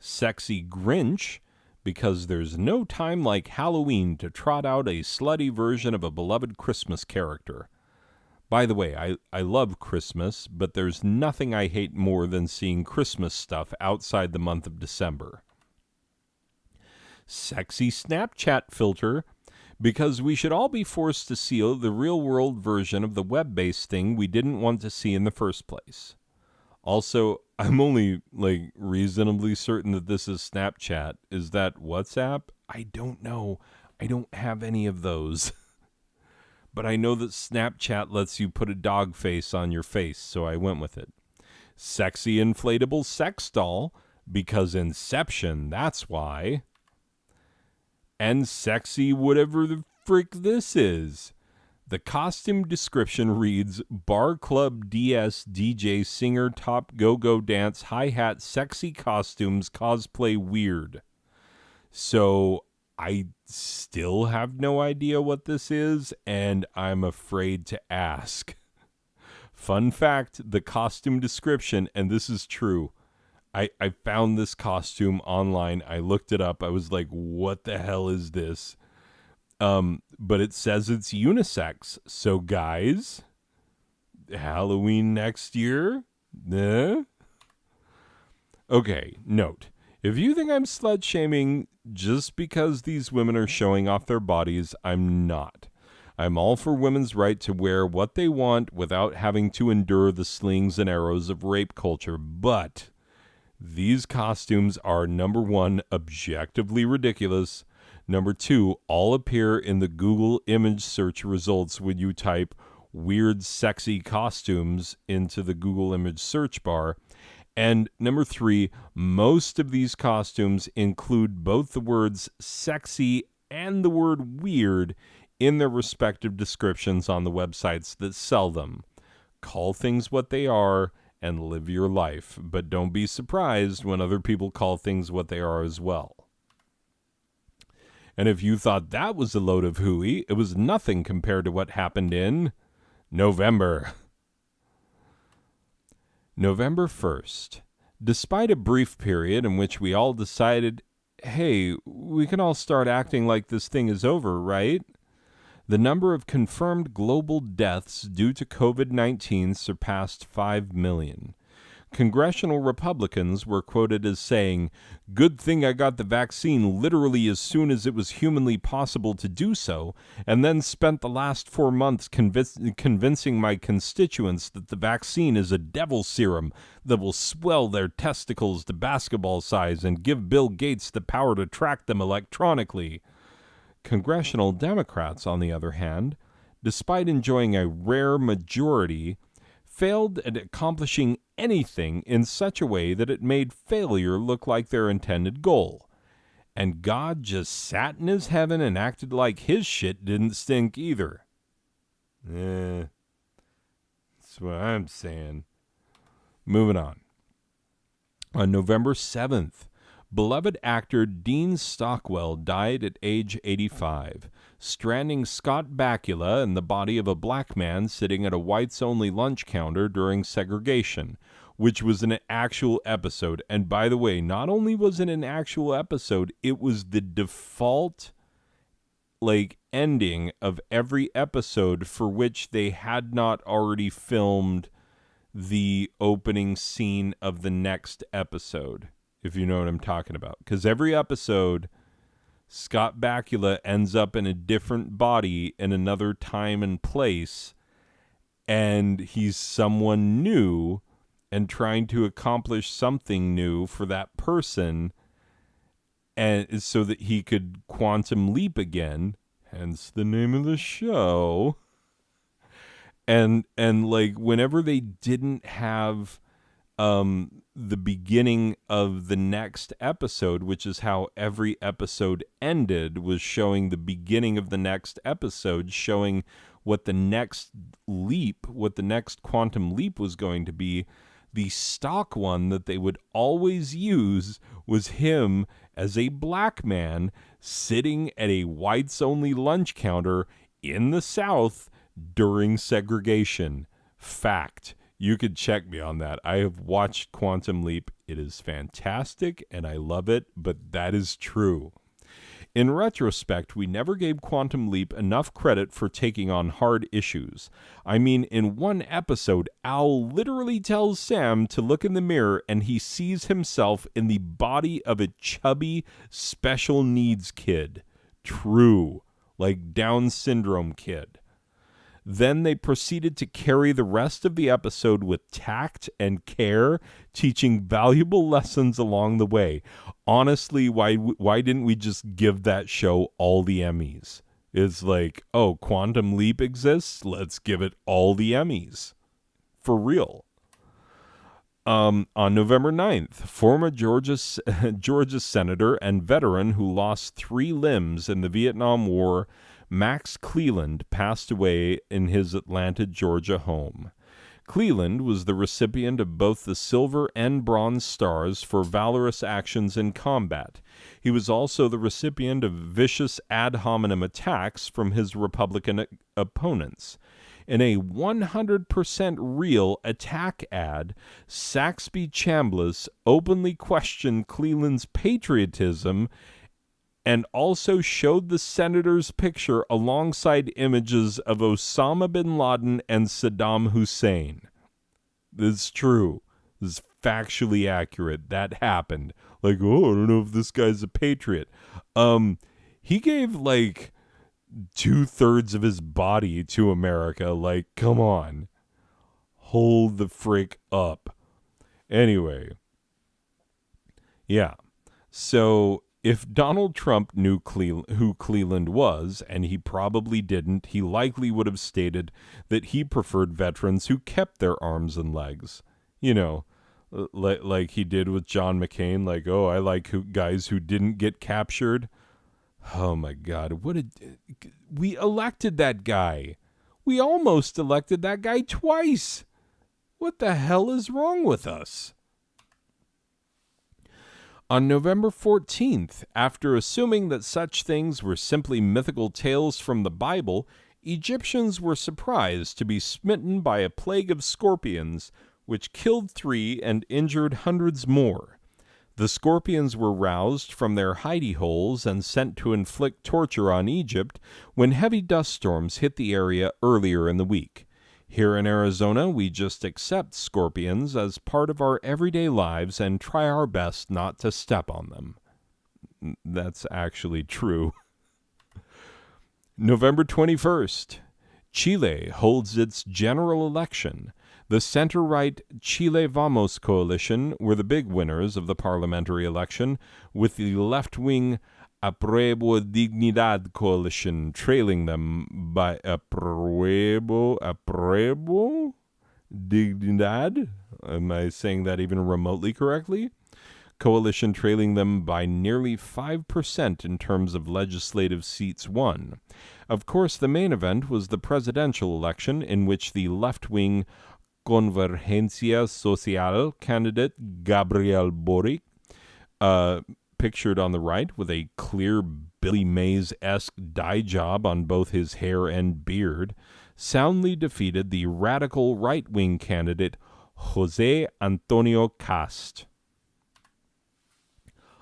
Sexy Grinch, because there's no time like Halloween to trot out a slutty version of a beloved Christmas character. By the way, I love Christmas, but there's nothing I hate more than seeing Christmas stuff outside the month of December. Sexy Snapchat Filter, because we should all be forced to see the real-world version of the web-based thing we didn't want to see in the first place. Also, I'm only, reasonably certain that this is Snapchat. Is that WhatsApp? I don't know. I don't have any of those. But I know that Snapchat lets you put a dog face on your face, so I went with it. Sexy Inflatable Sex Doll, because Inception, that's why. And sexy whatever the frick this is. The costume description reads, Bar Club DS DJ Singer Top Go-Go Dance Hi-Hat Sexy Costumes Cosplay Weird. So I still have no idea what this is, and I'm afraid to ask. Fun fact, the costume description, and this is true, I found this costume online. I looked it up. I was like, what the hell is this? But it says it's unisex. So guys, Halloween next year? Okay, note. If you think I'm slut-shaming just because these women are showing off their bodies, I'm not. I'm all for women's right to wear what they want without having to endure the slings and arrows of rape culture, but these costumes are, number one, objectively ridiculous. Number two, all appear in the Google image search results when you type weird, sexy costumes into the Google image search bar. And number three, most of these costumes include both the words sexy and the word weird in their respective descriptions on the websites that sell them. Call things what they are and live your life, but don't be surprised when other people call things what they are as well. And if you thought that was a load of hooey, it was nothing compared to what happened in November. November 1st. Despite a brief period in which we all decided, hey, we can all start acting like this thing is over, right? The number of confirmed global deaths due to COVID-19 surpassed 5 million. Congressional Republicans were quoted as saying, "Good thing I got the vaccine literally as soon as it was humanly possible to do so, and then spent the last 4 months convincing my constituents that the vaccine is a devil serum that will swell their testicles to basketball size and give Bill Gates the power to track them electronically." Congressional Democrats, on the other hand, despite enjoying a rare majority, failed at accomplishing anything in such a way that it made failure look like their intended goal. And God just sat in his heaven and acted like his shit didn't stink either. That's what I'm saying. Moving on. On November 7th, beloved actor Dean Stockwell died at age 85, stranding Scott Bakula in the body of a black man sitting at a whites-only lunch counter during segregation, which was an actual episode. And by the way, not only was it an actual episode, it was the default ending of every episode for which they had not already filmed the opening scene of the next episode, if you know what I'm talking about. Because every episode Scott Bakula ends up in a different body in another time and place, and he's someone new and trying to accomplish something new for that person, and so that he could quantum leap again, hence the name of the show. And like whenever they didn't have the beginning of the next episode, which is how every episode ended, was showing the beginning of the next episode, showing what the next leap, what the next quantum leap was going to be. The stock one that they would always use was him as a black man sitting at a whites-only lunch counter in the South during segregation. Fact. You could check me on that. I have watched Quantum Leap. It is fantastic, and I love it, but that is true. In retrospect, we never gave Quantum Leap enough credit for taking on hard issues. I mean, in one episode, Al literally tells Sam to look in the mirror, and he sees himself in the body of a chubby special needs kid. True. Like Down syndrome kid. Then they proceeded to carry the rest of the episode with tact and care, teaching valuable lessons along the way. Honestly, why didn't we just give that show all the Emmys? It's like, oh, Quantum Leap exists? Let's give it all the Emmys. For real. On November 9th, former Georgia senator and veteran who lost 3 limbs in the Vietnam War, Max Cleland, passed away in his Atlanta, Georgia home. Cleland was the recipient of both the Silver and Bronze Stars for valorous actions in combat. He was also the recipient of vicious ad hominem attacks from his Republican opponents. In a 100% real attack ad, Saxby Chambliss openly questioned Cleland's patriotism and also showed the senator's picture alongside images of Osama bin Laden and Saddam Hussein. This is true. This is factually accurate. That happened. Like, oh, I don't know if this guy's a patriot. He gave, like, 2/3 of his body to America. Like, come on. Hold the frick up. Anyway. Yeah. So if Donald Trump knew who Cleland was, and he probably didn't, he likely would have stated that he preferred veterans who kept their arms and legs. You know, like he did with John McCain. Like, oh, I like guys who didn't get captured. Oh, my God. We elected that guy. We almost elected that guy twice. What the hell is wrong with us? On November 14th, after assuming that such things were simply mythical tales from the Bible, Egyptians were surprised to be smitten by a plague of scorpions, which killed 3 and injured hundreds more. The scorpions were roused from their hidey holes and sent to inflict torture on Egypt when heavy dust storms hit the area earlier in the week. Here in Arizona, we just accept scorpions as part of our everyday lives and try our best not to step on them. That's actually true. November 21st, Chile holds its general election. The center-right Chile Vamos coalition were the big winners of the parliamentary election, with the left-wing Apruebo Dignidad coalition trailing them by Apruebo Dignidad? Am I saying that even remotely correctly? Coalition trailing them by nearly 5% in terms of legislative seats won. Of course, the main event was the presidential election, in which the left-wing Convergencia Social candidate Gabriel Boric, pictured on the right with a clear Billy Mays-esque dye job on both his hair and beard, soundly defeated the radical right-wing candidate Jose Antonio Cast.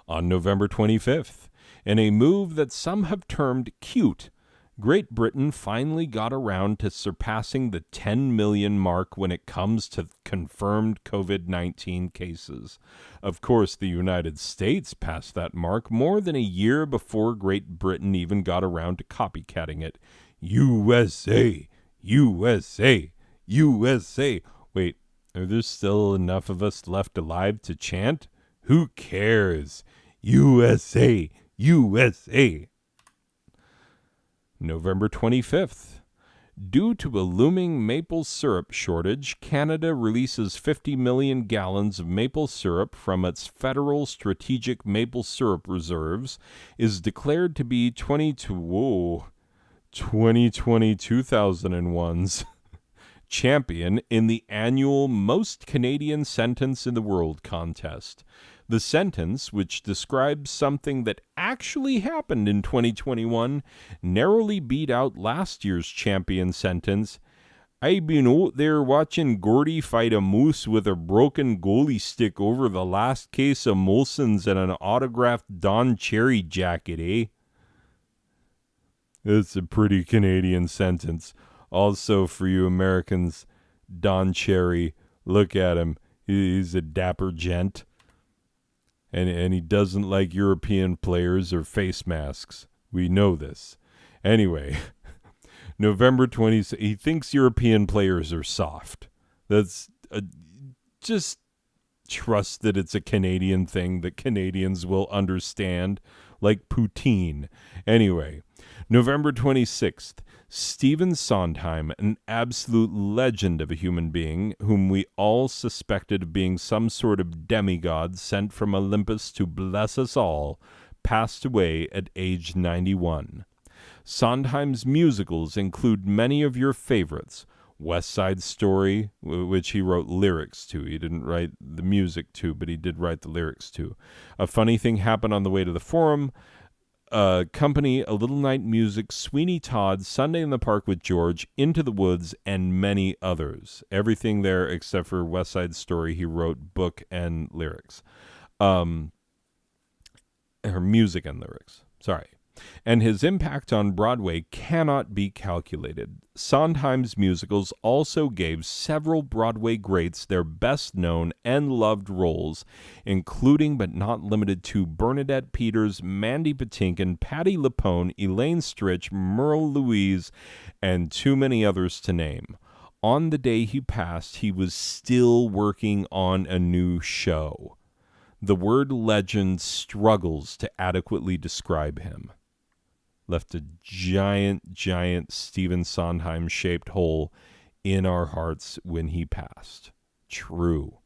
On November 25th, in a move that some have termed cute, Great Britain finally got around to surpassing the 10 million mark when it comes to confirmed COVID-19 cases. Of course, the United States passed that mark more than a year before Great Britain even got around to copycatting it. USA! USA! USA! Wait, are there still enough of us left alive to chant? Who cares? USA! USA! November 25th. Due to a looming maple syrup shortage, Canada releases 50 million gallons of maple syrup from its federal strategic maple syrup reserves, is declared to be 2020-2001's champion in the annual Most Canadian Sentence in the World contest. The sentence, which describes something that actually happened in 2021, narrowly beat out last year's champion sentence. "I've been out there watching Gordy fight a moose with a broken goalie stick over the last case of Molson's and an autographed Don Cherry jacket, eh?" It's a pretty Canadian sentence. Also, for you Americans, Don Cherry, look at him. He's a dapper gent. And he doesn't like European players or face masks. We know this. Anyway, November 20th, he thinks European players are soft. That's just trust that it's a Canadian thing that Canadians will understand, like poutine. Anyway, November 26th, Stephen Sondheim, an absolute legend of a human being whom we all suspected of being some sort of demigod sent from Olympus to bless us all, passed away at age 91. Sondheim's musicals include many of your favorites: West Side Story, which he wrote lyrics to. He didn't write the music to, but he did write the lyrics to. A Funny Thing Happened on the Way to the Forum, Company, A Little Night Music, Sweeney Todd, Sunday in the Park with George, Into the Woods, and many others. Everything there except for West Side Story, he wrote book and lyrics. Or music and lyrics. Sorry. And his impact on Broadway cannot be calculated. Sondheim's musicals also gave several Broadway greats their best-known and loved roles, including but not limited to Bernadette Peters, Mandy Patinkin, Patti LuPone, Elaine Stritch, Merle Louise, and too many others to name. On the day he passed, he was still working on a new show. The word legend struggles to adequately describe him. Left a giant Stephen Sondheim-shaped hole in our hearts when he passed. True.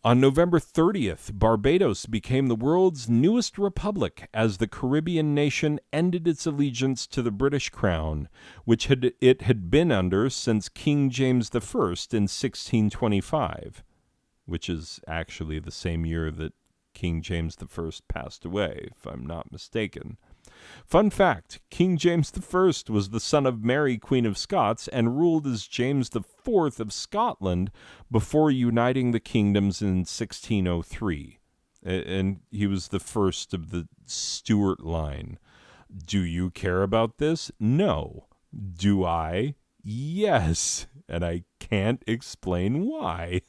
On November 30th, Barbados became the world's newest republic as the Caribbean nation ended its allegiance to the British Crown, which it had been under since King James I in 1625, which is actually the same year that King James I passed away, if I'm not mistaken. Fun fact, King James I was the son of Mary, Queen of Scots, and ruled as James IV of Scotland before uniting the kingdoms in 1603. And he was the first of the Stuart line. Do you care about this? No. Do I? Yes. And I can't explain why.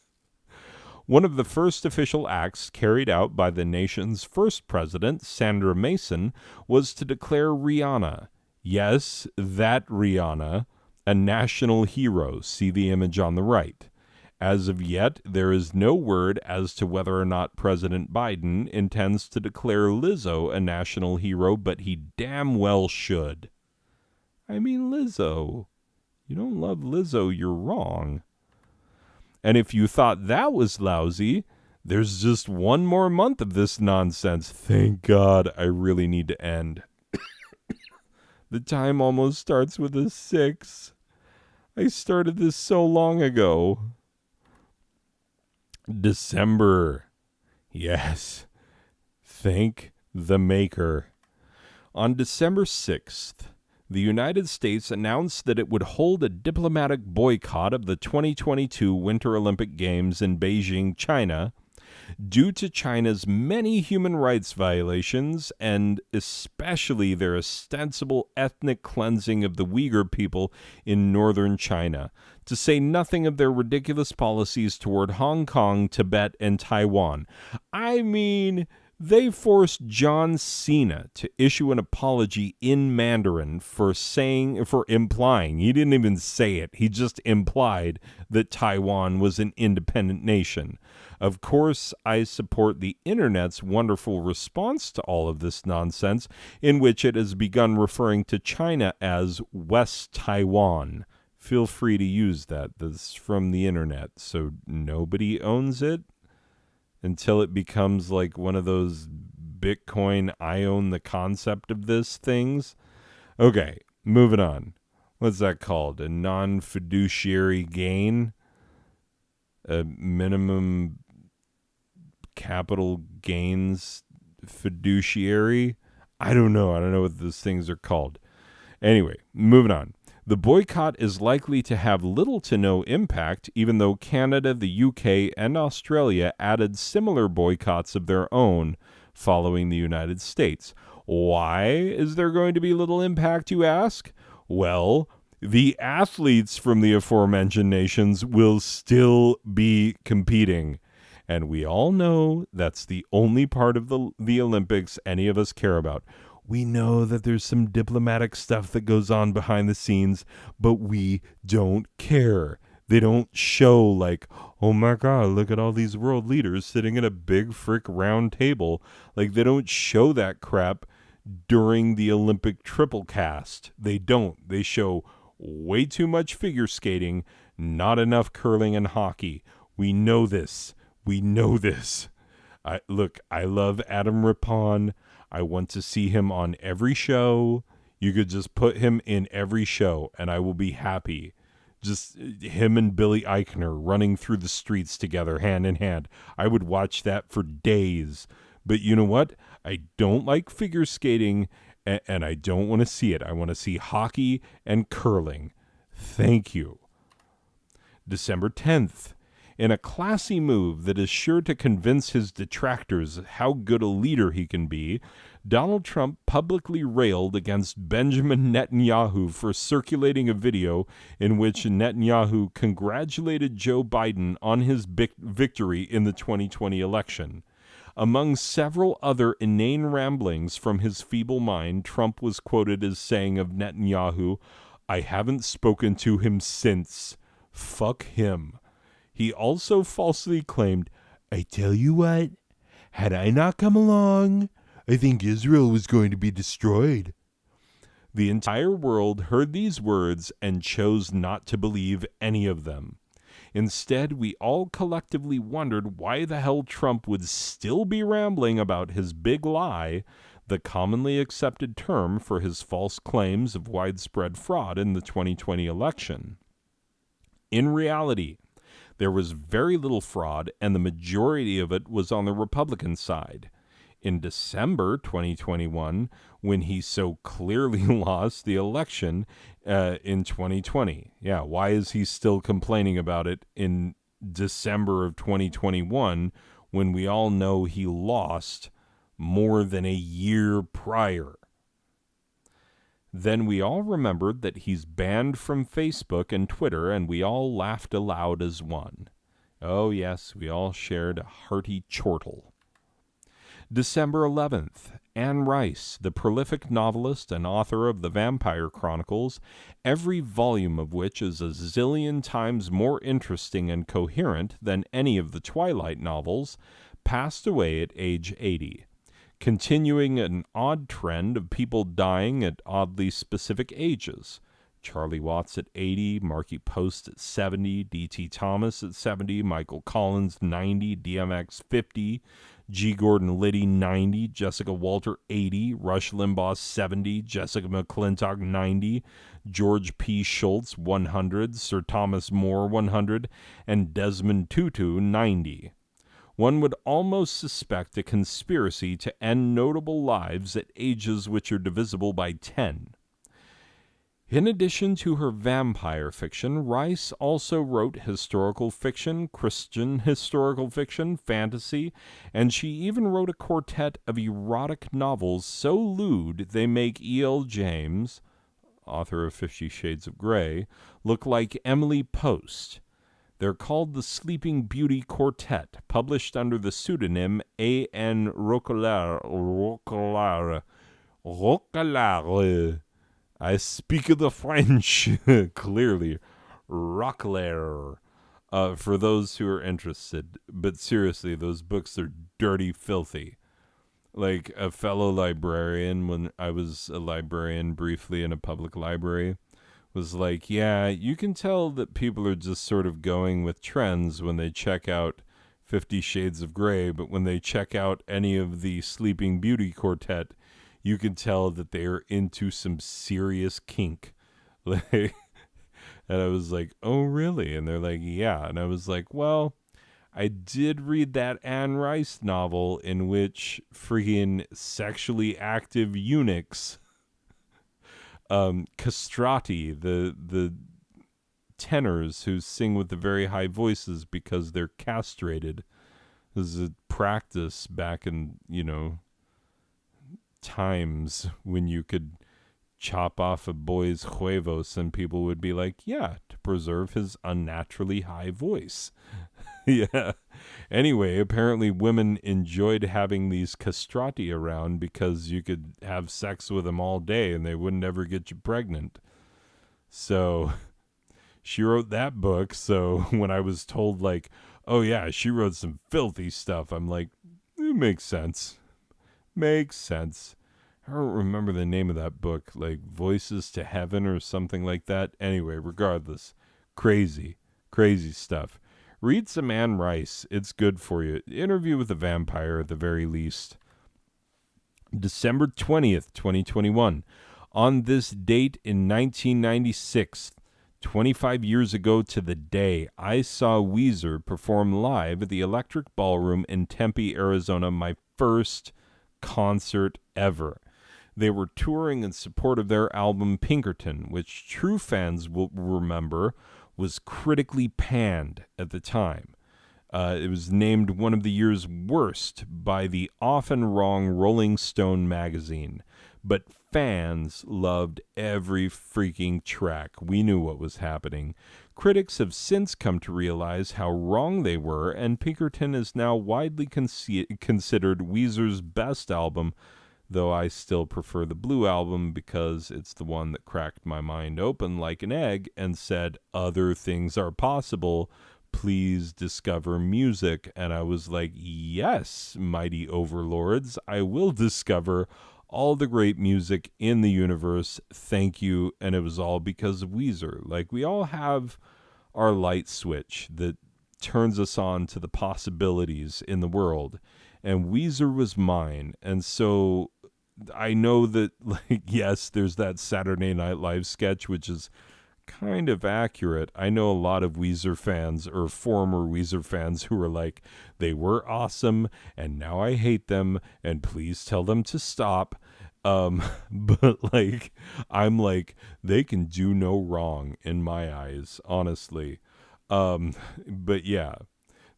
One of the first official acts carried out by the nation's first president, Sandra Mason, was to declare Rihanna, yes, that Rihanna, a national hero. See the image on the right. As of yet, there is no word as to whether or not President Biden intends to declare Lizzo a national hero, but he damn well should. I mean, Lizzo. You don't love Lizzo, you're wrong. And if you thought that was lousy, there's just one more month of this nonsense. Thank God, I really need to end. The time almost starts with a 6. I started this so long ago. December. Yes. Thank the Maker. On December 6th, the United States announced that it would hold a diplomatic boycott of the 2022 Winter Olympic Games in Beijing, China, Due to China's many human rights violations, and especially their ostensible ethnic cleansing of the Uyghur people in northern China, to say nothing of their ridiculous policies toward Hong Kong, Tibet, and Taiwan. I mean, they forced John Cena to issue an apology in Mandarin for implying, he didn't even say it, he just implied that Taiwan was an independent nation. Of course, I support the internet's wonderful response to all of this nonsense, in which it has begun referring to China as West Taiwan. Feel free to use that. That's from the internet, so nobody owns it until it becomes like one of those Bitcoin, I own the concept of this things. Okay, moving on. What's that called? A non-fiduciary gain? A minimum capital gains fiduciary? I don't know. I don't know what those things are called. Anyway, moving on. The boycott is likely to have little to no impact, even though Canada, the UK, and Australia added similar boycotts of their own following the United States. Why is there going to be little impact, you ask? Well, the athletes from the aforementioned nations will still be competing. And we all know that's the only part of the Olympics any of us care about. We know that there's some diplomatic stuff that goes on behind the scenes, but we don't care. They don't show like, oh my God, look at all these world leaders sitting at a big frick round table. Like, they don't show that crap during the Olympic triple cast. They don't. They show way too much figure skating, not enough curling and hockey. We know this. We know this. I love Adam Rippon. I want to see him on every show. You could just put him in every show, and I will be happy. Just him and Billy Eichner running through the streets together, hand in hand. I would watch that for days. But you know what? I don't like figure skating, and I don't want to see it. I want to see hockey and curling. Thank you. December 10th. In a classy move that is sure to convince his detractors how good a leader he can be, Donald Trump publicly railed against Benjamin Netanyahu for circulating a video in which Netanyahu congratulated Joe Biden on his victory in the 2020 election. Among several other inane ramblings from his feeble mind, Trump was quoted as saying of Netanyahu, "I haven't spoken to him since. Fuck him." He also falsely claimed, "I tell you what, had I not come along, I think Israel was going to be destroyed." The entire world heard these words and chose not to believe any of them. Instead, we all collectively wondered why the hell Trump would still be rambling about his big lie, the commonly accepted term for his false claims of widespread fraud in the 2020 election. In reality, there was very little fraud, and the majority of it was on the Republican side. In December 2021, when he so clearly lost the election in 2020. Yeah, why is he still complaining about it in December of 2021 when we all know he lost more than a year prior? Then we all remembered that he's banned from Facebook and Twitter, and we all laughed aloud as one. Oh yes, we all shared a hearty chortle. December 11th, Anne Rice, the prolific novelist and author of the Vampire Chronicles, every volume of which is a zillion times more interesting and coherent than any of the Twilight novels, passed away at age 80. Continuing an odd trend of people dying at oddly specific ages. Charlie Watts at 80, Markie Post at 70, D.T. Thomas at 70, Michael Collins 90, DMX 50, G. Gordon Liddy 90, Jessica Walter 80, Rush Limbaugh 70, Jessica McClintock 90, George P. Schultz 100, Sir Thomas More 100, and Desmond Tutu 90. One would almost suspect a conspiracy to end notable lives at ages which are divisible by 10. In addition to her vampire fiction, Rice also wrote historical fiction, Christian historical fiction, fantasy, and she even wrote a quartet of erotic novels so lewd they make E.L. James, author of 50 Shades of Grey, look like Emily Post. They're called the Sleeping Beauty Quartet, published under the pseudonym A.N. Roquelaire. I speak the French, clearly. Roquelaire. For those who are interested. But seriously, those books are dirty, filthy. Like a fellow librarian, when I was a librarian briefly in a public library, was like, yeah, you can tell that people are just sort of going with trends when they check out 50 Shades of Grey, but when they check out any of the Sleeping Beauty Quartet, you can tell that they are into some serious kink. Like, and I was like, oh, really? And they're like, yeah. And I was like, well, I did read that Anne Rice novel in which freaking sexually active eunuchs, castrati, the tenors who sing with the very high voices because they're castrated. This is a practice back in, times when you could chop off a boy's huevos and people would be like, yeah, to preserve his unnaturally high voice. Yeah. Anyway, apparently women enjoyed having these castrati around because you could have sex with them all day and they wouldn't ever get you pregnant. So she wrote that book. So when I was told like, oh yeah, she wrote some filthy stuff, I'm like, it makes sense. Makes sense. I don't remember the name of that book, like Voices to Heaven or something like that. Anyway, regardless, crazy stuff. Read some Anne Rice. It's good for you. Interview with a Vampire at the very least. December 20th, 2021. On this date in 1996, 25 years ago to the day, I saw Weezer perform live at the Electric Ballroom in Tempe, Arizona, my first concert ever. They were touring in support of their album Pinkerton, which true fans will remember was critically panned at the time. It was named one of the year's worst by the often wrong Rolling Stone magazine. But fans loved every freaking track. We knew what was happening. Critics have since come to realize how wrong they were, and Pinkerton is now widely considered Weezer's best album, though I still prefer the Blue Album because it's the one that cracked my mind open like an egg and said, other things are possible. Please discover music. And I was like, yes, mighty overlords, I will discover all the great music in the universe. Thank you. And it was all because of Weezer. Like, we all have our light switch that turns us on to the possibilities in the world. And Weezer was mine. And so I know that, like, yes, there's that Saturday Night Live sketch, which is kind of accurate. I know a lot of Weezer fans or former Weezer fans who are like, they were awesome and now I hate them and please tell them to stop. But like, I'm like, they can do no wrong in my eyes, honestly. But yeah,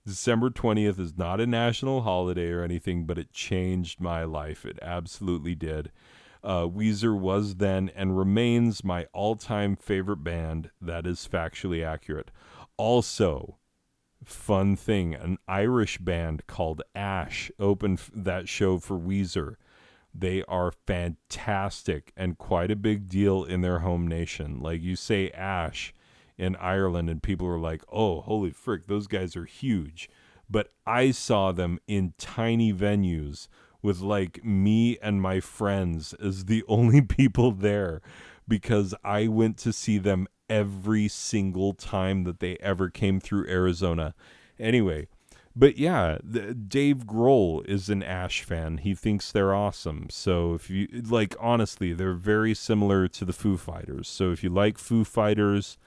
December 20th is not a national holiday or anything, but it changed my life. It absolutely did. Weezer was then and remains my all-time favorite band. That is factually accurate. Also, fun thing, an Irish band called Ash opened that show for Weezer. They are fantastic and quite a big deal in their home nation. Like, you say Ash in Ireland and people are like, oh, holy frick, those guys are huge. But I saw them in tiny venues with like me and my friends as the only people there because I went to see them every single time that they ever came through Arizona. Anyway, but yeah, Dave Grohl is an Ash fan. He thinks they're awesome. So if you like, honestly, they're very similar to the Foo Fighters. So if you like Foo Fighters,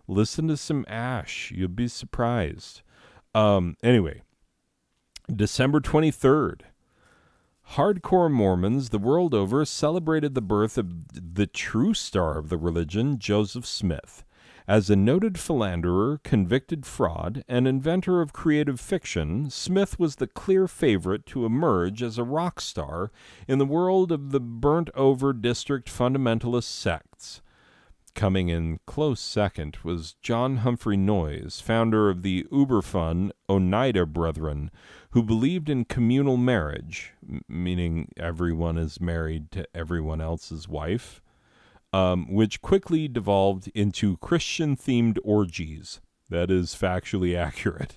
listen to some Ash. You'll be surprised. Anyway, December 23rd. Hardcore Mormons the world over celebrated the birth of the true star of the religion, Joseph Smith. As a noted philanderer, convicted fraud, and inventor of creative fiction, Smith was the clear favorite to emerge as a rock star in the world of the burnt-over district fundamentalist sects. Coming in close second was John Humphrey Noyes, founder of the uber-fun Oneida Brethren, who believed in communal marriage, meaning everyone is married to everyone else's wife, which quickly devolved into Christian-themed orgies. That is factually accurate.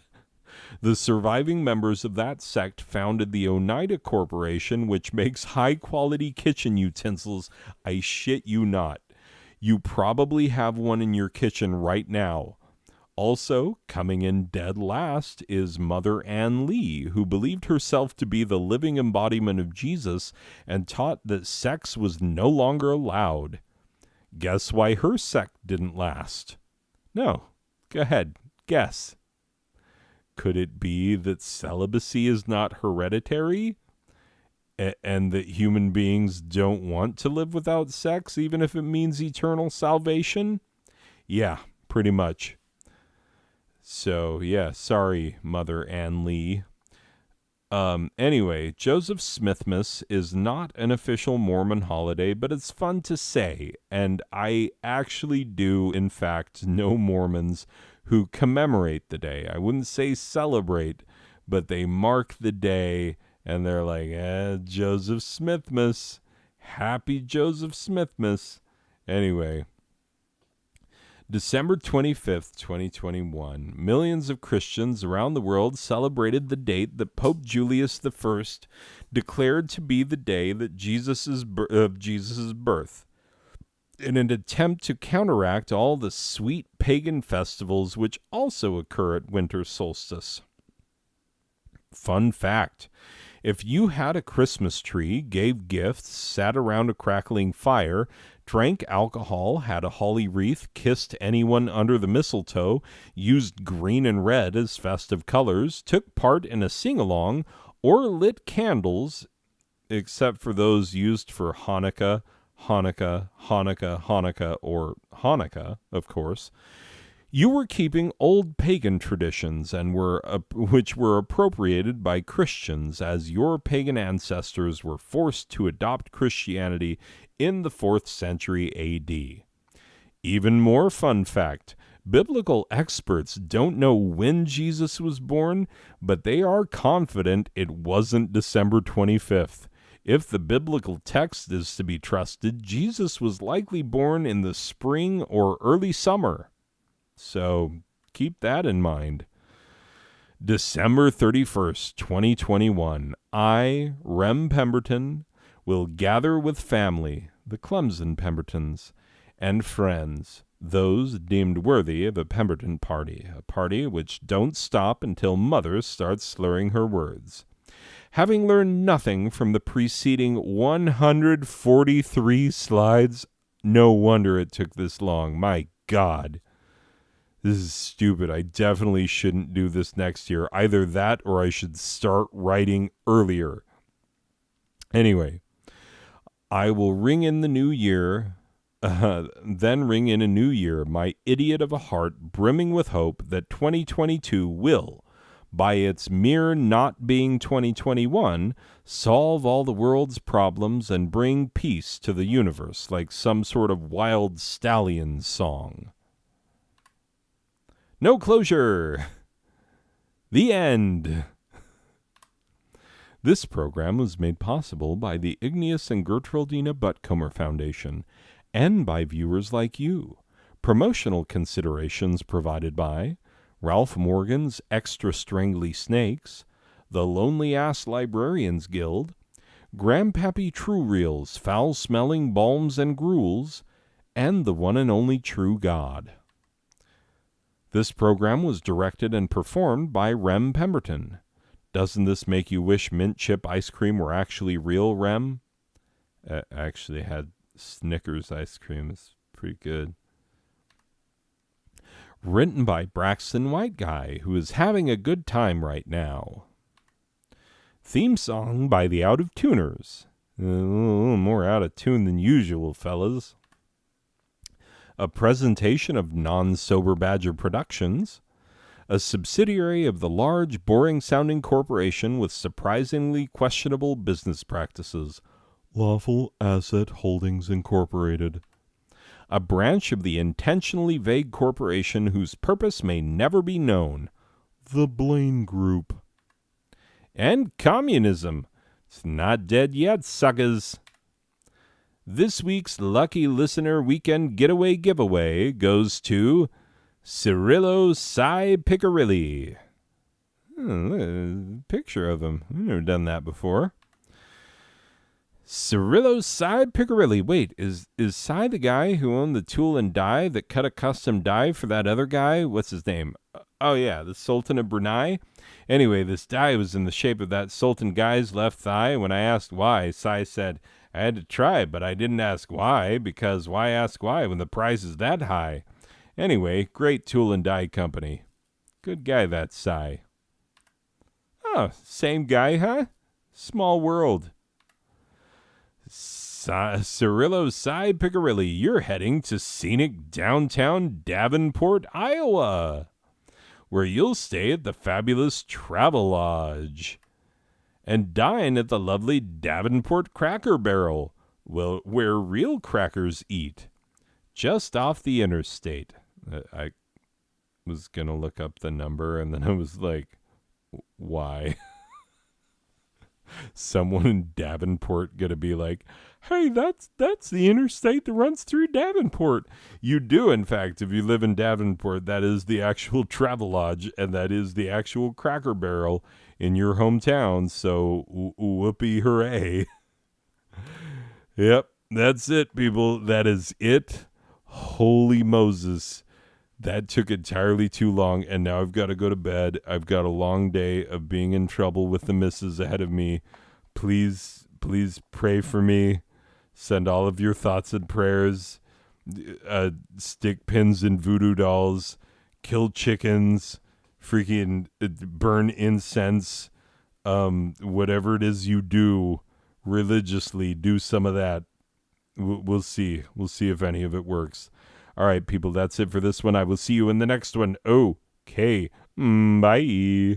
The surviving members of that sect founded the Oneida Corporation, which makes high-quality kitchen utensils, I shit you not. You probably have one in your kitchen right now. Also, coming in dead last is Mother Ann Lee, who believed herself to be the living embodiment of Jesus and taught that sex was no longer allowed. Guess why her sect didn't last? No, go ahead, guess. Could it be that celibacy is not hereditary? And that human beings don't want to live without sex, even if it means eternal salvation? Yeah, pretty much. So, yeah, sorry, Mother Ann Lee. Anyway, Joseph Smithmas is not an official Mormon holiday, but it's fun to say, and I actually do, in fact, know Mormons who commemorate the day. I wouldn't say celebrate, but they mark the day, and they're like, Joseph Smithmas. Happy Joseph Smithmas. Anyway, December 25th, 2021, millions of Christians around the world celebrated the date that Pope Julius I declared to be the day that Jesus' birth, in an attempt to counteract all the sweet pagan festivals which also occur at winter solstice. Fun fact. If you had a Christmas tree, gave gifts, sat around a crackling fire, drank alcohol, had a holly wreath, kissed anyone under the mistletoe, used green and red as festive colors, took part in a sing-along, or lit candles, except for those used for Hanukkah, or Hanukkah, of course, you were keeping old pagan traditions and which were appropriated by Christians as your pagan ancestors were forced to adopt Christianity in the 4th century A.D. Even more fun fact, biblical experts don't know when Jesus was born, but they are confident it wasn't December 25th. If the biblical text is to be trusted, Jesus was likely born in the spring or early summer. So keep that in mind. December 31st, 2021, I, Rem Pemberton, will gather with family, the Clemson Pembertons, and friends, those deemed worthy of a Pemberton party, a party which don't stop until Mother starts slurring her words. Having learned nothing from the preceding 143 slides, no wonder it took this long, my God. This is stupid. I definitely shouldn't do this next year. Either that or I should start writing earlier. Anyway, I will ring in the new year, then ring in a new year, my idiot of a heart brimming with hope that 2022 will, by its mere not being 2021, solve all the world's problems and bring peace to the universe like some sort of wild stallion song. No closure. The end. This program was made possible by the Igneous and Gertrudina Buttcomer Foundation and by viewers like you. Promotional considerations provided by Ralph Morgan's Extra Strangly Snakes, the Lonely Ass Librarians Guild, Grandpappy True Reels, Foul-Smelling Balms and Gruels, and the one and only True God. This program was directed and performed by Rem Pemberton. Doesn't this make you wish mint chip ice cream were actually real, Rem? I actually had Snickers ice cream. It's pretty good. Written by Braxton White Guy, who is having a good time right now. Theme song by the Out of Tuners. A little more out of tune than usual, fellas. A presentation of Non-Sober Badger Productions, a subsidiary of the large, boring-sounding corporation with surprisingly questionable business practices, Lawful Asset Holdings Incorporated. A branch of the intentionally vague corporation whose purpose may never be known, the Blaine Group. And communism. It's not dead yet, suckers. This week's lucky listener weekend getaway giveaway goes to Cirillo Cy Piccarilli. Look at a picture of him. I've never done that before. Cirillo Cy Piccarilli. Wait, is Cy the guy who owned the tool and die that cut a custom die for that other guy? What's his name? Oh, yeah, the Sultan of Brunei. Anyway, this die was in the shape of that Sultan guy's left thigh. When I asked why, Cy said, I had to try, but I didn't ask why, because why ask why when the price is that high? Anyway, great tool and die company. Good guy, that Cy. Oh, same guy, huh? Small world. Cirillo Cy Piccarilli, you're heading to scenic downtown Davenport, Iowa, where you'll stay at the fabulous Travel Lodge and dine at the lovely Davenport Cracker Barrel, where real crackers eat, just off the interstate. I was going to look up the number, and then I was like, why? Someone in Davenport going to be like, hey, that's the interstate that runs through Davenport. You do, in fact, if you live in Davenport, that is the actual Travel Lodge, and that is the actual Cracker Barrel in your hometown, so whoopee hooray. Yep, that's it, people. That is it. Holy Moses. That took entirely too long, and now I've got to go to bed. I've got a long day of being in trouble with the missus ahead of me. Please pray for me. Send all of your thoughts and prayers. Stick pins in voodoo dolls. Kill chickens. Freaking burn incense. Whatever it is you do religiously, do some of that. We'll see. We'll see if any of it works. All right, people, that's it for this one. I will see you in the next one. Okay. Bye.